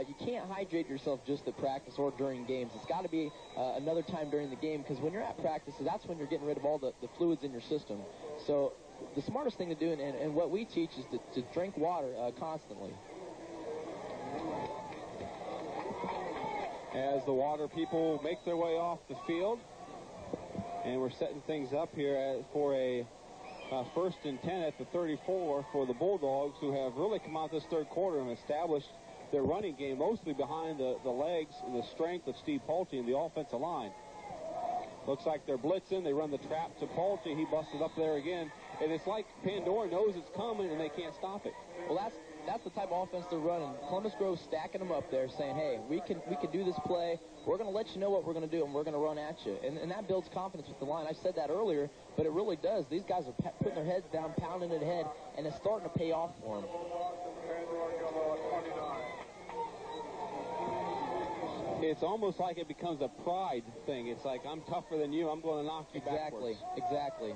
You can't hydrate yourself just at practice or during games. It's got to be another time during the game, because when you're at practice, that's when you're getting rid of all the fluids in your system. So the smartest thing to do, and what we teach, is to drink water constantly. As the water people make their way off the field, and we're setting things up here for a first and 10 at the 34 for the Bulldogs, who have really come out this third quarter and established their running game mostly behind the legs and the strength of Steve Pulte and the offensive line. Looks like they're blitzing. They run the trap to Pulte. He busted up there again. And it's like Pandora knows it's coming and they can't stop it. Well, that's the type of offense they're running. Columbus Grove stacking them up there, saying, hey, we can do this play. We're going to let you know what we're going to do, and we're going to run at you. And that builds confidence with the line. I said that earlier, but it really does. These guys are putting their heads down, pounding it ahead, and it's starting to pay off for them. It's almost like it becomes a pride thing. It's like, I'm tougher than you. I'm going to knock you backwards. Exactly.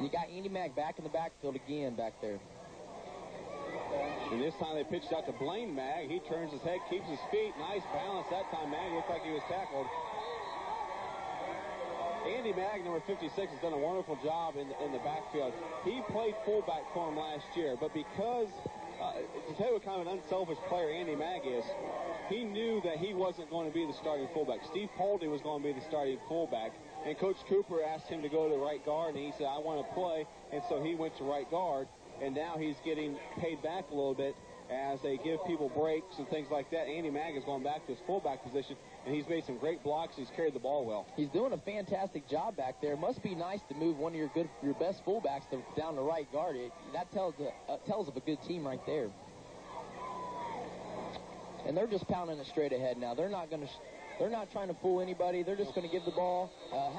You got Andy Mack back in the backfield again back there. And this time they pitched out to Blaine Mag. He turns his head, keeps his feet. Nice balance that time. Mag looked like he was tackled. Andy Mag, number 56, has done a wonderful job in the backfield. He played fullback for him last year, but because, to tell you what kind of an unselfish player Andy Mag is, he knew that he wasn't going to be the starting fullback. Steve Pulte was going to be the starting fullback, and Coach Cooper asked him to go to right guard, and he said, I want to play, and so he went to right guard. And now he's getting paid back a little bit as they give people breaks and things like that. Andy Mag is going back to his fullback position, and he's made some great blocks. He's carried the ball well. He's doing a fantastic job back there. It must be nice to move one of your best fullbacks down to right guard. That tells of a good team right there. And they're just pounding it straight ahead now. They're not trying to fool anybody. They're just going to give the ball,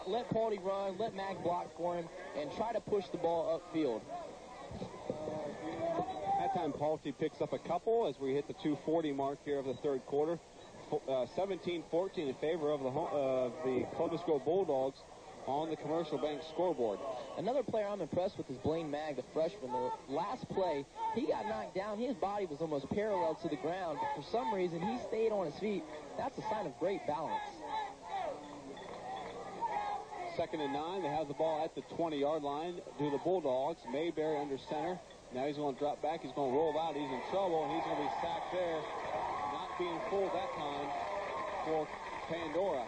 let Pulte run, let Mag block for him, and try to push the ball upfield. That time Pulte picks up a couple as we hit the 2:40 mark here of the third quarter. 17-14 in favor of the Columbus Grove Bulldogs on the Commercial Bank scoreboard. Another player I'm impressed with is Blaine Mag, the freshman. The last play, he got knocked down. His body was almost parallel to the ground, but for some reason he stayed on his feet. That's a sign of great balance. 2nd and 9. They have the ball at the 20-yard line. Do the Bulldogs. Mayberry under center. Now he's going to drop back. He's going to roll out. He's in trouble, and he's going to be sacked there. Not being fooled that time for Pandora.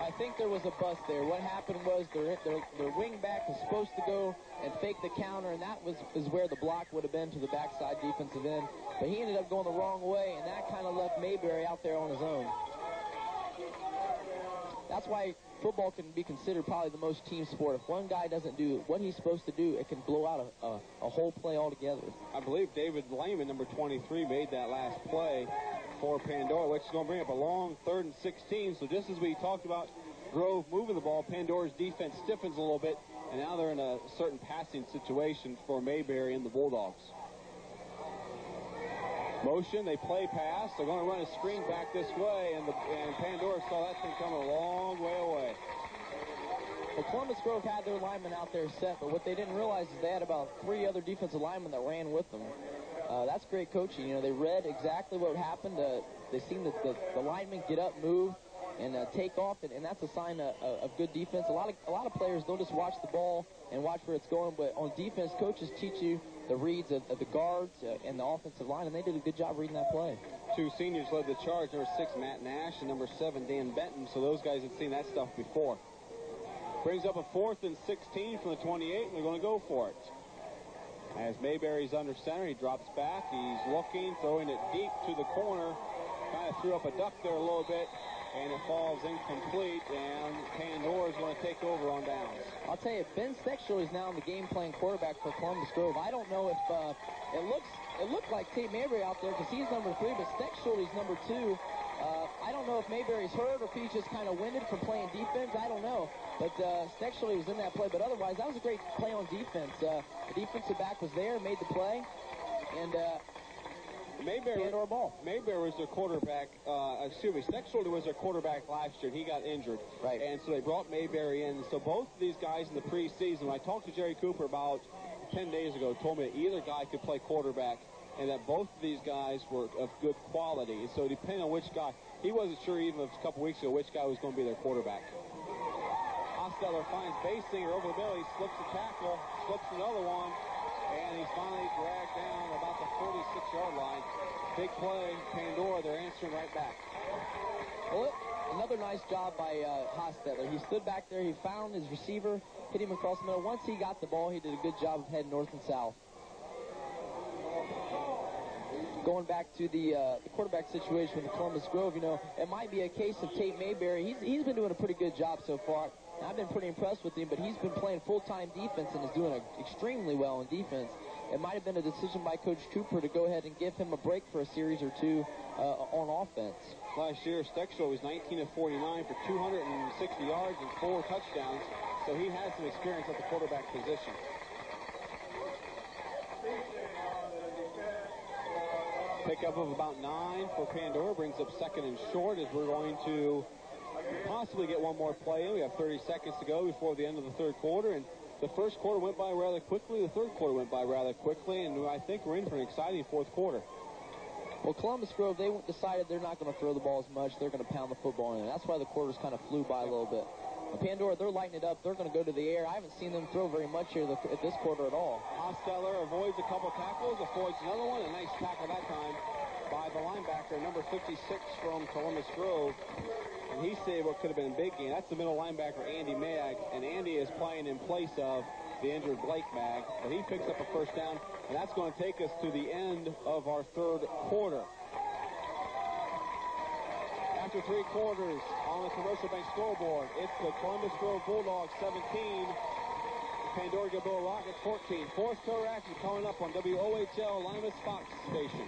I think there was a bust there. What happened was their wing back was supposed to go and fake the counter, and that was where the block would have been to the backside defensive end. But he ended up going the wrong way, and that kind of left Mayberry out there on his own. That's why football can be considered probably the most team sport. If one guy doesn't do what he's supposed to do, it can blow out a whole play altogether. I believe David Lehman, number 23, made that last play for Pandora, which is going to bring up a long 3rd and 16. So just as we talked about Grove moving the ball, Pandora's defense stiffens a little bit, and now they're in a certain passing situation for Mayberry and the Bulldogs. Motion, they play pass. They're going to run a screen back this way, and Pandora saw that thing coming a long way away. Well, Columbus Grove had their linemen out there set, but what they didn't realize is they had about 3 other defensive linemen that ran with them. That's great coaching. You know, they read exactly what happened. They seen the linemen get up, move, and take off, and that's a sign of good defense. A lot of players don't just watch the ball and watch where it's going, but on defense, coaches teach you the reads of the guards and the offensive line, and they did a good job reading that play. 2 seniors led the charge, number 6, Matt Nash, and number 7, Dan Benton, so those guys had seen that stuff before. Brings up a 4th and 16 from the 28, and they're going to go for it. As Mayberry's under center, he drops back, he's looking, throwing it deep to the corner, kind of threw up a duck there a little bit, and it falls incomplete, and Pandora's going to take over on downs. I'll tell you, Ben Stexler is now the game-playing quarterback for Columbus Grove. I don't know if it looked like Tate Mayberry out there because he's number 3, but Stexler is number 2. I don't know if Mayberry's hurt or if he's just kind of winded from playing defense. I don't know. But Stexler was in that play. But otherwise, that was a great play on defense. The defensive back was there, made the play, and Mayberry was their quarterback. Stexler was their quarterback last year. He got injured. Right. And so they brought Mayberry in. So both of these guys in the preseason, when I talked to Jerry Cooper about 10 days ago, told me that either guy could play quarterback and that both of these guys were of good quality. So depending on which guy, he wasn't sure even a couple weeks ago which guy was going to be their quarterback. Hosteller finds Basinger over the middle. He slips a tackle, slips another one, and he's finally dragged down about the 46-yard line. Big play, Pandora, they're answering right back. Well, another nice job by Hosteller. He stood back there, he found his receiver, hit him across the middle. Once he got the ball, he did a good job of heading north and south. Going back to the quarterback situation with Columbus Grove, you know, it might be a case of Tate Mayberry. He's been doing a pretty good job so far. I've been pretty impressed with him, but he's been playing full-time defense and is doing extremely well in defense. It might have been a decision by Coach Cooper to go ahead and give him a break for a series or 2 on offense. Last year, Stexler was 19 of 49 for 260 yards and 4 touchdowns, so he has some experience at the quarterback position. Pickup of about 9 for Pandora, brings up 2nd and short as we're going to possibly get one more play in. We have 30 seconds to go before the end of the 3rd quarter, and the 1st quarter went by rather quickly. The 3rd quarter went by rather quickly, and I think we're in for an exciting 4th quarter. Well, Columbus Grove, they decided they're not going to throw the ball as much. They're going to pound the football in. That's why the quarters kind of flew by a little bit. Pandora, they're lighting it up. They're going to go to the air. I haven't seen them throw very much here at this quarter at all. Hosteller avoids a couple tackles, avoids another one. A nice tackle that time by the linebacker, number 56 from Columbus Grove. And he saved what could have been a big game. That's the middle linebacker, Andy Mag. And Andy is playing in place of the injured Blake Mag. But he picks up a 1st down. And that's going to take us to the end of our 3rd quarter. After 3 quarters on the Commercial Bank scoreboard, it's the Columbus Grove Bulldogs 17, Pandora Gilboa Rockets 14. 4th quarter action coming up on WOHL Limas Fox Station.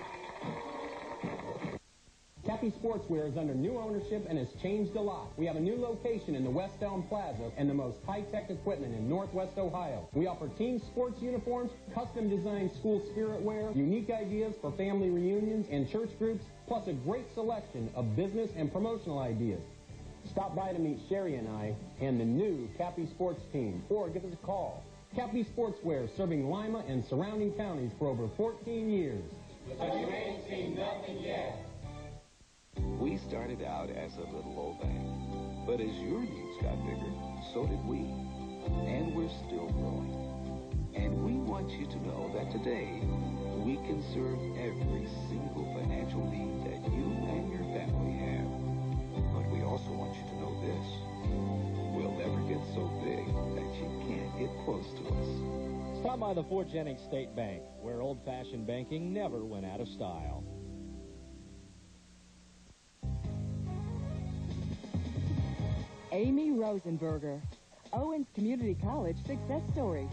Cappy Sportswear is under new ownership and has changed a lot. We have a new location in the West Elm Plaza and the most high-tech equipment in Northwest Ohio. We offer team sports uniforms, custom-designed school spirit wear, unique ideas for family reunions and church groups, plus a great selection of business and promotional ideas. Stop by to meet Sherry and I and the new Cappy Sports team, or give us a call. Cappy Sportswear, serving Lima and surrounding counties for over 14 years. But you ain't seen nothing yet. We started out as a little old bank, but as your needs got bigger, so did we. And we're still growing. And we want you to know that today, we can serve every single financial need that you and your family have. But we also want you to know this. on by the Fort Jennings State Bank, where old-fashioned banking never went out of style. Amy Rosenberger, Owens Community College success story.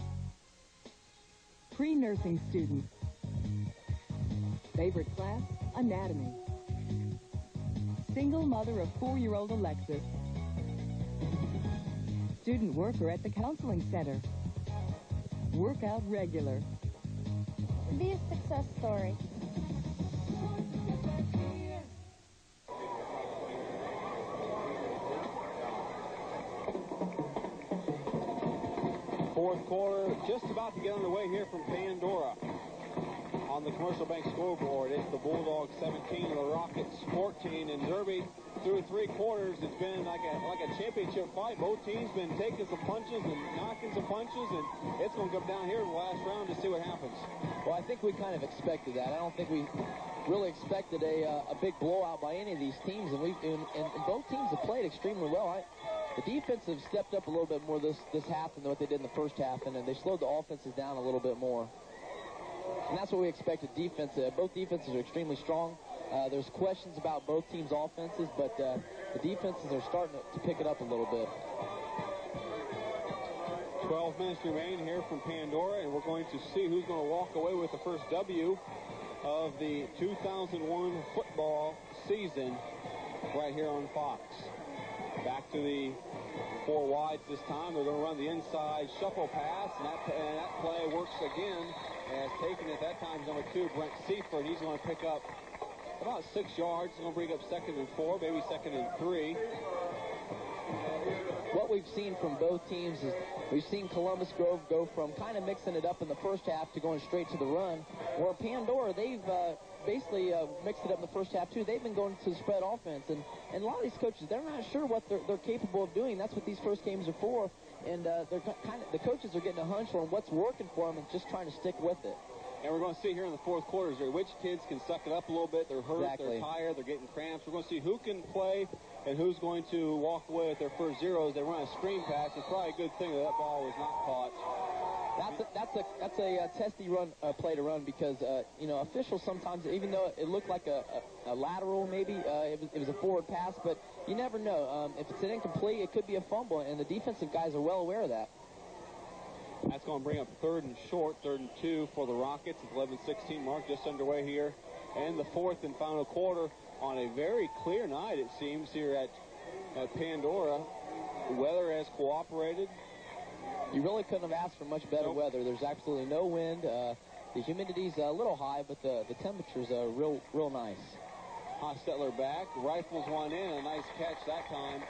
Pre-nursing student. Favorite class, anatomy. Single mother of 4-year-old Alexis. Student worker at the counseling center. Workout regular. Be a success story. Fourth quarter just about to get underway here from Pandora. On the Commercial Bank scoreboard, it's the Bulldogs 17 and the Rockets 14. And Derby, through 3 quarters, it's been like a championship fight. Both teams been taking some punches and knocking some punches, and it's going to come down here in the last round to see what happens. Well, I think we kind of expected that. I don't think we really expected a big blowout by any of these teams, and both teams have played extremely well. The defense have stepped up a little bit more this half than what they did in the first half, and they slowed the offenses down a little bit more. And that's what we expected. Both defenses are extremely strong. There's questions about both teams' offenses, but the defenses are starting to pick it up a little bit. 12 minutes remain here from Pandora, and we're going to see who's going to walk away with the first W of the 2001 football season right here on Fox. Back to the 4 wides this time. They're going to run the inside shuffle pass, and that play works again. As taken at that time, number 2, Brent Seaford. He's going to pick up about 6 yards. He's going to bring up 2nd and 4, maybe 2nd and 3. What we've seen from both teams is we've seen Columbus Grove go from kind of mixing it up in the first half to going straight to the run, where Pandora, they've basically mixed it up in the first half, too. They've been going to the spread offense, and a lot of these coaches, they're not sure what they're capable of doing. That's what these first games are for. And the coaches are getting a hunch on what's working for them and just trying to stick with it. And we're going to see here in the fourth quarter which kids can suck it up a little bit. They're hurt, Exactly. They're tired, they're getting cramps. We're going to see who can play and who's going to walk away with their first zeros. They run a screen pass. It's probably a good thing that ball was not caught. That's a testy run play to run because officials sometimes, even though it looked like a lateral maybe, it was a forward pass, but you never know. If it's an incomplete, it could be a fumble, and the defensive guys are well aware of that. That's going to bring up 3rd and short, 3rd and 2 for the Rockets. It's 11:16 mark just underway here, and the 4th and final quarter on a very clear night, it seems, here at Pandora. The weather has cooperated. You really couldn't have asked for much better weather. There's absolutely no wind. The humidity's a little high, but the temperature's real nice. Hostetler back, rifles one in, a nice catch that time,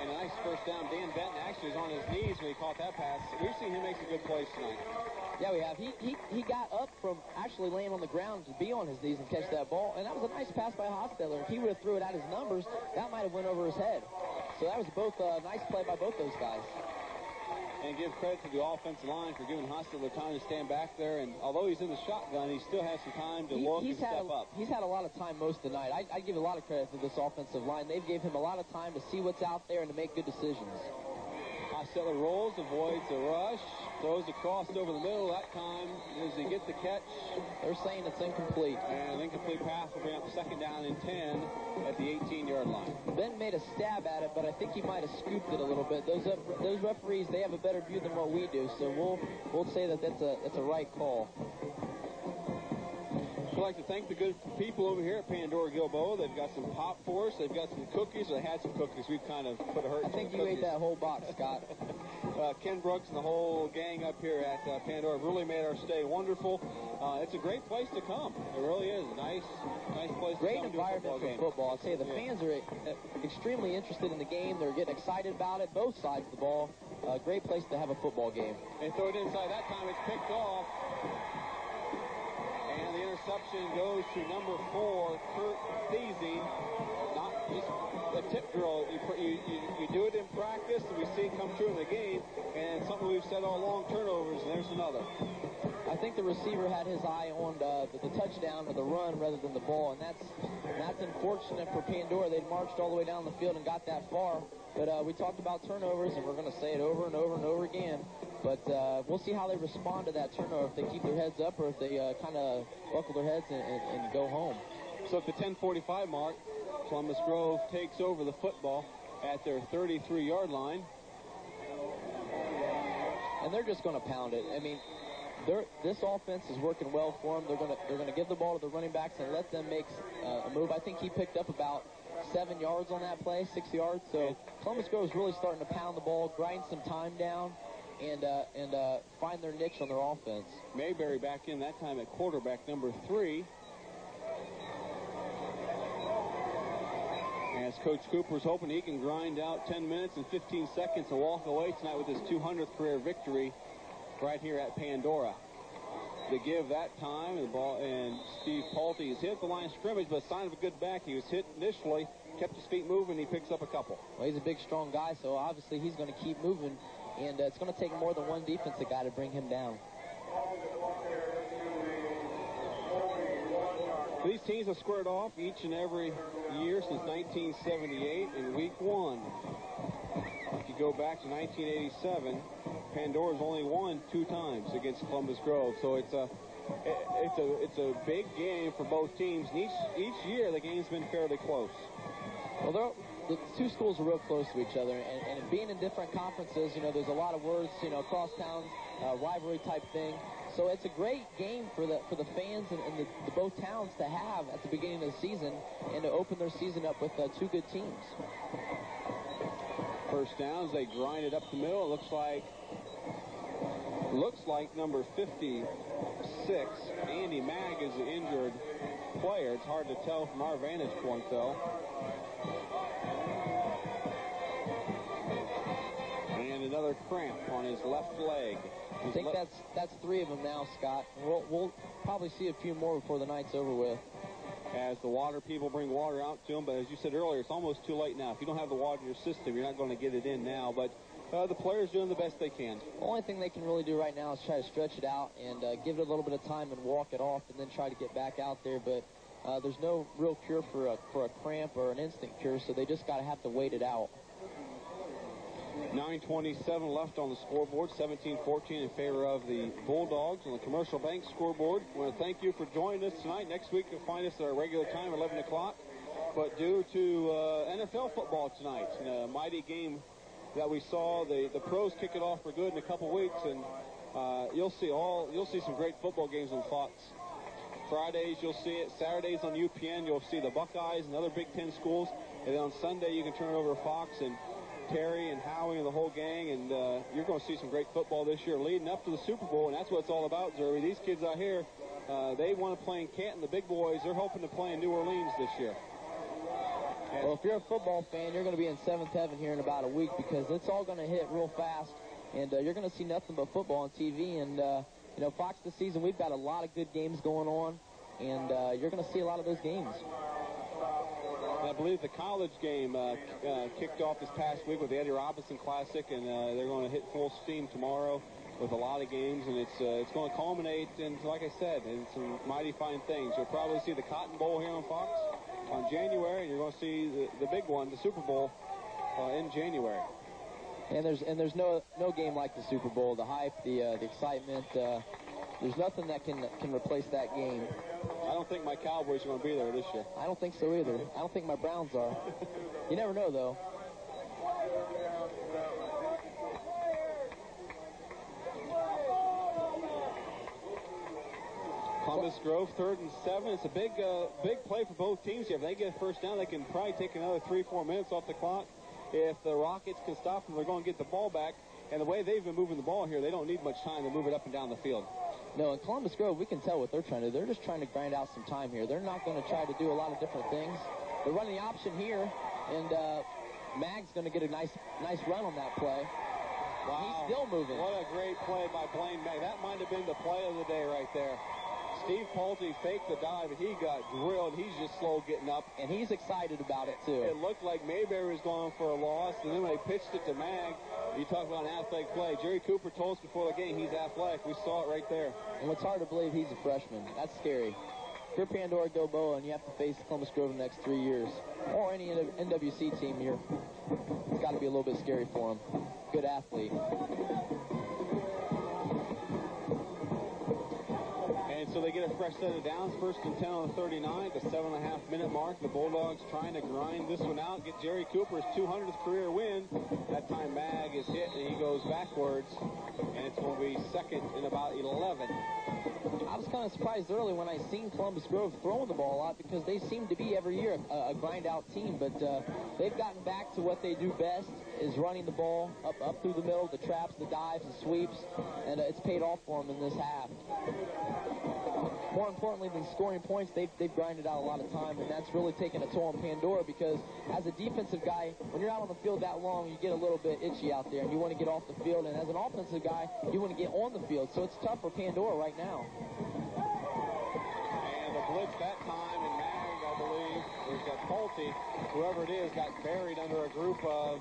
and a nice first down. Dan Benton actually was on his knees when he caught that pass. We've seen him make some good plays tonight. Yeah, we have. He got up from actually laying on the ground to be on his knees and catch that ball, and that was a nice pass by Hostetler. If he would have threw it at his numbers, that might have went over his head. So that was both a nice play by both those guys. And give credit to the offensive line for giving Hostetler time to stand back there. And although he's in the shotgun, he still has some time to look and step up. He's had a lot of time most of the night. I give a lot of credit to this offensive line. They've gave him a lot of time to see what's out there and to make good decisions. Hostetler rolls, avoids a rush, throws across over the middle. That time, does he get the catch? They're saying it's incomplete. And an incomplete pass will bring up 2nd down and 10 at the 18-yard line. Ben made a stab at it, but I think he might have scooped it a little bit. Those referees, they have a better view than what we do, so we'll say that that's a right call. I'd like to thank the good people over here at Pandora Gilboa. They've got some pop for us. They've got some cookies. They had some cookies. We've kind of put a hurt. I think you ate that whole box, Scott. Ken Brooks and the whole gang up here at Pandora really made our stay wonderful. It's a great place to come. It really is. Nice place to come. Great environment for football. I'll say the fans are extremely interested in the game. They're getting excited about it, both sides of the ball. Great place to have a football game. They throw it inside. That time it's picked off. And the interception goes to number 4, Kurt Thiesing. Not just a tip drill. You do it in practice, and we see it come true in the game. And something we've said all along, turnovers, and there's another. I think the receiver had his eye on the touchdown or the run rather than the ball, and that's unfortunate for Pandora. They'd marched all the way down the field and got that far. But we talked about turnovers, and we're going to say it over and over and over again. But we'll see how they respond to that turnover, if they keep their heads up or if they kind of buckle their heads and go home. So at the 10:45 mark, Columbus Grove takes over the football at their 33-yard line. And they're just going to pound it. I mean, this offense is working well for them. They're going to give the ball to the running backs and let them make a move. I think he picked up about 7 yards on that play, 6 yards. So Columbus Grove is really starting to pound the ball, grind some time down, and find their niche on their offense. Mayberry back in that time at quarterback number 3. As Coach Cooper's hoping he can grind out 10 minutes and 15 seconds to walk away tonight with his 200th career victory right here at Pandora. To give that time, the ball, and Steve Pulte is hit at the line of scrimmage, but a sign of a good back. He was hit initially, kept his feet moving, he picks up a couple. Well, he's a big, strong guy, so obviously he's going to keep moving, and it's going to take more than one defensive guy to bring him down. These teams have squared off each and every year since 1978 in week 1. If you go back to 1987, Pandora's only won 2 times against Columbus Grove. So it's a big game for both teams. And each year the game's been fairly close. Well, the two schools are real close to each other, and being in different conferences, there's a lot of words, cross-town rivalry type thing. So it's a great game for the fans and the both towns to have at the beginning of the season and to open their season up with 2 good teams. First downs, they grind it up the middle. It looks like number 56, Andy Mag, is the injured player. It's hard to tell from our vantage point, though. And another cramp on his left leg. I think that's 3 of them now, Scott. We'll probably see a few more before the night's over with. As the water people bring water out to them, but as you said earlier, it's almost too late now. If you don't have the water in your system, you're not going to get it in now. But the players doing the best they can. The only thing they can really do right now is try to stretch it out and give it a little bit of time and walk it off, and then try to get back out there. But there's no real cure for a cramp or an instant cure, so they just got to have to wait it out. 9:27 left on the scoreboard, 17-14 in favor of the Bulldogs on the Commercial Bank scoreboard. I want to thank you for joining us tonight. Next week you'll find us at our regular time, 11 o'clock. But due to NFL football tonight, a mighty game that we saw, the pros kick it off for good in a couple weeks, and you'll see some great football games on Fox. Fridays you'll see it. Saturdays on UPN you'll see the Buckeyes and other Big Ten schools. And then on Sunday you can turn it over to Fox and Terry and Howie and the whole gang, and you're going to see some great football this year leading up to the Super Bowl, and that's what it's all about, Zerby. These kids out here, they want to play in Canton. The big boys, they're hoping to play in New Orleans this year. Well, if you're a football fan, you're going to be in 7th heaven here in about a week, because it's all going to hit real fast, and you're going to see nothing but football on TV. And, Fox this season, we've got a lot of good games going on, and you're going to see a lot of those games. I believe the college game kicked off this past week with the Eddie Robinson Classic, and they're going to hit full steam tomorrow with a lot of games, and it's going to culminate in, like I said, in some mighty fine things. You'll probably see the Cotton Bowl here on Fox on January, and you're going to see the big one, the Super Bowl, in January. And there's no game like the Super Bowl. The hype, the excitement. There's nothing that can replace that game. I don't think my Cowboys are going to be there this year. I don't think so either. I don't think my Browns are. You never know, though. Columbus Grove, 3rd and 7. It's a big play for both teams here. If they get a first down, they can probably take another 3-4 minutes off the clock. If the Rockets can stop them, they're going to get the ball back. And the way they've been moving the ball here, they don't need much time to move it up and down the field. No, in Columbus Grove, we can tell what they're trying to do. They're just trying to grind out some time here. They're not going to try to do a lot of different things. They're running the option here, and Mag's going to get a nice run on that play. Wow. He's still moving. What a great play by Blaine Mag. That might have been the play of the day right there. Steve Pulte faked the dive, and he got drilled. He's just slow getting up. And he's excited about it, too. It looked like Mayberry was going for a loss, and then when they pitched it to Mag, you talk about an athletic play. Jerry Cooper told us before the game he's athletic. We saw it right there. And it's hard to believe he's a freshman. That's scary. If you're Pandora Gilboa and you have to face Columbus Grove in the next 3 years, or any NWC team, it's got to be a little bit scary for him. Good athlete. so they get a fresh set of downs. First and 10 on the 39, the 7.5-minute mark. The Bulldogs trying to grind this one out, get Jerry Cooper's 200th career win. That time Mag is hit, and he goes backwards, and it's going to be second and about 11. I was kind of surprised early when I seen Columbus Grove throwing the ball a lot, because they seem to be every year a grind-out team, but they've gotten back to what they do best, is running the ball up through the middle, the traps, the dives, the sweeps, and it's paid off for them in this half. More importantly than scoring points, they've grinded out a lot of time, and that's really taken a toll on Pandora, because as a defensive guy, when you're out on the field that long, you get a little bit itchy out there, and you want to get off the field, and as an offensive guy, you want to get on the field, so it's tough for Pandora right now. And the blitz that time, and Mag, I believe, is that Pulte, whoever it is, got buried under a group of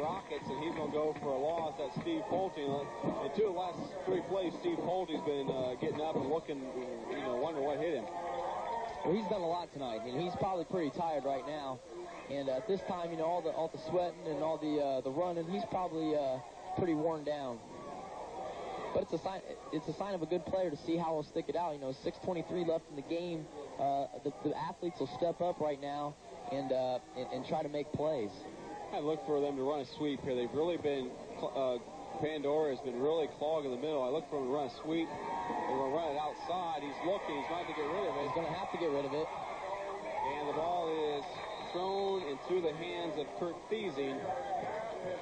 Rockets, and he's going to go for a loss. That's Steve Pulte. And 2 of the last 3 plays, Steve Pulte's been getting up and looking, wondering what hit him. Well, he's done a lot tonight, and he's probably pretty tired right now. And at this time, all the sweating and all the running, he's probably pretty worn down. But it's a sign of a good player to see how he'll stick it out. 6:23 left in the game. The athletes will step up right now and try to make plays. I look for them to run a sweep here. They've really been, Pandora has been really clogging the middle. I look for him to run a sweep. They're going to run it outside. He's looking. He's trying to get rid of it. He's going to have to get rid of it. And the ball is thrown and through the hands of Kurt Thiesing.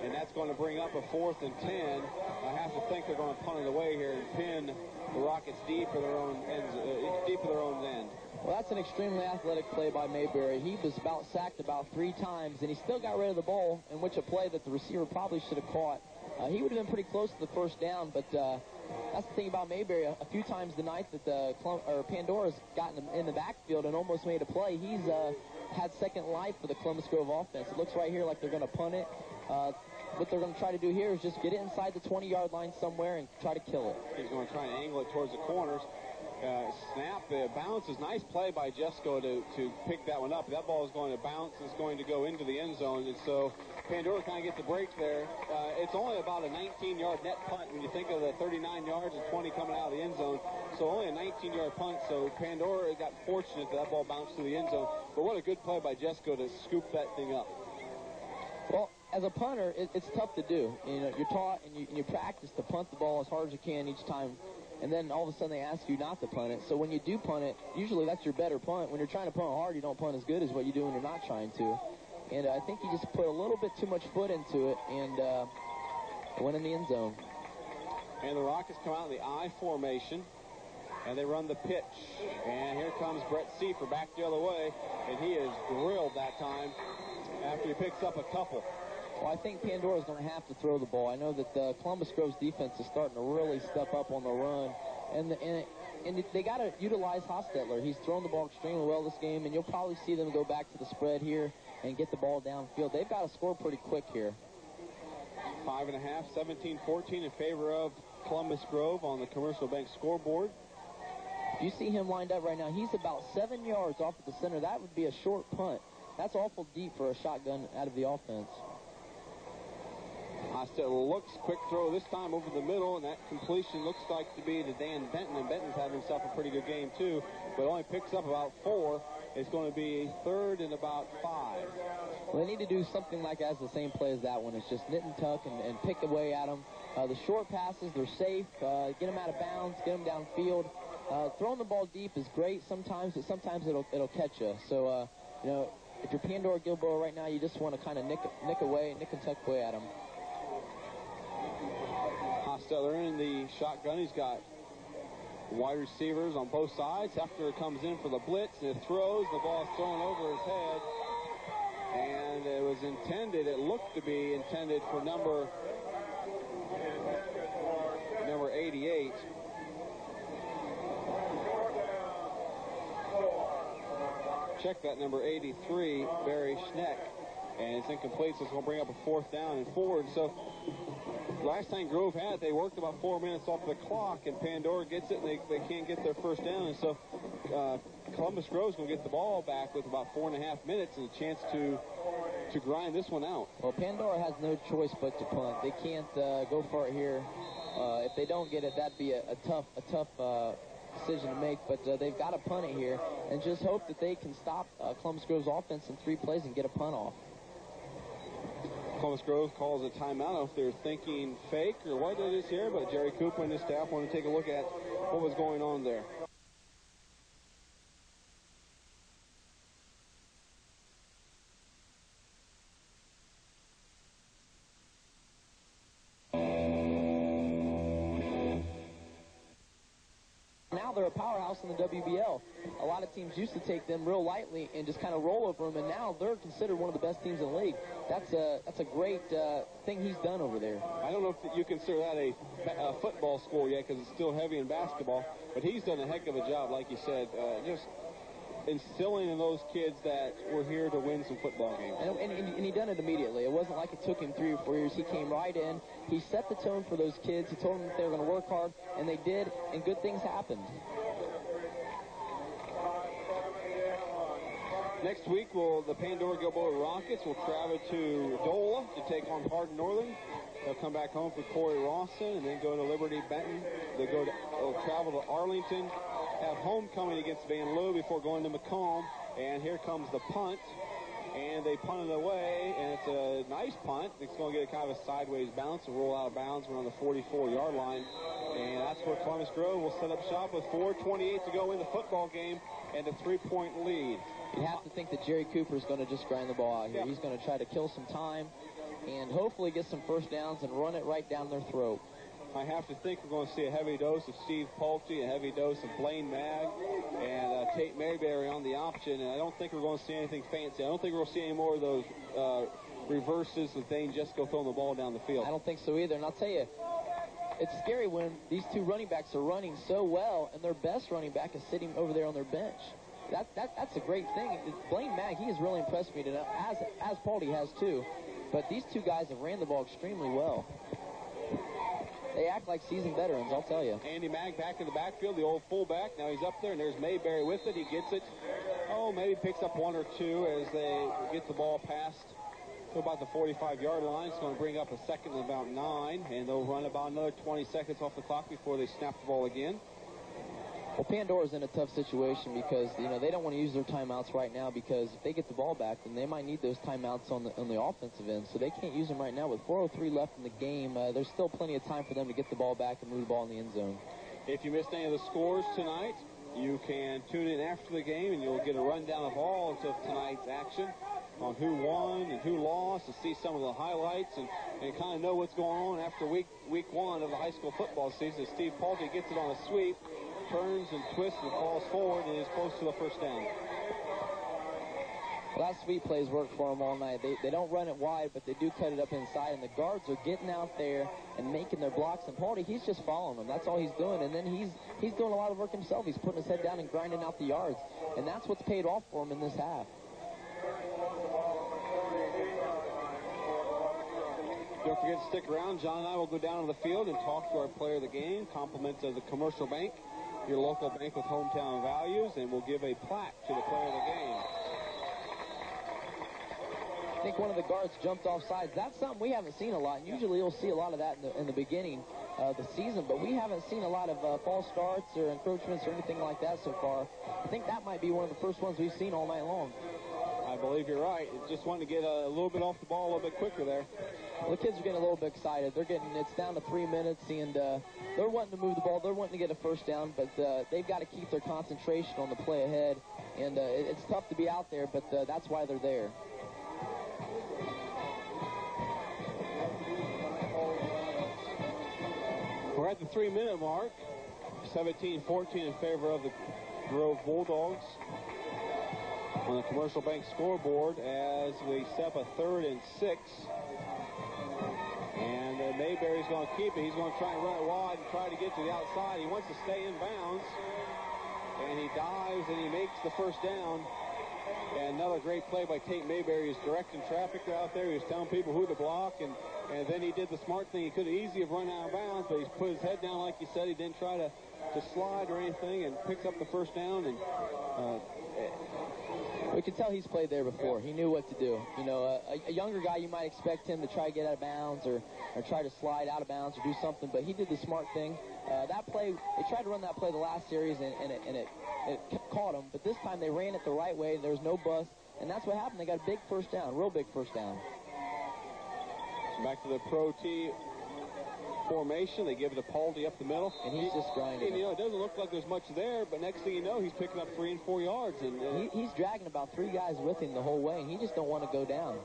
And that's going to bring up a 4th and 10. I have to think they're going to punt it away here and pin the Rockets deep of their own end. Well, that's an extremely athletic play by Mayberry. He was sacked about 3 times, and he still got rid of the ball, in which a play that the receiver probably should have caught. He would have been pretty close to the first down, but that's the thing about Mayberry. A few times tonight that Pandora's gotten in the backfield and almost made a play. He's had second life for the Columbus Grove offense. It looks right here like they're going to punt it. What they're going to try to do here is just get it inside the 20-yard line somewhere and try to kill it. He's going to try and angle it towards the corners. Snap, bounces. Nice play by Jesco to pick that one up. That ball is going to bounce. It's going to go into the end zone, and so Pandora kind of gets the break there. It's only about a 19-yard net punt when you think of the 39 yards and 20 coming out of the end zone. So only a 19-yard punt, so Pandora got fortunate that ball bounced to the end zone. But what a good play by Jesco to scoop that thing up. Well, as a punter, it's tough to do. You're taught and you practice to punt the ball as hard as you can each time, and then all of a sudden they ask you not to punt it. So when you do punt it, usually that's your better punt. When you're trying to punt hard, you don't punt as good as what you do when you're not trying to. And I think he just put a little bit too much foot into it and went in the end zone. And the Rockets come out in the I formation, and they run the pitch. And here comes Brett Seifer back the other way, and he is drilled that time after he picks up a couple. Well, I think Pandora's going to have to throw the ball. I know that Columbus Grove's defense is starting to really step up on the run, and they got to utilize Hostetler. He's thrown the ball extremely well this game, and you'll probably see them go back to the spread here and get the ball downfield. They've got to score pretty quick here. 5.5, 17-14 in favor of Columbus Grove on the Commercial Bank scoreboard. If you see him lined up right now, he's about 7 yards off at the center. That would be a short punt. That's awful deep for a shotgun out of the offense. Hostetler looks, quick throw this time over the middle, and that completion looks like to be to Dan Benton, and Benton's having himself a pretty good game too, but only picks up about 4. It's going to be third and about 5. Well, they need to do something like as the same play as that one. It's just knit and tuck and pick away at them. The short passes, they're safe. Get them out of bounds, get them downfield. Throwing the ball deep is great sometimes, but sometimes it'll catch you. So, if you're Pandora Gilboa right now, you just want to kind of nick and tuck away at them. Hostetler in the shotgun. He's got wide receivers on both sides. Hefner comes in for the blitz and it throws. The ball is thrown over his head. And it was intended, it looked to be intended for number 88. Check that, number 83, Barry Schneck. And it's incomplete, so it's going to bring up a 4th down and forward. So last time Grove had, they worked about 4 minutes off the clock, and Pandora gets it, and they can't get their first down. And so Columbus Grove's going to get the ball back with about 4.5 minutes and a chance to grind this one out. Well, Pandora has no choice but to punt. They can't go for it here. If they don't get it, that'd be a tough decision to make, but they've got to punt it here and just hope that they can stop Columbus Grove's offense in 3 plays and get a punt off. Columbus Grove calls a timeout. I don't know if they're thinking fake or what it is here, but Jerry Cooper and his staff want to take a look at what was going on there. Now they're a powerhouse in the WBL. A lot of teams used to take them real lightly and just kind of roll over them, and now they're considered one of the best teams in the league. That's a great thing he's done over there. I don't know if you consider that a football school yet because it's still heavy in basketball, but he's done a heck of a job, like you said, just instilling in those kids that we're here to win some football games. And he done it immediately. It wasn't like it took him 3 or 4 years. He came right in. He set the tone for those kids. He told them that they were going to work hard, and they did, and good things happened. Next week, the Pandora Gilboa Rockets will travel to Dola to take on Hardin Northern. They'll come back home for Corey Rawson and then go to Liberty Benton. They'll travel to Arlington, have homecoming against Van Loo before going to Macomb. And here comes the punt. And they punt it away, and it's a nice punt. It's going to get a kind of a sideways bounce and roll out of bounds. We're on the 44-yard line. And that's where Columbus Grove will set up shop with 4:28 to go in the football game and a 3-point lead. You have to think that Jerry Cooper is going to just grind the ball out here. He's going to try to kill some time and hopefully get some first downs and run it right down their throat. I have to think we're going to see a heavy dose of Steve Pulte, a heavy dose of Blaine Mag, and Tate Mayberry on the option. And I don't think we're going to see anything fancy. I don't think we're going to see any more of those reverses with Dane Jesco throwing the ball down the field. I don't think so either. And I'll tell you, it's scary when these 2 running backs are running so well and their best running back is sitting over there on their bench. That's a great thing. Blaine Mag, he has really impressed me today, as Pulte has too. But these 2 guys have ran the ball extremely well. They act like seasoned veterans, I'll tell you. Andy Mag back in the backfield, the old fullback. Now he's up there, and there's Mayberry with it. He gets it. Maybe picks up 1 or 2 as they get the ball past to about the 45-yard line. It's going to bring up a second and about 9, and they'll run about another 20 seconds off the clock before they snap the ball again. Well, Pandora's in a tough situation because, they don't want to use their timeouts right now because if they get the ball back, then they might need those timeouts on the offensive end. So they can't use them right now. With 4:03 left in the game, there's still plenty of time for them to get the ball back and move the ball in the end zone. If you missed any of the scores tonight, you can tune in after the game, and you'll get a rundown of all of tonight's action on who won and who lost, to see some of the highlights and kind of know what's going on after week 1 of the high school football season. Steve Pulte gets it on a sweep, turns and twists and falls forward and is close to the first down. Well, that sweep plays work for them all night. They don't run it wide, but they do cut it up inside, and the guards are getting out there and making their blocks. And Pulte, he's just following them. That's all he's doing. And then he's doing a lot of work himself. He's putting his head down and grinding out the yards. And that's what's paid off for him in this half. Don't forget to stick around. John and I will go down on the field and talk to our player of the game, compliments of the Commercial Bank, your local bank with hometown values, and we'll give a plaque to the player of the game. I think one of the guards jumped off sides. That's something we haven't seen a lot. And usually you'll see a lot of that in the beginning of the season, but we haven't seen a lot of false starts or encroachments or anything like that so far. I think that might be one of the first ones we've seen all night long. I believe you're right. Just wanting to get a little bit off the ball a little bit quicker there. Well, the kids are getting a little bit excited. It's down to 3 minutes, and they're wanting to move the ball. They're wanting to get a first down, but they've got to keep their concentration on the play ahead. And it's tough to be out there, but that's why they're there. We're at the 3-minute mark. 17-14 in favor of the Grove Bulldogs on the Commercial Bank scoreboard as we step a 3rd and 6. And Mayberry's going to keep it. He's going to try and run it wide and try to get to the outside. He wants to stay in bounds. And he dives and he makes the first down. And another great play by Tate Mayberry. He's directing traffic out there. He was telling people who to block. And then he did the smart thing. He could have easily have run out of bounds, but he put his head down like you said. He didn't try to slide or anything and picks up the first down. And We can tell he's played there before. He knew what to do. You know, a younger guy, you might expect him to try to get out of bounds or try to slide out of bounds or do something, but he did the smart thing. That play, they tried to run that play the last series, and it caught him, but this time they ran it the right way. There was no bust, and that's what happened. They got a big first down, real big first down. Back to the Pro T formation. They give it to Paldy up the middle. And he's just grinding. And, you know, it doesn't look like there's much there, but next thing you know, he's picking up 3 and 4 yards. And he's dragging about 3 guys with him the whole way, and he just don't want to go down.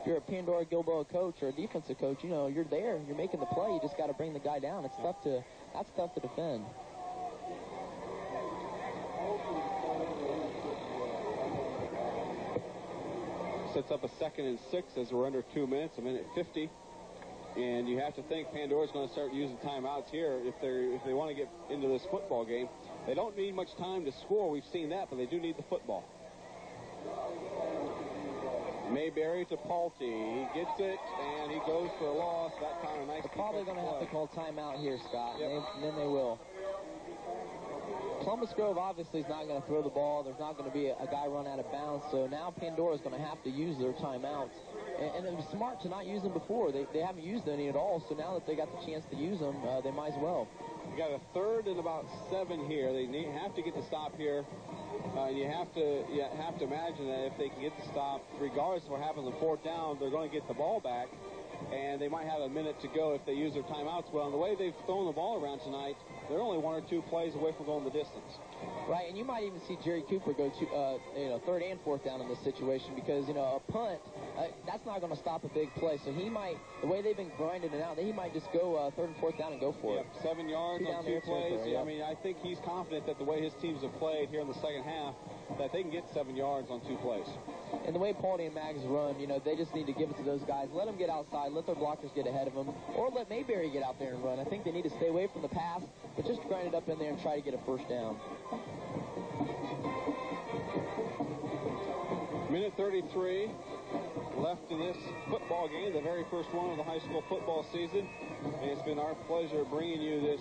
If you're a Pandora Gilboa coach or a defensive coach, you know, you're there. You're making the play. You just got to bring the guy down. That's tough to defend. Sets up a 2nd and 6 as we're under 2 minutes, a minute 50. And you have to think Pandora's going to start using timeouts here if they want to get into this football game. They don't need much time to score. We've seen that, but they do need the football. Mayberry to Palty. He gets it, and he goes for a loss. That time a nice. They're probably going to have to call timeout here, Scott. Yep. And then they will. Columbus Grove obviously is not going to throw the ball. There's not going to be a guy run out of bounds. So now Pandora's going to have to use their timeouts. And it was smart to not use them before. They haven't used any at all. So now that they got the chance to use them, they might as well. You got a 3rd and about 7 here. They have to get the stop here. You have to imagine that if they can get the stop, regardless of what happens on 4th down, they're going to get the ball back. And they might have a minute to go if they use their timeouts well. And the way they've thrown the ball around tonight, they're only 1 or 2 plays away from going the distance. Right, and you might even see Jerry Cooper go to 3rd and 4th down in this situation because, you know, a punt, that's not going to stop a big play. So he might, the way they've been grinding it out, he might just go 3rd and 4th down and go for it. 7 yards on 2 plays. I mean, I think he's confident that the way his teams have played here in the second half, that they can get 7 yards on 2 plays. And the way Paldy and Maggs run, you know, they just need to give it to those guys. Let them get outside. Let their blockers get ahead of them. Or let Mayberry get out there and run. I think they need to stay away from the pass, but just grind it up in there and try to get a first down. Minute 33 left in this football game, the very first one of the high school football season. And it's been our pleasure bringing you this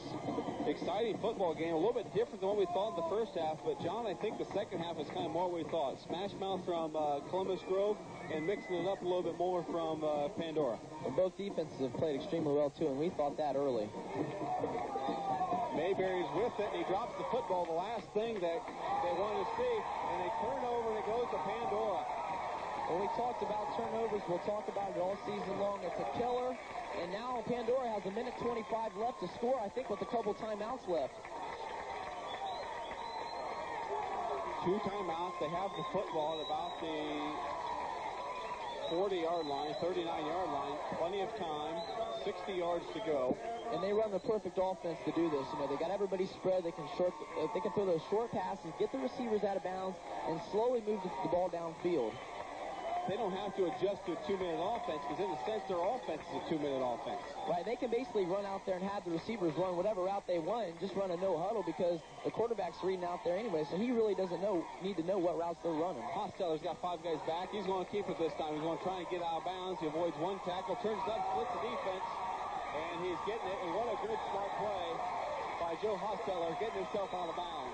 exciting football game, a little bit different than what we thought in the first half. But, John, I think the second half is kind of more what we thought. Smash mouth from Columbus Grove and mixing it up a little bit more from Pandora. And both defenses have played extremely well, too, and we thought that early. Mayberry's with it, and he drops the football, the last thing that they wanted to see, and they turn over, and it goes to Pandora. When we talked about turnovers, we'll talk about it all season long. It's a killer, and now Pandora has a minute 25 left to score, I think, with a couple timeouts left. 2 timeouts. They have the football at about the 40-yard line, 39-yard line. Plenty of time, 60 yards to go. And they run the perfect offense to do this. You know, they got everybody spread. They can throw those short passes, get the receivers out of bounds, and slowly move the ball downfield. They don't have to adjust to a 2-minute offense because, in a sense, their offense is a 2-minute offense. Right, they can basically run out there and have the receivers run whatever route they want and just run a no-huddle because the quarterback's reading out there anyway, so he really doesn't need to know what routes they're running. Hosteller's got 5 guys back. He's going to keep it this time. He's going to try and get out of bounds. He avoids 1 tackle, turns up, splits the defense, and he's getting it. And what a good smart play by Joe Hosteller, getting himself out of bounds.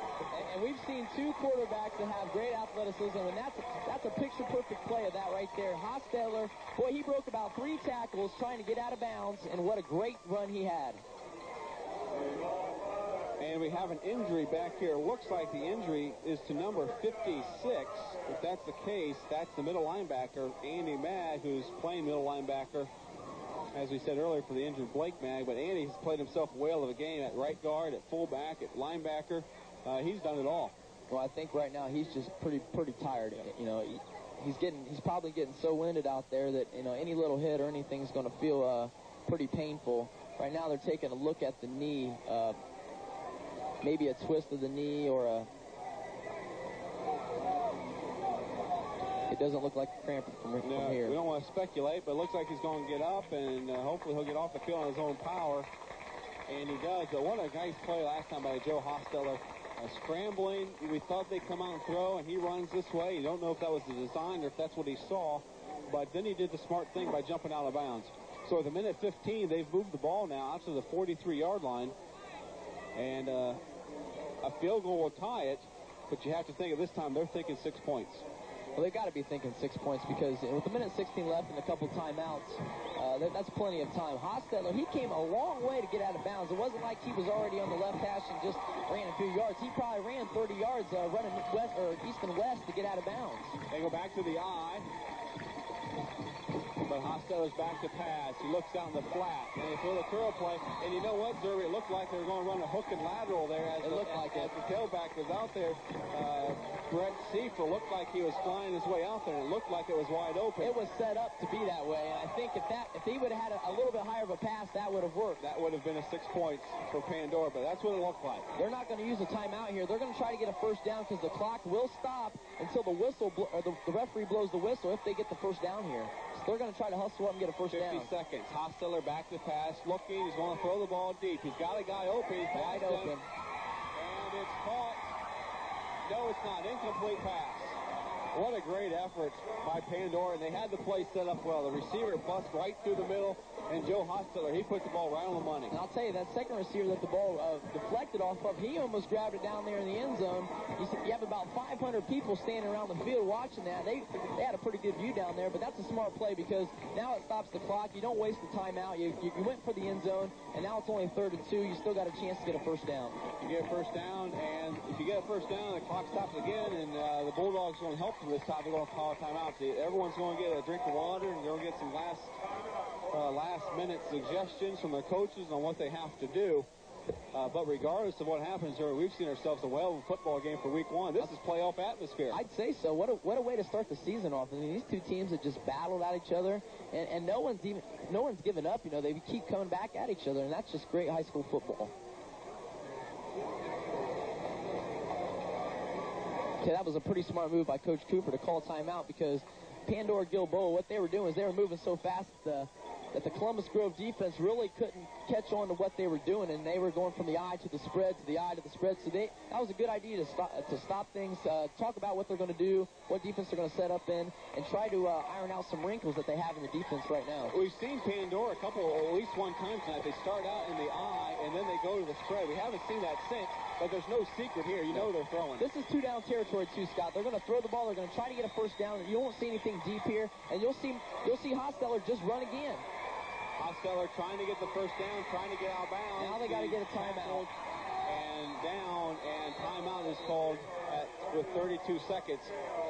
And we've seen 2 quarterbacks that have great athleticism, and that's a picture-perfect play of that right there. Hosteller, boy, he broke about 3 tackles trying to get out of bounds, and what a great run he had. And we have an injury back here. It looks like the injury is to number 56. If that's the case, that's the middle linebacker, Andy Mag, who's playing middle linebacker, as we said earlier, for the injured Blake Mag. But Andy has played himself a whale of a game at right guard, at fullback, at linebacker. He's done it all. Well, I think right now he's just pretty tired. You know, he's probably getting so winded out there that, you know, any little hit or anything's going to feel pretty painful. Right now they're taking a look at the knee, maybe a twist of the knee or a. It doesn't look like a cramp from here. We don't want to speculate, but it looks like he's going to get up, and hopefully he'll get off the field on his own power. And he does. But what a nice play last time by Joe Hosteller. Scrambling. We thought they'd come out and throw, and he runs this way. You don't know if that was the design or if that's what he saw. But then he did the smart thing by jumping out of bounds. So at the minute 15, they've moved the ball now out to the 43-yard line. And a field goal will tie it. But you have to think at this time they're thinking 6 points. Well, they've got to be thinking 6 points because with a minute 16 left and a couple timeouts, that's plenty of time. Hostetler, he came a long way to get out of bounds. It wasn't like he was already on the left hash and just ran a few yards. He probably ran 30 yards running west or east and west to get out of bounds. They go back to the I. But Hostetler's back to pass. He looks out in the flat. And they throw the curl play. And you know what, Zerby? It looked like they were going to run a hook and lateral there as the tailback was out there. Brett Seifer looked like he was flying his way out there. And it looked like it was wide open. It was set up to be that way. And I think if he would have had a little bit higher of a pass, that would have worked. That would have been a 6 points for Pandora, but that's what it looked like. They're not going to use a timeout here. They're going to try to get a first down because the clock will stop until the whistle or the referee blows the whistle if they get the first down here. So they're going to try to hustle up and get a first down. 50 seconds. Hostetler back to pass. Looking. He's going to throw the ball deep. He's got a guy open. He's wide open. And it's caught. No, it's not. Incomplete pass. What a great effort by Pandora, and they had the play set up well. The receiver busts right through the middle, and Joe Hostetler, he put the ball right on the money. And I'll tell you, that second receiver that the ball deflected off of, he almost grabbed it down there in the end zone. You have about 500 people standing around the field watching that. They had a pretty good view down there, but that's a smart play because now it stops the clock. You don't waste the timeout. You went for the end zone, and now it's only 3rd and 2. You still got a chance to get a first down. You get a first down, and if you get a first down, the clock stops again, and the Bulldogs are going to help them this time. They're going to call a timeout. Everyone's going to get a drink of water, and they're going to get some last-minute suggestions from their coaches on what they have to do. But regardless of what happens here, we've seen ourselves a well of a football game for week 1. This is playoff atmosphere. I'd say so. What a way to start the season off. I mean, these two teams have just battled at each other, and no one's given up. You know, they keep coming back at each other, and that's just great high school football. Okay, that was a pretty smart move by Coach Cooper to call timeout because Pandora Gilboa, what they were doing is they were moving so fast that the Columbus Grove defense really couldn't catch on to what they were doing, and they were going from the eye to the spread, to the eye to the spread. So that was a good idea to stop things, talk about what they're going to do, what defense they're going to set up in, and try to iron out some wrinkles that they have in the defense right now. We've seen Pandora at least one time tonight. They start out in the eye, and then they go to the spread. We haven't seen that since, but there's no secret here. You know they're throwing. This is 2-down territory too, Scott. They're going to throw the ball. They're going to try to get a first down. You won't see anything deep here, and you'll see Hostetler just run again. Hostetler trying to get the first down, trying to get out of bounds. Now they got to get a timeout. And down, and timeout is called with 32 seconds.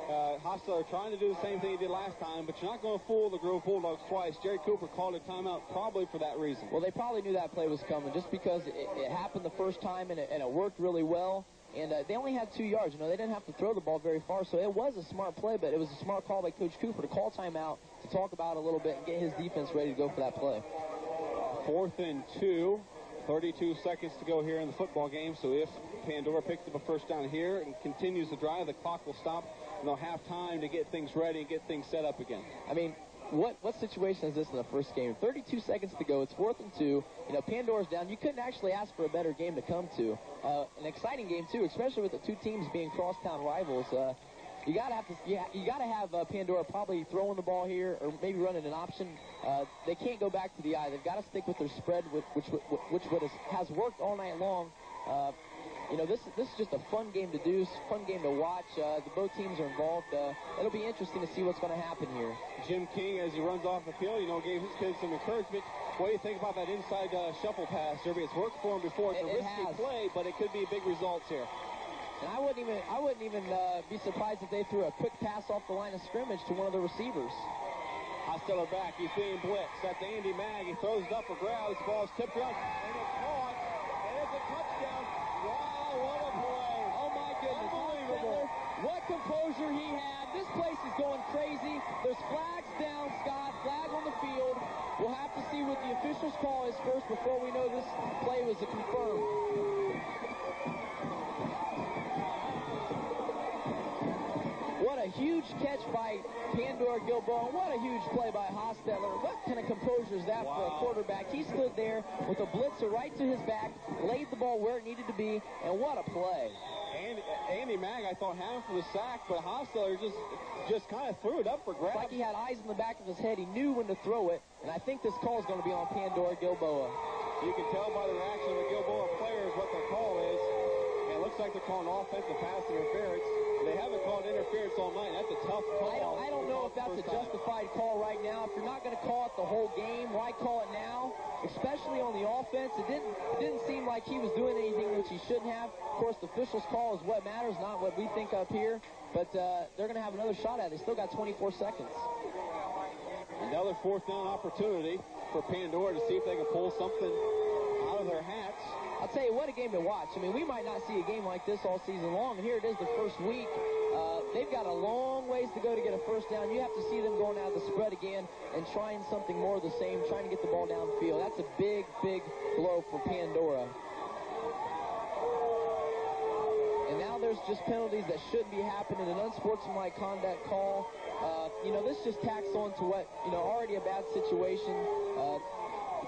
Hostetler trying to do the same thing he did last time, but you're not going to fool the Grove Bulldogs twice. Jerry Cooper called a timeout probably for that reason. Well, they probably knew that play was coming just because it happened the first time, and it worked really well. And they only had 2 yards. You know, they didn't have to throw the ball very far, so it was a smart play, but it was a smart call by Coach Cooper to call timeout, to talk about it a little bit, and get his defense ready to go for that play. 4th and 2, 32 seconds to go here in the football game, so if Pandora picks up a first down here and continues the drive, the clock will stop, and they'll have time to get things ready and get things set up again. I mean, what situation is this in the first game? 32 seconds to go. It's 4th and 2. You know, Pandora's down. You couldn't actually ask for a better game to come to. An exciting game too, especially with the two teams being crosstown rivals. You gotta have Pandora probably throwing the ball here, or maybe running an option. They can't go back to the eye. They've got to stick with their spread, which has worked all night long. You know, this is just a fun game to do, fun game to watch. Both teams are involved. It'll be interesting to see what's going to happen here. Jim King, as he runs off the field, you know, gave his kids some encouragement. What do you think about that inside shuffle pass, Derby? It's worked for him before. It's a risky play, but it could be big results here. And I wouldn't even be surprised if they threw a quick pass off the line of scrimmage to one of the receivers. Hostetler back. He's being blitzed. That's Andy Mag. He throws it up for grabs. The ball's tipped around, and it's caught. And it's a touchdown. Wow, what a play. Oh, my goodness. Unbelievable. What composure he had. This place is going crazy. There's flags down, Scott. Flag on the field. We'll have to see what the officials call is first before we know this play was confirmed. What a huge catch by Pandora Gilboa. What a huge play by Hostetler. What kind of composure is that for a quarterback? He stood there with a blitzer right to his back, laid the ball where it needed to be, and what a play. Andy Mag, I thought, had him for the sack, but Hostetler just kind of threw it up for grabs. It's like he had eyes in the back of his head. He knew when to throw it, and I think this call is going to be on Pandora Gilboa. You can tell by the reaction of the Gilboa players what their call is. And it looks like they're calling offensive pass interference. They haven't called interference all night. That's a tough call. I don't know if that's a justified call right now. If you're not going to call it the whole game, why call it now? Especially on the offense. It didn't seem like he was doing anything which he shouldn't have. Of course, the officials' call is what matters, not what we think up here. But they're going to have another shot at it. They still got 24 seconds. Another fourth down opportunity for Pandora to see if they can pull something out of their hats. I'll tell you what, a game to watch. I mean, we might not see a game like this all season long, and here it is the first week. They've got a long ways to go to get a first down. You have to see them going out of the spread again and trying something more of the same, trying to get the ball downfield. That's a big, big blow for Pandora. And now there's just penalties that shouldn't be happening, an unsportsmanlike conduct call. This just tacks on to what, already a bad situation.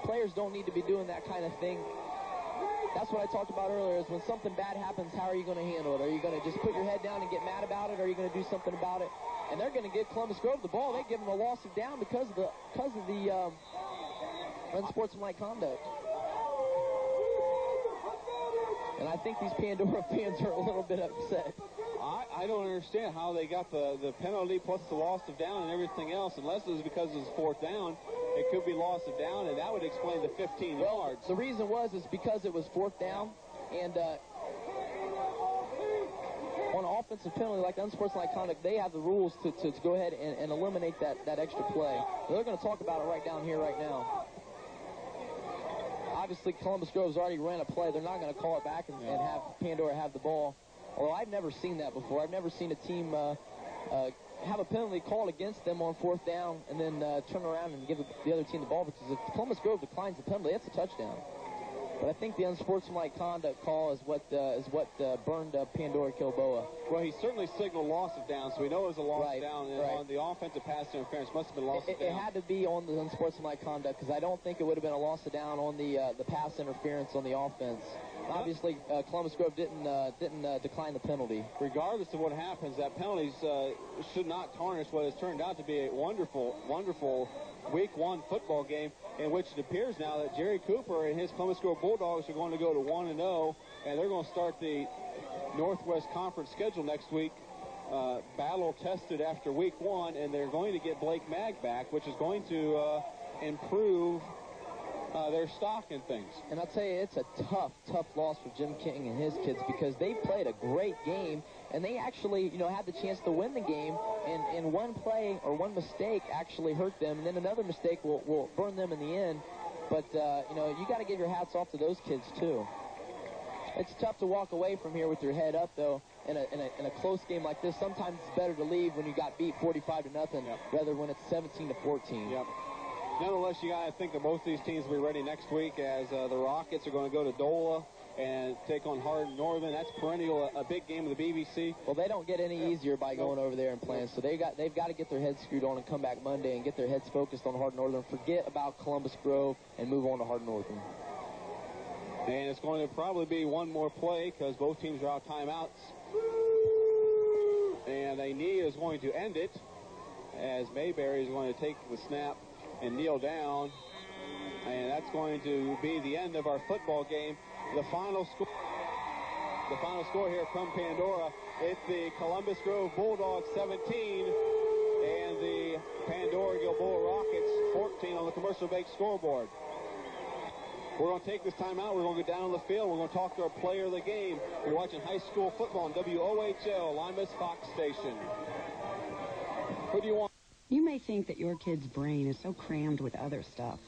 The players don't need to be doing that kind of thing. That's what I talked about earlier, is when something bad happens, how are you going to handle it? Are you going to just put your head down and get mad about it, or are you going to do something about it? And they're going to give Columbus Grove the ball. They give them a loss of down because of the unsportsmanlike conduct. And I think these Pandora fans are a little bit upset. I don't understand how they got the penalty plus the loss of down and everything else, unless it was because it was fourth down. It could be loss of down, and that would explain the 15 yards. The reason is because it was fourth down, and on an offensive penalty like unsportsmanlike conduct, they have the rules to go ahead and eliminate that extra play. They're going to talk about it right down here right now. Obviously, Columbus Grove's already ran a play. They're not going to call it back and have Pandora have the ball. Well, I've never seen that before. I've never seen a team have a penalty called against them on fourth down and then turn around and give the other team the ball, because if Columbus Grove declines the penalty, that's a touchdown. But I think the unsportsmanlike conduct call is what burned Pandora Gilboa. Well, he certainly signaled loss of down, so we know it was a loss of down. And on the offensive pass interference, must have been loss of down. It had to be on the unsportsmanlike conduct, because I don't think it would have been a loss of down on the pass interference on the offense. Obviously, Columbus Grove didn't decline the penalty. Regardless of what happens, that penalties should not tarnish what has turned out to be a wonderful, wonderful Week 1 football game, in which it appears now that Jerry Cooper and his Columbus Grove Bulldogs are going to go to 1-0, and they're going to start the Northwest Conference schedule next week, battle tested after Week 1, and they're going to get Blake Mag back, which is going to improve their stock and things. And I'll tell you, it's a tough loss for Jim King and his kids, because they played a great game, and they actually, had the chance to win the game, and one play or one mistake actually hurt them, and then another mistake will burn them in the end. But, you got to give your hats off to those kids, too. It's tough to walk away from here with your head up, though, in a close game like this. Sometimes it's better to leave when you got beat 45-0, rather when it's 17-14. Yep. Nonetheless, you got to think that both these teams will be ready next week, as the Rockets are going to go to Dola and take on Hardin Northern. That's perennial, a big game of the BBC. Well, they don't get any easier by going over there and playing, so they've got to get their heads screwed on and come back Monday and get their heads focused on Hardin Northern. Forget about Columbus Grove and move on to Hardin Northern. And it's going to probably be one more play, because both teams are out timeouts. And a knee is going to end it, as Mayberry is going to take the snap and kneel down, and that's going to be the end of our football game. The final score here from Pandora, it's the Columbus Grove Bulldogs 17 and the Pandora Gilboa Rockets 14 on the Commercial Bank scoreboard. We're going to take this time out. We're going to go down on the field. We're going to talk to our player of the game. You're watching high school football on WOHL, Lima's Fox Station. Who do you want? You may think that your kid's brain is so crammed with other stuff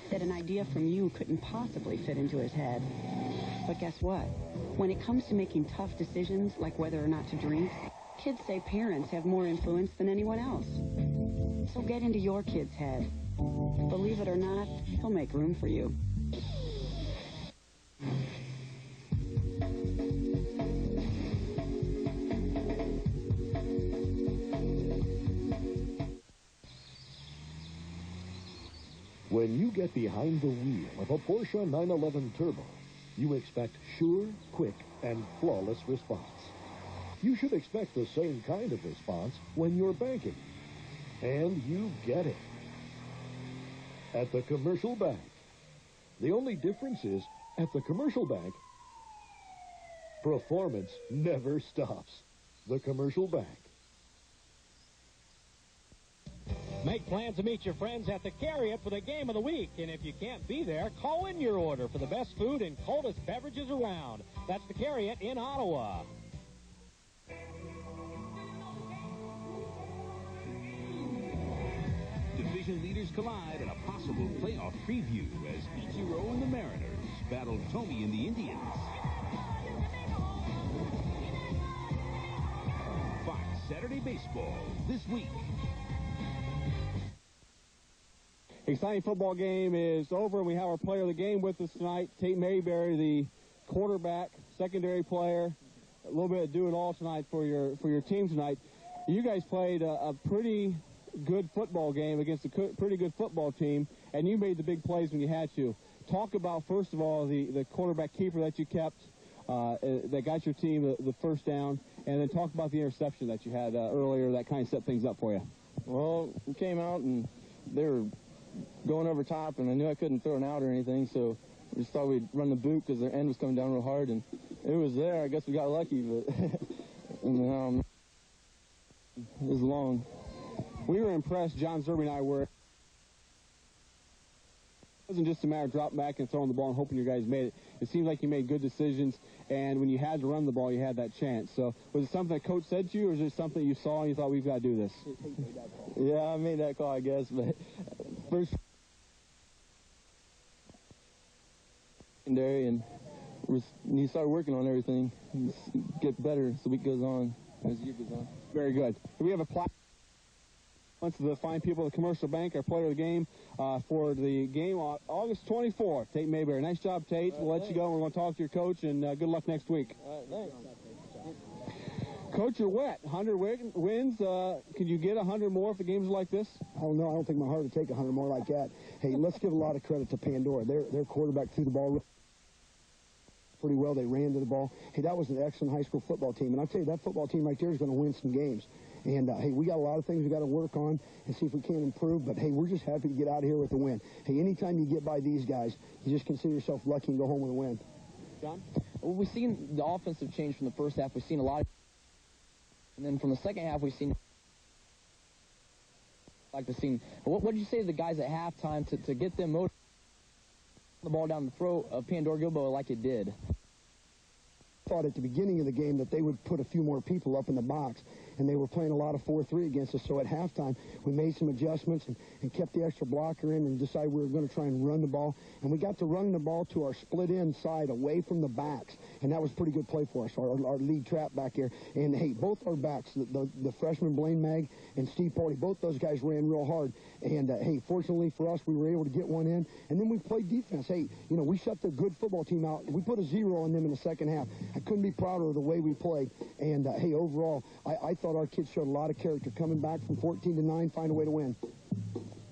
that an idea from you couldn't possibly fit into his head. But guess what? When it comes to making tough decisions like whether or not to drink, kids say parents have more influence than anyone else. So get into your kid's head. Believe it or not, he'll make room for you. When you get behind the wheel of a Porsche 911 Turbo, you expect sure, quick, and flawless response. You should expect the same kind of response when you're banking. And you get it. At the Commercial Bank. The only difference is, at the Commercial Bank, Performance never stops. The Commercial Bank. Make plans to meet your friends at the Carriot for the game of the week. And if you can't be there, call in your order for the best food and coldest beverages around. That's the Carriot in Ottawa. Division leaders collide in a possible playoff preview as Ichiro and the Mariners battle Tommy and the Indians. Fox Saturday Baseball this week. Exciting football game is over. We have our player of the game with us tonight, Tate Mayberry, the quarterback, secondary player. A little bit of do it all tonight for your team tonight. You guys played a pretty good football game against a pretty good football team, and you made the big plays when you had to. Talk about, first of all, the quarterback keeper that you kept that got your team the first down, and then talk about the interception that you had earlier that kind of set things up for you. Well, we came out and they were going over top, and I knew I couldn't throw an out or anything, so we just thought we'd run the boot because their end was coming down real hard, and it was there. I guess we got lucky, but and, it was long. We were impressed, John Zerby and I were. It wasn't just a matter of dropping back and throwing the ball and hoping you guys made it. It seemed like you made good decisions, and when you had to run the ball, you had that chance. So was it something that Coach said to you, or is it something you saw and you thought, we've got to do this? Yeah, I made that call, I guess, but first secondary, and you start working on everything. You get better as the week goes on, as the year goes on. Very good. We have a plaque. To the fine people of the Commercial Bank, our player of the game for the game on August 24th, Tate Mayberry. Nice job, Tate. We'll let you go. We're going to talk to your coach, and good luck next week. All right, thanks. Coach, you're wet. 100 wins. Can you get 100 more if the games are like this? I don't know. I don't think my heart would take 100 more like that. Hey, let's give a lot of credit to Pandora. Their quarterback threw the ball pretty well. They ran to the ball. Hey, that was an excellent high school football team. And I'll tell you, that football team right there is going to win some games. And, hey, we got a lot of things we got to work on and see if we can improve. But, hey, we're just happy to get out of here with a win. Hey, anytime you get by these guys, you just consider yourself lucky and go home with a win. John? Well, we've seen the offensive change from the first half. We've seen a lot of... And then from the second half, we've seen... Like the scene. What did you say to the guys at halftime to get them motivated? The ball down the throat of Pandora Gilboa like it did? Thought at the beginning of the game that they would put a few more people up in the box, and they were playing a lot of 4-3 against us. So at halftime, we made some adjustments and kept the extra blocker in and decided we were going to try and run the ball. And we got to run the ball to our split end side away from the backs, and that was a pretty good play for us, our lead trap back here. And, hey, both our backs, the freshman Blaine Mag and Steve Pauly, both those guys ran real hard. And, hey, fortunately for us, we were able to get one in. And then we played defense. Hey, you know, we shut the good football team out. We put a 0 on them in the second half. I couldn't be prouder of the way we played. And, hey, overall, I thought our kids showed a lot of character. Coming back from 14-9, find a way to win.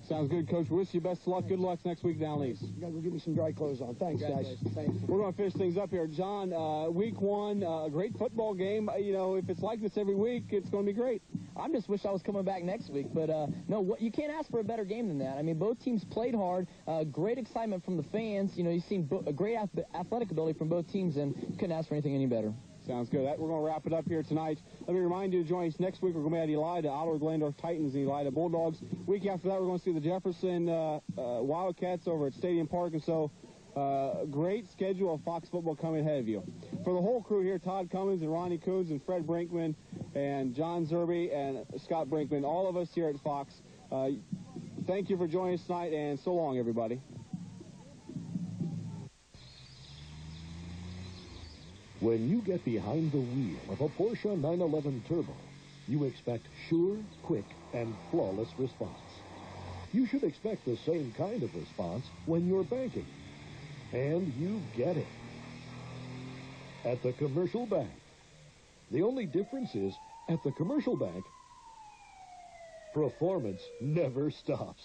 Sounds good, Coach. Wish you best of luck. Good luck next week down east. You guys will give me some dry clothes on. Thanks, guys. Thanks. We're going to finish things up here. John, week one, a great football game. You know, if it's like this every week, it's going to be great. I just wish I was coming back next week. But, no, you can't ask for a better game than that. I mean, both teams played hard. Great excitement from the fans. You know, you've seen a great athletic ability from both teams, and couldn't ask for anything any better. Sounds good. We're going to wrap it up here tonight. Let me remind you to join us next week. We're going to be at Elida, Ottawa Glandorf Titans, and Elida Bulldogs. Week after that, we're going to see the Jefferson Wildcats over at Stadium Park. And so, great schedule of Fox football coming ahead of you. For the whole crew here, Todd Cummins and Ronnie Coons and Fred Brinkman and John Zerby and Scott Brinkman, all of us here at Fox, thank you for joining us tonight, and so long, everybody. When you get behind the wheel of a Porsche 911 Turbo, you expect sure, quick, and flawless response. You should expect the same kind of response when you're banking. And you get it. At the Commercial Bank. The only difference is, at the Commercial Bank, performance never stops.